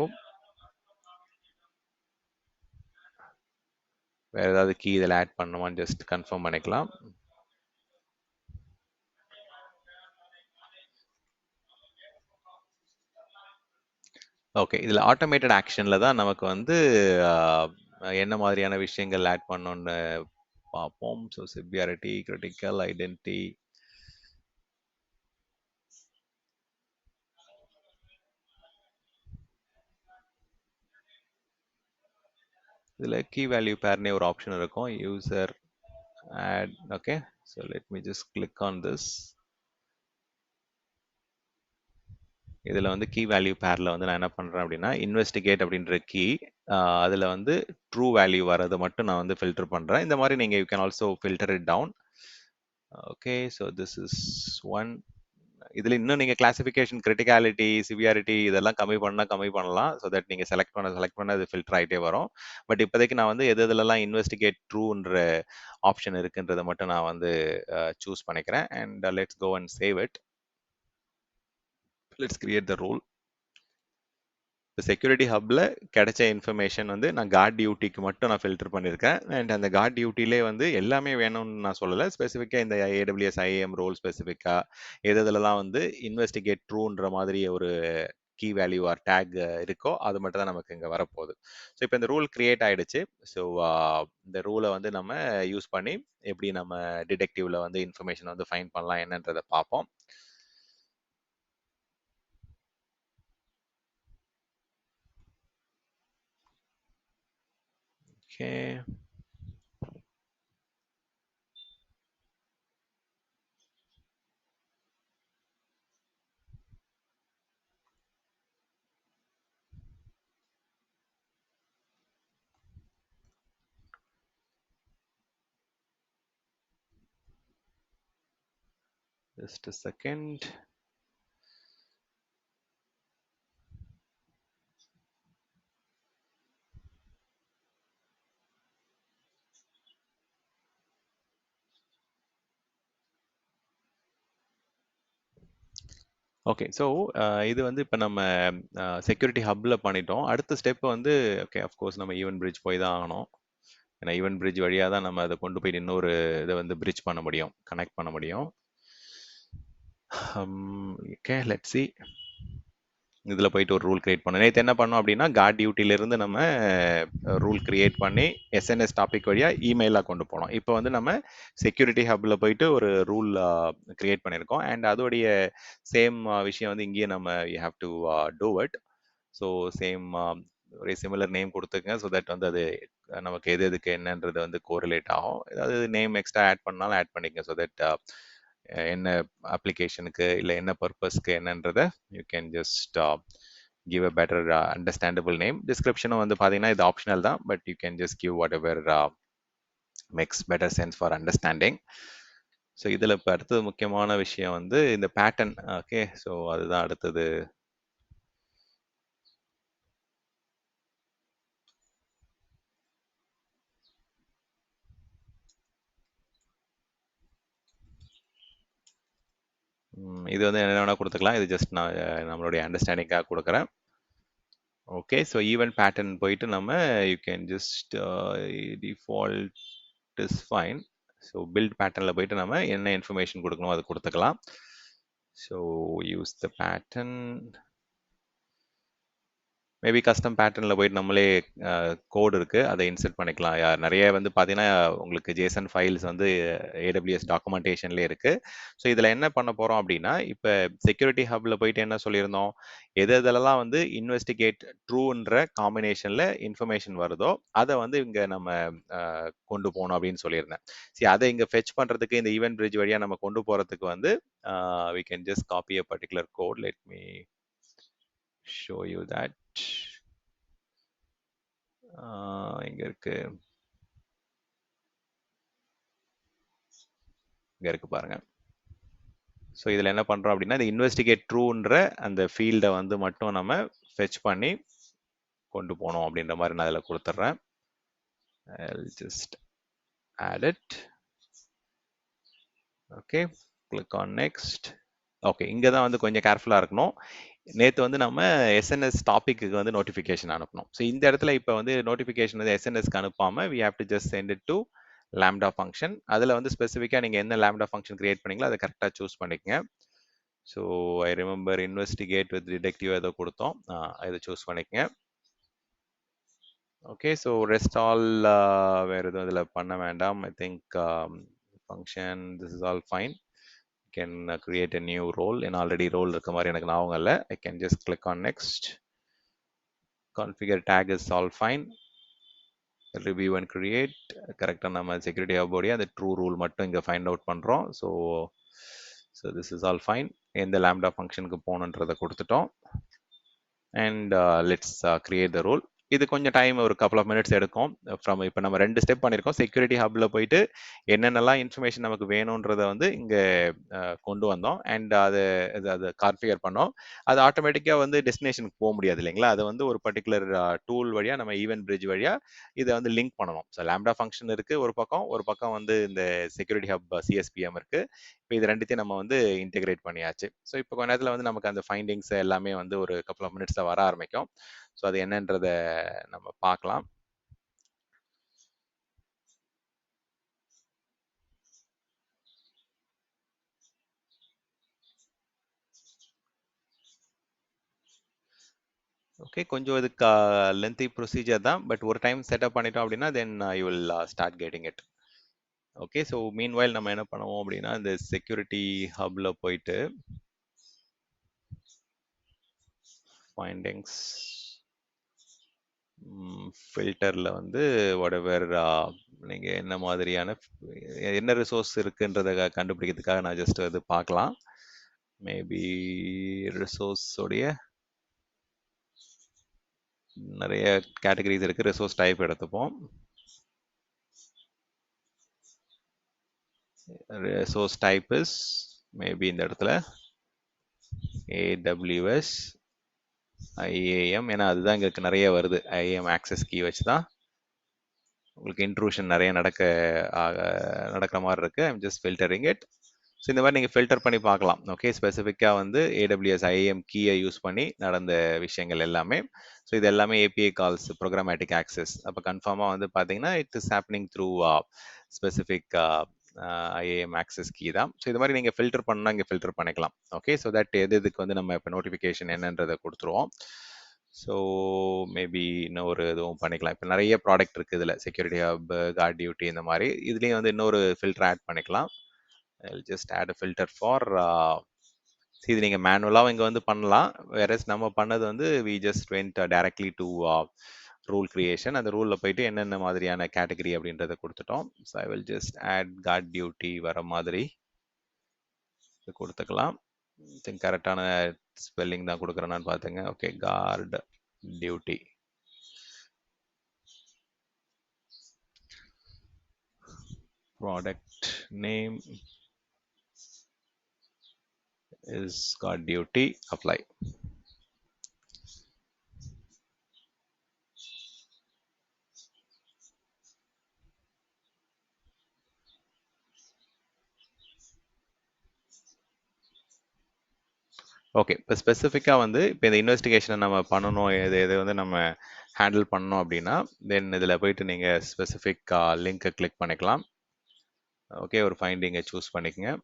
வேற ஏதாவது key இதில் ஆட் பண்ணுமான்னு ஜஸ்ட் கன்ஃபார்ம் பண்ணிக்கலாம். Okay, இதில் automated ஆக்ஷனில் தான் நமக்கு வந்து என்ன மாதிரியான விஷயங்கள் ஆட் பண்ணணும்னு பார்ப்போம். ஸோ சிவியாரிட்டி, கிரிட்டிக்கல், ஐடென்டிட்டி, இதில் கீ வேல்யூ பேர்னே ஒரு ஆப்ஷன் இருக்கும், user add. Okay, so let me just click on this. இதில் வந்து கீ வேல்யூ பேரில் வந்து நான் என்ன பண்ணுறேன் அப்படின்னா, இன்வெஸ்டிகேட் அப்படின்ற கீ, அதில் வந்து ட்ரூ வேல்யூ வரது மட்டும் நான் வந்து ஃபில்டர் பண்ணுறேன். இந்த மாதிரி நீங்கள் you can also filter it down. Okay, so this is one. இதில் இன்னும் நீங்கள் கிளாசிஃபிகேஷன், கிரிட்டிகாலிட்டி, சிவியாரிட்டி இதெல்லாம் கம்மி பண்ணலாம். ஸோ தட் நீங்கள் செலக்ட் பண்ண அது ஃபில்டர் ஆகிட்டே வரும். பட் இப்போதைக்கு நான் வந்து எதுலலாம் இன்வெஸ்டிகேட் ட்ரூன்ற ஆப்ஷன் இருக்குன்றதை மட்டும் நான் வந்து சூஸ் பண்ணிக்கிறேன். And let's go and save it. Let's create the rule. இப்போ செக்யூரிட்டி ஹப்பில் கிடைச்ச இன்ஃபர்மேஷன் வந்து நான் கார்ட் டியூட்டிக்கு மட்டும் நான் ஃபில்டர் பண்ணியிருக்கேன். அண்ட் அந்த கார்ட் டியூட்டிலே வந்து எல்லாமே வேணும்னு நான் சொல்லலை. ஸ்பெசிஃபிக்காக இந்த AWS IAM ரோல் ஸ்பெசிஃபிக்காக எதுலலாம் வந்து இன்வெஸ்டிகேட் ட்ரூன்ற மாதிரி ஒரு கீ வேல்யூ ஆர் டேக் இருக்கோ அது மட்டும் தான் நமக்கு இங்கே வரப்போகுது. ஸோ இப்போ இந்த ரூல் கிரியேட் ஆகிடுச்சு. ஸோ இந்த ரூலை வந்து நம்ம யூஸ் பண்ணி எப்படி நம்ம டிடெக்டிவ்ல வந்து இன்ஃபர்மேஷன் வந்து ஃபைண்ட் பண்ணலாம் என்னன்றதை பார்ப்போம். Okay, just a second. Okay, so இது வந்து இப்போ நம்ம செக்யூரிட்டி ஹப்பில் பண்ணிட்டோம். அடுத்த ஸ்டெப் வந்து ஓகே, அஃப்கோர்ஸ் நம்ம ஈவென்ட் பிரிட்ஜ் போய் தான் ஆகணும். ஏன்னா ஈவென்ட் பிரிட்ஜ் வழியாக தான் நம்ம அதை கொண்டு போயிட்டு இன்னொரு இதை வந்து பிரிட்ஜ் பண்ண முடியும், கனெக்ட் பண்ண முடியும். Okay, let's see. இதில் போயிட்டு ஒரு ரூல் கிரியேட் பண்ணோம். நேற்று என்ன பண்ணோம் அப்படின்னா, கார்ட் டியூட்டிலேருந்து நம்ம ரூல் கிரியேட் பண்ணி SNS டாபிக் வழியாக இமெயிலாக கொண்டு போனோம். இப்போ வந்து நம்ம செக்யூரிட்டி ஹப்பில் போயிட்டு ஒரு ரூல் கிரியேட் பண்ணியிருக்கோம். அண்ட் அதோடைய சேம் விஷயம் வந்து இங்கேயே நம்ம you have to do it. So same ஒரு சிமிலர் நேம் கொடுத்துங்க. ஸோ தட் வந்து அது நமக்கு எது எதுக்கு என்னன்றது வந்து கோரிலேட் ஆகும். ஏதாவது நேம் எக்ஸ்ட்ரா ஆட் பண்ணாலும் ஆட் பண்ணிக்கங்க. ஸோ தட் என்ன அப்ளிகேஷனுக்கு இல்லை என்ன பர்பஸ்க்கு என்னன்றதை you can just give a better understandable name. டிஸ்கிரிப்ஷனும் வந்து பார்த்தீங்கன்னா இது ஆப்ஷனல் தான், but you can just give whatever makes better sense for understanding. So இதில் இப்போ அடுத்தது முக்கியமான விஷயம் வந்து இந்த பேட்டர்ன். ஓகே, ஸோ அதுதான் அடுத்தது. இது வந்து என்ன வேணால் கொடுத்துக்கலாம். இது ஜஸ்ட் நான் நம்மளுடைய அண்டர்ஸ்டாண்டிங்காக கொடுக்குறேன். ஓகே, ஸோ ஈவென்ட் பேட்டர்ன் போயிட்டு நம்ம you can just default is fine. So build பேட்டர்னில் போயிட்டு நம்ம என்ன இன்ஃபர்மேஷன் கொடுக்கணும் அது கொடுத்துக்கலாம். So use the pattern. Maybe custom பேட்டர்னில் போயிட்டு நம்மளே கோடு இருக்குது அதை இன்சர்ட் பண்ணிக்கலாம். நிறைய வந்து பார்த்தீங்கன்னா உங்களுக்கு ஜேசன் ஃபைல்ஸ் வந்து AWS டாக்குமெண்டேஷன்லேயே இருக்குது. ஸோ இதில் என்ன பண்ண போகிறோம் அப்படின்னா, இப்போ செக்யூரிட்டி ஹப்பில் போயிட்டு என்ன சொல்லியிருந்தோம், எதெல்லாம் வந்து இன்வெஸ்டிகேட் ட்ரூன்ற காம்பினேஷனில் இன்ஃபர்மேஷன் வருதோ அதை வந்து இங்கே நம்ம கொண்டு போகணும் அப்படின்னு சொல்லியிருந்தேன். சரி, அதை இங்கே ஃபெச் பண்ணுறதுக்கு இந்த ஈவென்ட் பிரிட்ஜ் வழியாக நம்ம கொண்டு போகிறதுக்கு வந்து we can just copy a particular code. Let me show you that. இங்க இருக்கு, இங்க இருக்கு பாருங்க. ஸோ இதில் என்ன பண்ணுறோம் அப்படின்னா, இந்த இன்வெஸ்டிகேட் ட்ரூன்ற அந்த ஃபீல்டை வந்து மட்டும் நம்ம ஃபெச் பண்ணி கொண்டு போனோம் அப்படின்ற மாதிரி நான் அதில் கொடுத்துட்றேன். I'll just add it. Okay, click on next. Okay, இங்கே தான் வந்து கொஞ்சம் கேர்ஃபுல்லாக இருக்கணும். நேற்று வந்து நம்ம எஸ்என்எஸ் டாபிக்கு வந்து நோட்டிஃபிகேஷன் அனுப்பணும். ஸோ இந்த இடத்துல இப்போ வந்து நோட்டிஃபிகேஷன் வந்து எஸ்என்எஸ்க்கு அனுப்பாமல் we have to just send it to lambda function. அதில் வந்து ஸ்பெசிஃபிக்காக நீங்கள் என்ன lambda ஃபங்க்ஷன் கிரியேட் பண்ணீங்களோ அதை கரெக்டாக சூஸ் பண்ணிக்கங்க. So I remember investigate with detective ஏதோ கொடுத்தோம், இதை சூஸ் பண்ணிக்கங்க. ஓகே, ஸோ ரெஸ்ட் ஆல் வேறு எதுவும் இதில் பண்ண வேண்டாம். I think function this is all fine. Can create a new role. ஏன்னா ஆல்ரெடி ரோல் இருக்க மாதிரி எனக்கு ஞாபகம் இல்லை. I can just click on next. Configure tag is all fine. Review and create கரெக்டாக நம்ம செக்யூரிட்டி ஹப்போடைய அந்த ட்ரூ ரூல் மட்டும் இங்கே ஃபைண்ட் அவுட் பண்ணுறோம். So this is all fine. எந்த லேம்டா ஃபங்க்ஷனுக்கு போகணுன்றதை கொடுத்துட்டோம். And let's create the rule. இது கொஞ்சம் டைம், ஒரு கப்பல் ஆஃப் மினிட்ஸ் எடுக்கும். ஃப்ரம் இப்போ நம்ம 2 ஸ்டெப் பண்ணியிருக்கோம். செக்யூரிட்டி ஹப்பில் போயிட்டு என்னென்னலாம் இன்ஃபர்மேஷன் நமக்கு வேணுன்றதை வந்து இங்கே கொண்டு வந்தோம். அண்ட் அதை கான்ஃபிகர் பண்ணோம். அது ஆட்டோமேட்டிக்காக வந்து டெஸ்டினேஷனுக்கு போக முடியாது இல்லைங்களா? அதை வந்து ஒரு பர்டிகுலர் டூல் வழியாக நம்ம ஈவென்ட் பிரிட்ஜ் வழியாக இதை வந்து லிங்க் பண்ணணும். ஸோ லேம்டா ஃபங்க்ஷன் இருக்குது ஒரு பக்கம் வந்து இந்த செக்யூரிட்டி ஹப் சிஎஸ்பிஎம் இருக்குது. இப்போ இது ரெண்டுத்தையும் நம்ம வந்து இன்டெகிரேட் பண்ணியாச்சு. ஸோ இப்போ கொஞ்ச நேரத்தில் வந்து நமக்கு அந்த ஃபைண்டிங்ஸ் எல்லாமே வந்து ஒரு கப்பல் ஆஃப் மினிட்ஸில் வர ஆரம்பிக்கும். ஸோ அது என்னன்றதை நம்ம பார்க்கலாம். ஓகே, கொஞ்சம் இதுக்கு லென்த்தி ப்ரொசீஜர் தான். பட் ஒரு டைம் செட்டப் பண்ணிட்டோம் அப்படின்னா then you will start getting it. Okay, so meanwhile நம்ம என்ன பண்ணுவோம் அப்படின்னா, இந்த செக்யூரிட்டி ஹப்ல போயிட்டு ஃபைண்டிங்ஸ் ஃபில்டரில் வந்து whatever நீங்கள் என்ன மாதிரியான என்ன ரிசோர்ஸ் இருக்குன்றதை கண்டுபிடிக்கிறதுக்காக நான் ஜஸ்ட் அது பார்க்கலாம். மேபி ரிசோர்ஸோடைய நிறைய கேட்டகரிஸ் இருக்கு. ரிசோர்ஸ் டைப் எடுத்துப்போம். ரிசோர்ஸ் டைப் இஸ் மேபி இந்த இடத்துல AWS IAM. ஏன்னா அதுதான் இங்கே நிறைய வருது. IAM ஆக்சஸ் கீ வச்சு தான் உங்களுக்கு இன்ட்ரூஷன் நிறைய நடக்கிற மாதிரி இருக்கு. I'm just filtering it. So இந்த மாதிரி நீங்கள் ஃபில்டர் பண்ணி பார்க்கலாம். ஓகே, ஸ்பெசிஃபிக்காக வந்து AWS IAM கீயை யூஸ் பண்ணி நடந்த விஷயங்கள் எல்லாமே. ஸோ இது எல்லாமே API கால்ஸ், ப்ரோக்ராமேட்டிக் ஆக்சஸ். அப்போ கன்ஃபார்மாக வந்து பார்த்தீங்கன்னா it is happening through specific IAM access key தான். ஸோ இது மாதிரி நீங்கள் ஃபில்டர் பண்ணால் இங்கே ஃபில்டர் பண்ணிக்கலாம். ஓகே, ஸோ தட் இதுக்கு வந்து நம்ம இப்போ நோட்டிஃபிகேஷன் என்னன்றதை கொடுத்துருவோம். ஸோ மேபி இன்னொரு இதுவும் பண்ணிக்கலாம். இப்போ நிறைய ப்ராடக்ட் இருக்குது இதில், செக்யூரிட்டி ஹப், கார்ட் டியூட்டி, இந்த மாதிரி. இதுலேயும் வந்து இன்னொரு ஃபில்டர் ஆட் பண்ணிக்கலாம். I'll just add a filter for இது நீங்கள் மேனுவலாக இங்கே வந்து பண்ணலாம். வேறஸ் நம்ம பண்ணது வந்து we just went directly to rule creation. அந்த ரூலில் போயிட்டு என்னென்ன மாதிரியான கேட்டகரி அப்படின்றத கொடுத்துட்டோம். So I will just add guard duty வர மாதிரி கொடுத்துக்கலாம். திங்க் கரெக்டான ஸ்பெல்லிங் தான் கொடுக்குறேன்னு பார்த்துங்க. Okay, card duty. Product name is guard duty, apply. Okay, இப்போ ஸ்பெசிஃபிக்காக வந்து இப்போ இந்த இன்வெஸ்டிகேஷனை நம்ம பண்ணணும், எது வந்து நம்ம ஹேண்டில் பண்ணணும் அப்படின்னா தென் இதில் போயிட்டு நீங்கள் ஸ்பெசிஃபிக் லிங்கை கிளிக் பண்ணிக்கலாம். ஓகே, ஒரு ஃபைண்டிங்கை சூஸ் பண்ணிக்கங்க.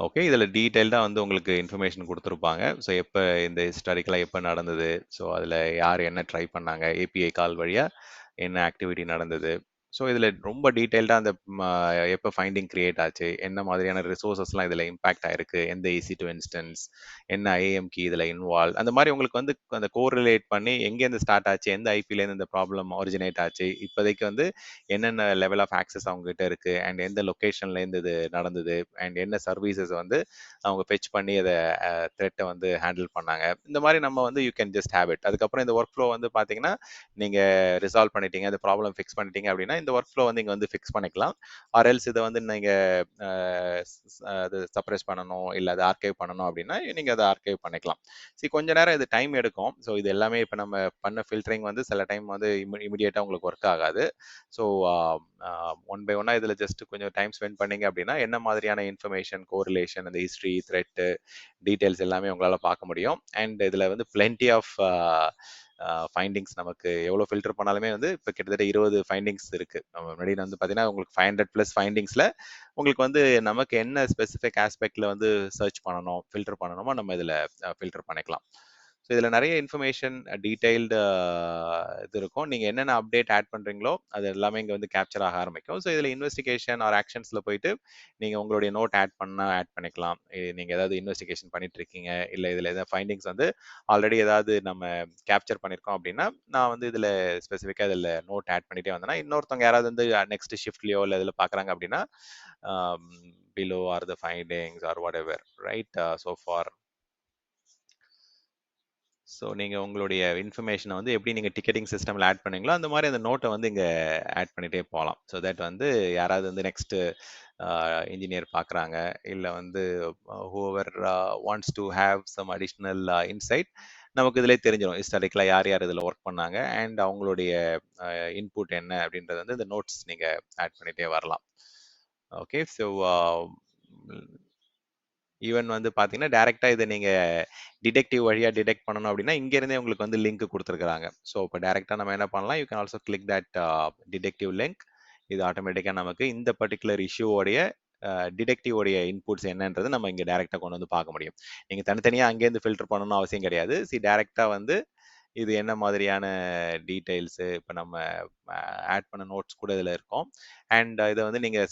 ஓகே, இதில் டீட்டெயில்டாக வந்து உங்களுக்கு இன்ஃபர்மேஷன் கொடுத்துருப்பாங்க. ஸோ எப்போ இந்த ஹிஸ்டாரிக்கலாக எப்போ நடந்தது, ஸோ அதில் யார் என்ன ட்ரை பண்ணாங்க, API கால் வழியாக என்ன ஆக்டிவிட்டி நடந்தது, ஸோ இதில் ரொம்ப டீட்டெயில்டாக அந்த எப்போ ஃபைண்டிங் கிரியேட் ஆச்சு, என்ன மாதிரியான ரிசோர்ஸஸ்லாம் இதில் இம்பாக்ட் ஆயிருக்கு, எந்த ஈஸி டு இன்ஸ்டன்ஸ், என்ன ஐஏஎம் கீ இதில் இன்வால்வ், அந்த மாதிரி உங்களுக்கு வந்து அந்த கோரிலேட் பண்ணி எங்கேருந்து ஸ்டார்ட் ஆச்சு, எந்த ஐபிலேருந்து இந்த ப்ராப்ளம் ஒரிஜினேட் ஆச்சு, இப்போதைக்கு வந்து என்னென்ன லெவல் ஆஃப் ஆக்சஸ் அவங்ககிட்ட இருக்குது, அண்ட் எந்த லொக்கேஷன்லேருந்து இது நடந்தது, அண்ட் என்ன சர்வீசஸ் வந்து அவங்க ஃபெச் பண்ணி அதை த்ரெட்டை வந்து ஹேண்டில் பண்ணாங்க. இந்த மாதிரி நம்ம வந்து you can just have it. அதுக்கப்புறம் இந்த ஒர்க் ஃப்ளோ வந்து பார்த்தீங்கன்னா நீங்கள் ரிசால்வ் பண்ணிட்டீங்க, அந்த ப்ராப்ளம் ஃபிக்ஸ் பண்ணிட்டீங்க அப்படின்னா இந்த ஒர்க் ஃப்ளோ வந்து இங்கே வந்து ஃபிக்ஸ் பண்ணிக்கலாம். ஆர் எல்ஸ் இதை வந்து நீங்கள் அது சப்ரஸ் பண்ணணும், இல்லை அதை ஆர்கைவ் பண்ணணும் அப்படின்னா நீங்கள் அதை ஆர்கைவ் பண்ணிக்கலாம். சரி, கொஞ்ச நேரம் இது டைம் எடுக்கும். ஸோ இது எல்லாமே இப்போ நம்ம பண்ண ஃபில்டரிங் வந்து சில டைம் வந்து இமிடியேட்டாக உங்களுக்கு ஒர்க் ஆகாது. ஸோ ஒன் பை ஒன்னாக இதில் ஜஸ்ட் கொஞ்சம் டைம் ஸ்பெண்ட் பண்ணீங்க அப்படின்னா என்ன மாதிரியான இன்ஃபர்மேஷன், கோரிலேஷன், அந்த ஹிஸ்ட்ரி, த்ரெட்டு, டீட்டெயில்ஸ் எல்லாமே உங்களால் பார்க்க முடியும். அண்ட் இதில் வந்து பிளென்டி ஆஃப் ஃபைண்டிங்ஸ், நமக்கு எவ்வளோ ஃபில்டர் பண்ணாலுமே வந்து இப்போ கிட்டத்தட்ட 20 ஃபைண்டிங்ஸ் இருக்கு. நம்ம முன்னாடி வந்து பார்த்தீங்கன்னா உங்களுக்கு 500+ ஃபைண்டிங்ஸ்ல உங்களுக்கு வந்து நமக்கு என்ன ஸ்பெசிஃபிக் ஆஸ்பெக்ட்ல வந்து சர்ச் பண்ணணும், ஃபில்டர் பண்ணணுமோ நம்ம இதில் ஃபில்டர் பண்ணிக்கலாம். ஸோ இதில் நிறைய இன்ஃபர்மேஷன், டீடைல்டு இது இருக்கும். நீங்கள் என்னென்ன அப்டேட் ஆட் பண்ணுறீங்களோ அது எல்லாமே இங்கே வந்து கேப்சர் ஆக ஆரம்பிக்கும். ஸோ இதில் இன்வெஸ்டிகேஷன் ஆர் ஆக்ஷன்ஸில் போயிட்டு நீங்கள் உங்களுடைய நோட் ஆட் பண்ணால் ஆட் பண்ணிக்கலாம். நீங்கள் ஏதாவது இன்வெஸ்டிகேஷன் பண்ணிட்டு இருக்கீங்க, இல்லை இதில் எதாவது ஃபைண்டிங்ஸ் வந்து ஆல்ரெடி ஏதாவது நம்ம கேப்சர் பண்ணியிருக்கோம் அப்படின்னா நான் வந்து இதில் ஸ்பெசிஃபிக்காக இதில் நோட் ஆட் பண்ணிட்டே வந்தேன்னா இன்னொருத்தவங்க யாராவது வந்து நெக்ஸ்ட் ஷிஃப்ட்லையோ இல்லை இதில் பார்க்குறாங்க அப்படின்னா below are the findings or whatever, right. So for so நீங்கள் உங்களுடைய இன்ஃபர்மேஷனை வந்து எப்படி நீங்கள் டிக்கெட்டிங் சிஸ்டமில் ஆட் பண்ணீங்களோ அந்த மாதிரி அந்த நோட்டை வந்து இங்கே ஆட் பண்ணிகிட்டே போகலாம். ஸோ தட் வந்து யாராவது வந்து நெக்ஸ்ட்டு இன்ஜினியர் பார்க்குறாங்க, இல்லை வந்து whoever wants to have some additional insight, நமக்கு இதிலே தெரிஞ்சிடும் ஹிஸ்டாரிக்கலாக யார் யார் இதில் ஒர்க் பண்ணாங்க அண்ட் அவங்களுடைய இன்புட் என்ன அப்படின்றது வந்து இந்த நோட்ஸ் நீங்கள் ஆட் பண்ணிகிட்டே வரலாம். ஓகே. ஸோ ஈவன் வந்து பார்த்தீங்கன்னா டேரெக்டாக இதை நீங்கள் டிடெக்டிவ் வழியாக டிடெக்ட் பண்ணணும் அப்படின்னா இங்கேருந்தே உங்களுக்கு வந்து லிங்க் கொடுத்துருக்குறாங்க. ஸோ இப்போ டேரெக்டாக நம்ம என்ன பண்ணலாம், you can also click that detective link. இது ஆட்டோமேட்டிக்காக நமக்கு இந்த பர்டிகுலர் இஷ்யூவோடைய டிடெக்டிவோடைய இன்புட்ஸ் என்னன்றது நம்ம இங்கே டேரெக்டாக கொண்டு வந்து பார்க்க முடியும். நீங்கள் தனித்தனியாக அங்கேருந்து ஃபில்டர் பண்ணணும்னு அவசியம் கிடையாது. டேரெக்டாக வந்து இது என்ன மாதிரியான டீட்டெயில்ஸு இப்போ நம்ம ஆட் பண்ண நோட்ஸ் கூட இதில் இருக்கும். அண்ட் இதை வந்து நீங்கள்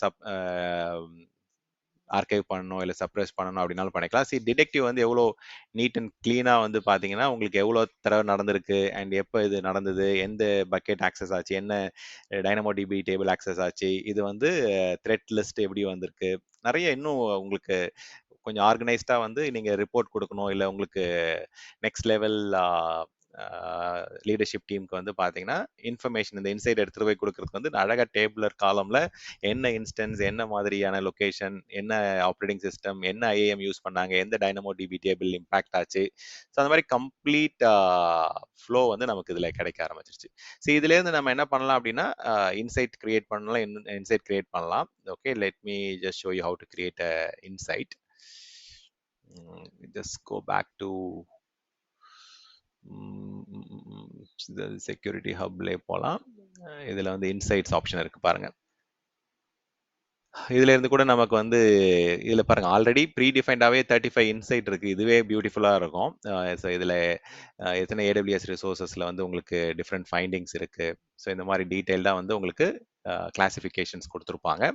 ஆர்கைவ் பண்ணணும், இல்லை சப்ரஸ் பண்ணணும் அப்படின்னாலும் பண்ணிக்கலாம். டிடெக்டிவ் வந்து எவ்வளோ நீட் அண்ட் க்ளீனாக வந்து பார்த்தீங்கன்னா உங்களுக்கு எவ்வளோ தடவை நடந்திருக்கு அண்ட் எப்போ இது நடந்தது, எந்த பக்கெட் ஆக்சஸ் ஆச்சு, என்ன டைனமோ டிபி டேபிள் ஆக்சஸ் ஆச்சு, இது வந்து த்ரெட் லிஸ்ட் எப்படி வந்திருக்கு, நிறைய இன்னும் உங்களுக்கு கொஞ்சம் ஆர்கனைஸ்டாக வந்து நீங்கள் ரிப்போர்ட் கொடுக்கணும், இல்லை உங்களுக்கு நெக்ஸ்ட் லெவல் லீடர்ஷிப் டீமுக்கு வந்து பார்த்தீங்கன்னா இன்ஃபர்மேஷன் இந்த இன்சைட் எடுத்துகிட்டு போய் கொடுக்கறதுக்கு வந்து அழகாக டேபிளர் காலமில் என்ன இன்ஸ்டன்ஸ், என்ன மாதிரியான லொக்கேஷன், என்ன ஆப்ரேட்டிங் சிஸ்டம், என்ன ஐஏஎம் யூஸ் பண்ணாங்க, எந்த டைனமோ டிபி டேபிள் இம்பாக்ட் ஆச்சு, ஸோ அந்த மாதிரி கம்ப்ளீட் ஃப்ளோ வந்து நமக்கு இதில் கிடைக்க ஆரம்பிச்சிருச்சு. இதுலேருந்து நம்ம என்ன பண்ணலாம் அப்படின்னா இன்சைட் கிரியேட் பண்ணலாம், இன்சைட் கிரியேட் பண்ணலாம். Okay, let me just show you how to create a insight. just go back to security ஹப்லே போகலாம். இதில் வந்து இன்சைட்ஸ் ஆப்ஷன் இருக்கு பாருங்க. இதுல இருந்து கூட நமக்கு வந்து இதுல பாருங்க ஆல்ரெடி ப்ரீ டிஃபைன்டாவே 35 இன்சைட் இருக்கு. இதுவே பியூட்டிஃபுல்லா இருக்கும். ஸோ இதுல எத்தனை ஏடபிள்யூஎஸ் ரிசோர்சஸ்ல வந்து உங்களுக்கு டிஃப்ரெண்ட் ஃபைண்டிங்ஸ் இருக்கு. ஸோ இந்த மாதிரி டீட்டெயில்டாக வந்து உங்களுக்கு கிளாசிஃபிகேஷன்ஸ் கொடுத்துருப்பாங்க.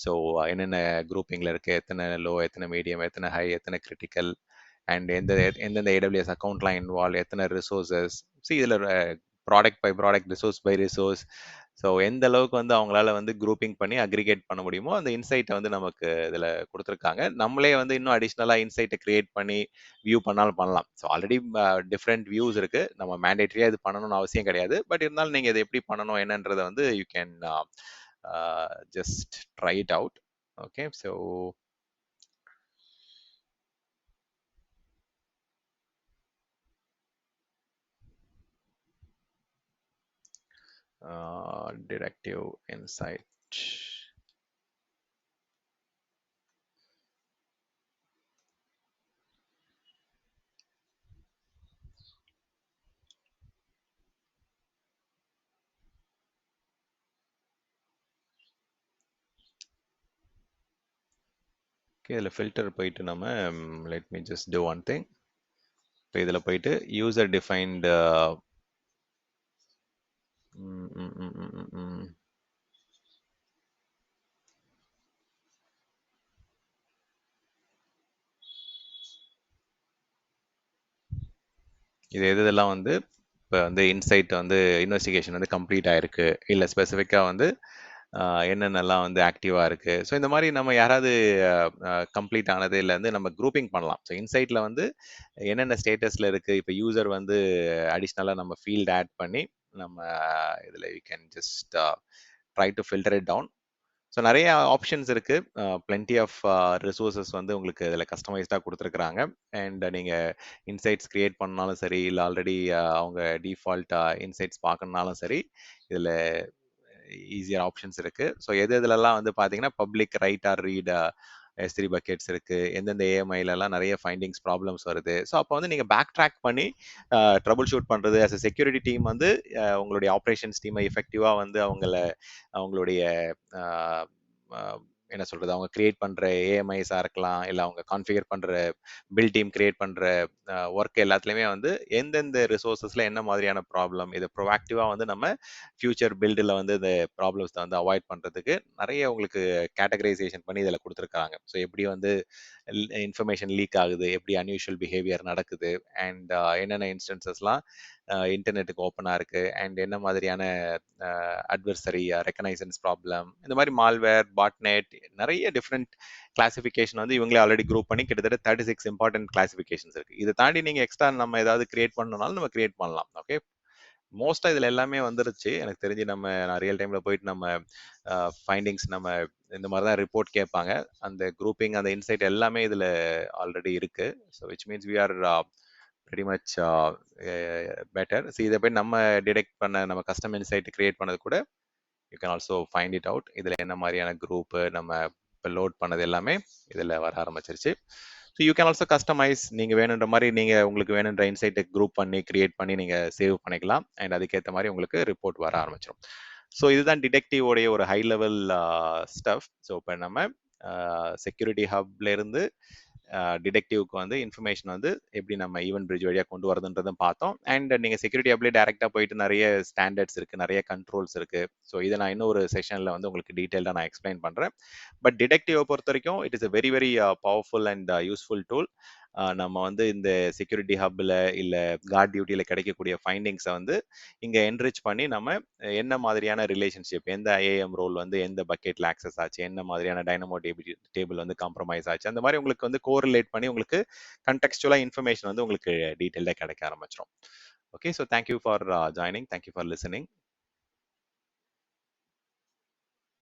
ஸோ என்னென்ன குரூப்பிங்கில் இருக்கு, எத்தனை லோ, எத்தனை மீடியம், எத்தனை ஹை, எத்தனை கிரிட்டிக்கல், அண்ட் எந்தெந்த ஏடபிள்யூஎஸ் அக்கௌண்ட்லாம் இன்வால்வ், எத்தனை ரிசோர்சஸ், இதில் product by product, resource by resource, so எந்த அளவுக்கு வந்து அவங்களால வந்து குரூப்பிங் பண்ணி அக்ரிகேட் பண்ண முடியுமோ அந்த இன்சைட்டை வந்து நமக்கு இதில் கொடுத்துருக்காங்க. நம்மளே வந்து இன்னும் அடிஷ்னலாக இன்சைட்டை கிரியேட் பண்ணி வியூ பண்ணாலும் பண்ணலாம். ஸோ ஆல்ரெடி டிஃப்ரெண்ட் வியூஸ் இருக்கு. நம்ம மேண்டேட்டரியாக இது பண்ணணும்னு அவசியம் கிடையாது. பட் இருந்தாலும் நீங்கள் இதை எப்படி பண்ணணும் என்னன்றதை வந்து you can just try it out. Okay. So directive insight. Okay, இதில் ஃபில்டர் போயிட்டு நம்ம let me just do one thing. இப்போ இதில் போயிட்டு யூசர் டிஃபைன்டு இது எதெல்லாம் வந்து இப்போ வந்து இன்சைட் வந்து இன்வெஸ்டிகேஷன் வந்து கம்ப்ளீட் ஆயிருக்கு, இல்லை ஸ்பெசிஃபிக்காக வந்து என்னென்னலாம் வந்து ஆக்டிவாக இருக்குது. ஸோ இந்த மாதிரி நம்ம யாராவது கம்ப்ளீட் ஆனது இல்லை வந்து நம்ம குரூப்பிங் பண்ணலாம். ஸோ இன்சைட்டில் வந்து என்னென்ன ஸ்டேட்டஸில் இருக்குது, இப்போ யூசர் வந்து அடிஷ்னலாக நம்ம ஃபீல்ட் ஆட் பண்ணி நம்ம இதில் you can just try to filter it down. So நிறைய ஆப்ஷன்ஸ் இருக்கு. பிளென்டி ஆஃப் ரிசோர்சஸ் வந்து உங்களுக்கு இதில் கஸ்டமைஸ்டாக கொடுத்துருக்குறாங்க. அண்ட் நீங்கள் இன்சைட்ஸ் கிரியேட் பண்ணாலும் சரி, இல்லை ஆல்ரெடி அவங்க டிஃபால்ட்டாக இன்சைட்ஸ் பார்க்கணுனாலும் சரி, இதில் ஈஸியர் ஆப்ஷன்ஸ் இருக்கு. ஸோ எதுலலாம் வந்து பார்த்தீங்கன்னா public write or read S3 buckets இருக்கு, எந்தெந்த ஏஎம்ஐலலாம் நிறைய ஃபைண்டிங்ஸ் ப்ராப்ளம்ஸ் வருது. ஸோ அப்போ வந்து நீங்கள் பேக் ட்ராக் பண்ணி ட்ரபுள் ஷூட் பண்ணுறது அஸ் அ செக்யூரிட்டி டீம் வந்து உங்களுடைய ஆப்ரேஷன்ஸ் டீமை எஃபெக்டிவாக வந்து அவங்களுடைய என்ன சொல்றது, அவங்க கிரியேட் பண்ற ஏஎம்ஐஸா இருக்கலாம், இல்லை அவங்க கான்ஃபிகர் பண்ற பில் டீம் கிரியேட் பண்ற ஒர்க் எல்லாத்துலயுமே வந்து எந்தெந்த ரிசோர்சஸ்ல என்ன மாதிரியான ப்ராப்ளம், இதை ப்ரொஆக்டிவா வந்து நம்ம ஃபியூச்சர் பில்டில் வந்து இந்த ப்ராப்ளம்ஸ் வந்து அவாய்ட் பண்றதுக்கு நிறைய உங்களுக்கு கேட்டகரைசேஷன் பண்ணி இதில் கொடுத்துருக்காங்க. ஸோ எப்படி வந்து இன்ஃபர்மேஷன் லீக் ஆகுது, எப்படி அன்யூஷுவல் பிஹேவியர் நடக்குது, அண்ட் என்னென்ன இன்ஸ்டன்சஸ்லாம் இன்டர்நெட்டுக்கு ஓப்பனாக இருக்கு, அண்ட் என்ன மாதிரியான அட்வர்சரி ரெக்கனைசன்ஸ் ப்ராப்ளம், இந்த மாதிரி மால்வேர், பாட்நெட், நிறைய டிஃப்ரெண்ட் கிளாசிஃபிகேஷன் வந்து இவங்களே ஆல்ரெடி குரூப் பண்ணி கிட்டத்தட்ட 36 இம்பார்ட்டன்ட் கிளாசிஃபிகேஷன்ஸ் இருக்கு. இதை தாண்டி நீங்க எக்ஸ்ட்ரா நம்ம ஏதாவது கிரியேட் பண்ணனாலும் நம்ம கிரியேட் பண்ணலாம். ஓகே, மோஸ்டா இதுல எல்லாமே வந்துருச்சு எனக்கு தெரிஞ்சு. நான் ரியல் டைம்ல போயிட்டு நம்ம ஃபைண்டிங்ஸ் நம்ம இந்த மாதிரி தான் ரிப்போர்ட் கேட்பாங்க. அந்த குரூப்பிங், அந்த இன்சைட் எல்லாமே இதுல ஆல்ரெடி இருக்கு. So which means we are very much better. So இதை போய் நம்ம டிடெக்ட் பண்ண, நம்ம கஸ்டம் இன்சைட் கிரியேட் பண்ணது கூட you can also find it out. இதில் என்ன மாதிரியான குரூப்பு நம்ம இப்போ லோட் பண்ணது எல்லாமே இதில் வர ஆரம்பிச்சிருச்சு. So you can also customise. நீங்கள் வேணுன்ற மாதிரி நீங்கள் உங்களுக்கு வேணுன்ற இன்சைட்டை குரூப் பண்ணி கிரியேட் பண்ணி நீங்கள் சேவ் பண்ணிக்கலாம். அண்ட் அதுக்கேற்ற மாதிரி உங்களுக்கு ரிப்போர்ட் வர ஆரம்பிச்சிடும். ஸோ இதுதான் டிடெக்டிவோடைய ஒரு ஹை லெவல் ஸ்டஃப். ஸோ இப்போ நம்ம செக்யூரிட்டி ஹப்ல இருந்து டிடெக்டிவ்க்கு வந்து இன்ஃபர்மேஷன் வந்து எப்படி நம்ம ஈவென்ட் பிரிட்ஜ் வழியாக கொண்டு வரதுன்றதும் பார்த்தோம். அண்ட் நீங்கள் செக்யூரிட்டி ஹப்லேயே டேரெக்டாக போயிட்டு நிறைய ஸ்டாண்டர்ட்ஸ் இருக்குது, நிறைய கண்ட்ரோல்ஸ் இருக்குது. ஸோ இதை நான் இன்னொரு செஷனில் வந்து உங்களுக்கு டீட்டெயிலாக நான் எக்ஸ்பிளைன் பண்ணுறேன். பட் டிடெக்டிவை பொறுத்த வரைக்கும் it is a very very powerful and useful tool. நம்ம வந்து இந்த செக்யூரிட்டி ஹப்பில் இல்லை கார்ட் டியூட்டியில் கிடைக்கக்கூடிய ஃபைண்டிங்ஸை வந்து இங்கே என்ரிச் பண்ணி நம்ம என்ன மாதிரியான ரிலேஷன்ஷிப், எந்த ஐஏஎம் ரோல் வந்து எந்த பக்கெட்டில் ஆக்சஸ் ஆச்சு, என்ன மாதிரியான டைனமோ டேபிள் வந்து காம்ப்ரமைஸ் ஆச்சு, அந்த மாதிரி உங்களுக்கு வந்து கோரிலேட் பண்ணி உங்களுக்கு கண்டெக்ஸ்டுவலாக இன்ஃபர்மேஷன் வந்து உங்களுக்கு டீட்டெயிலாக கிடைக்க ஆரம்பிச்சிடும். Okay, so thank you for joining, thank you for listening.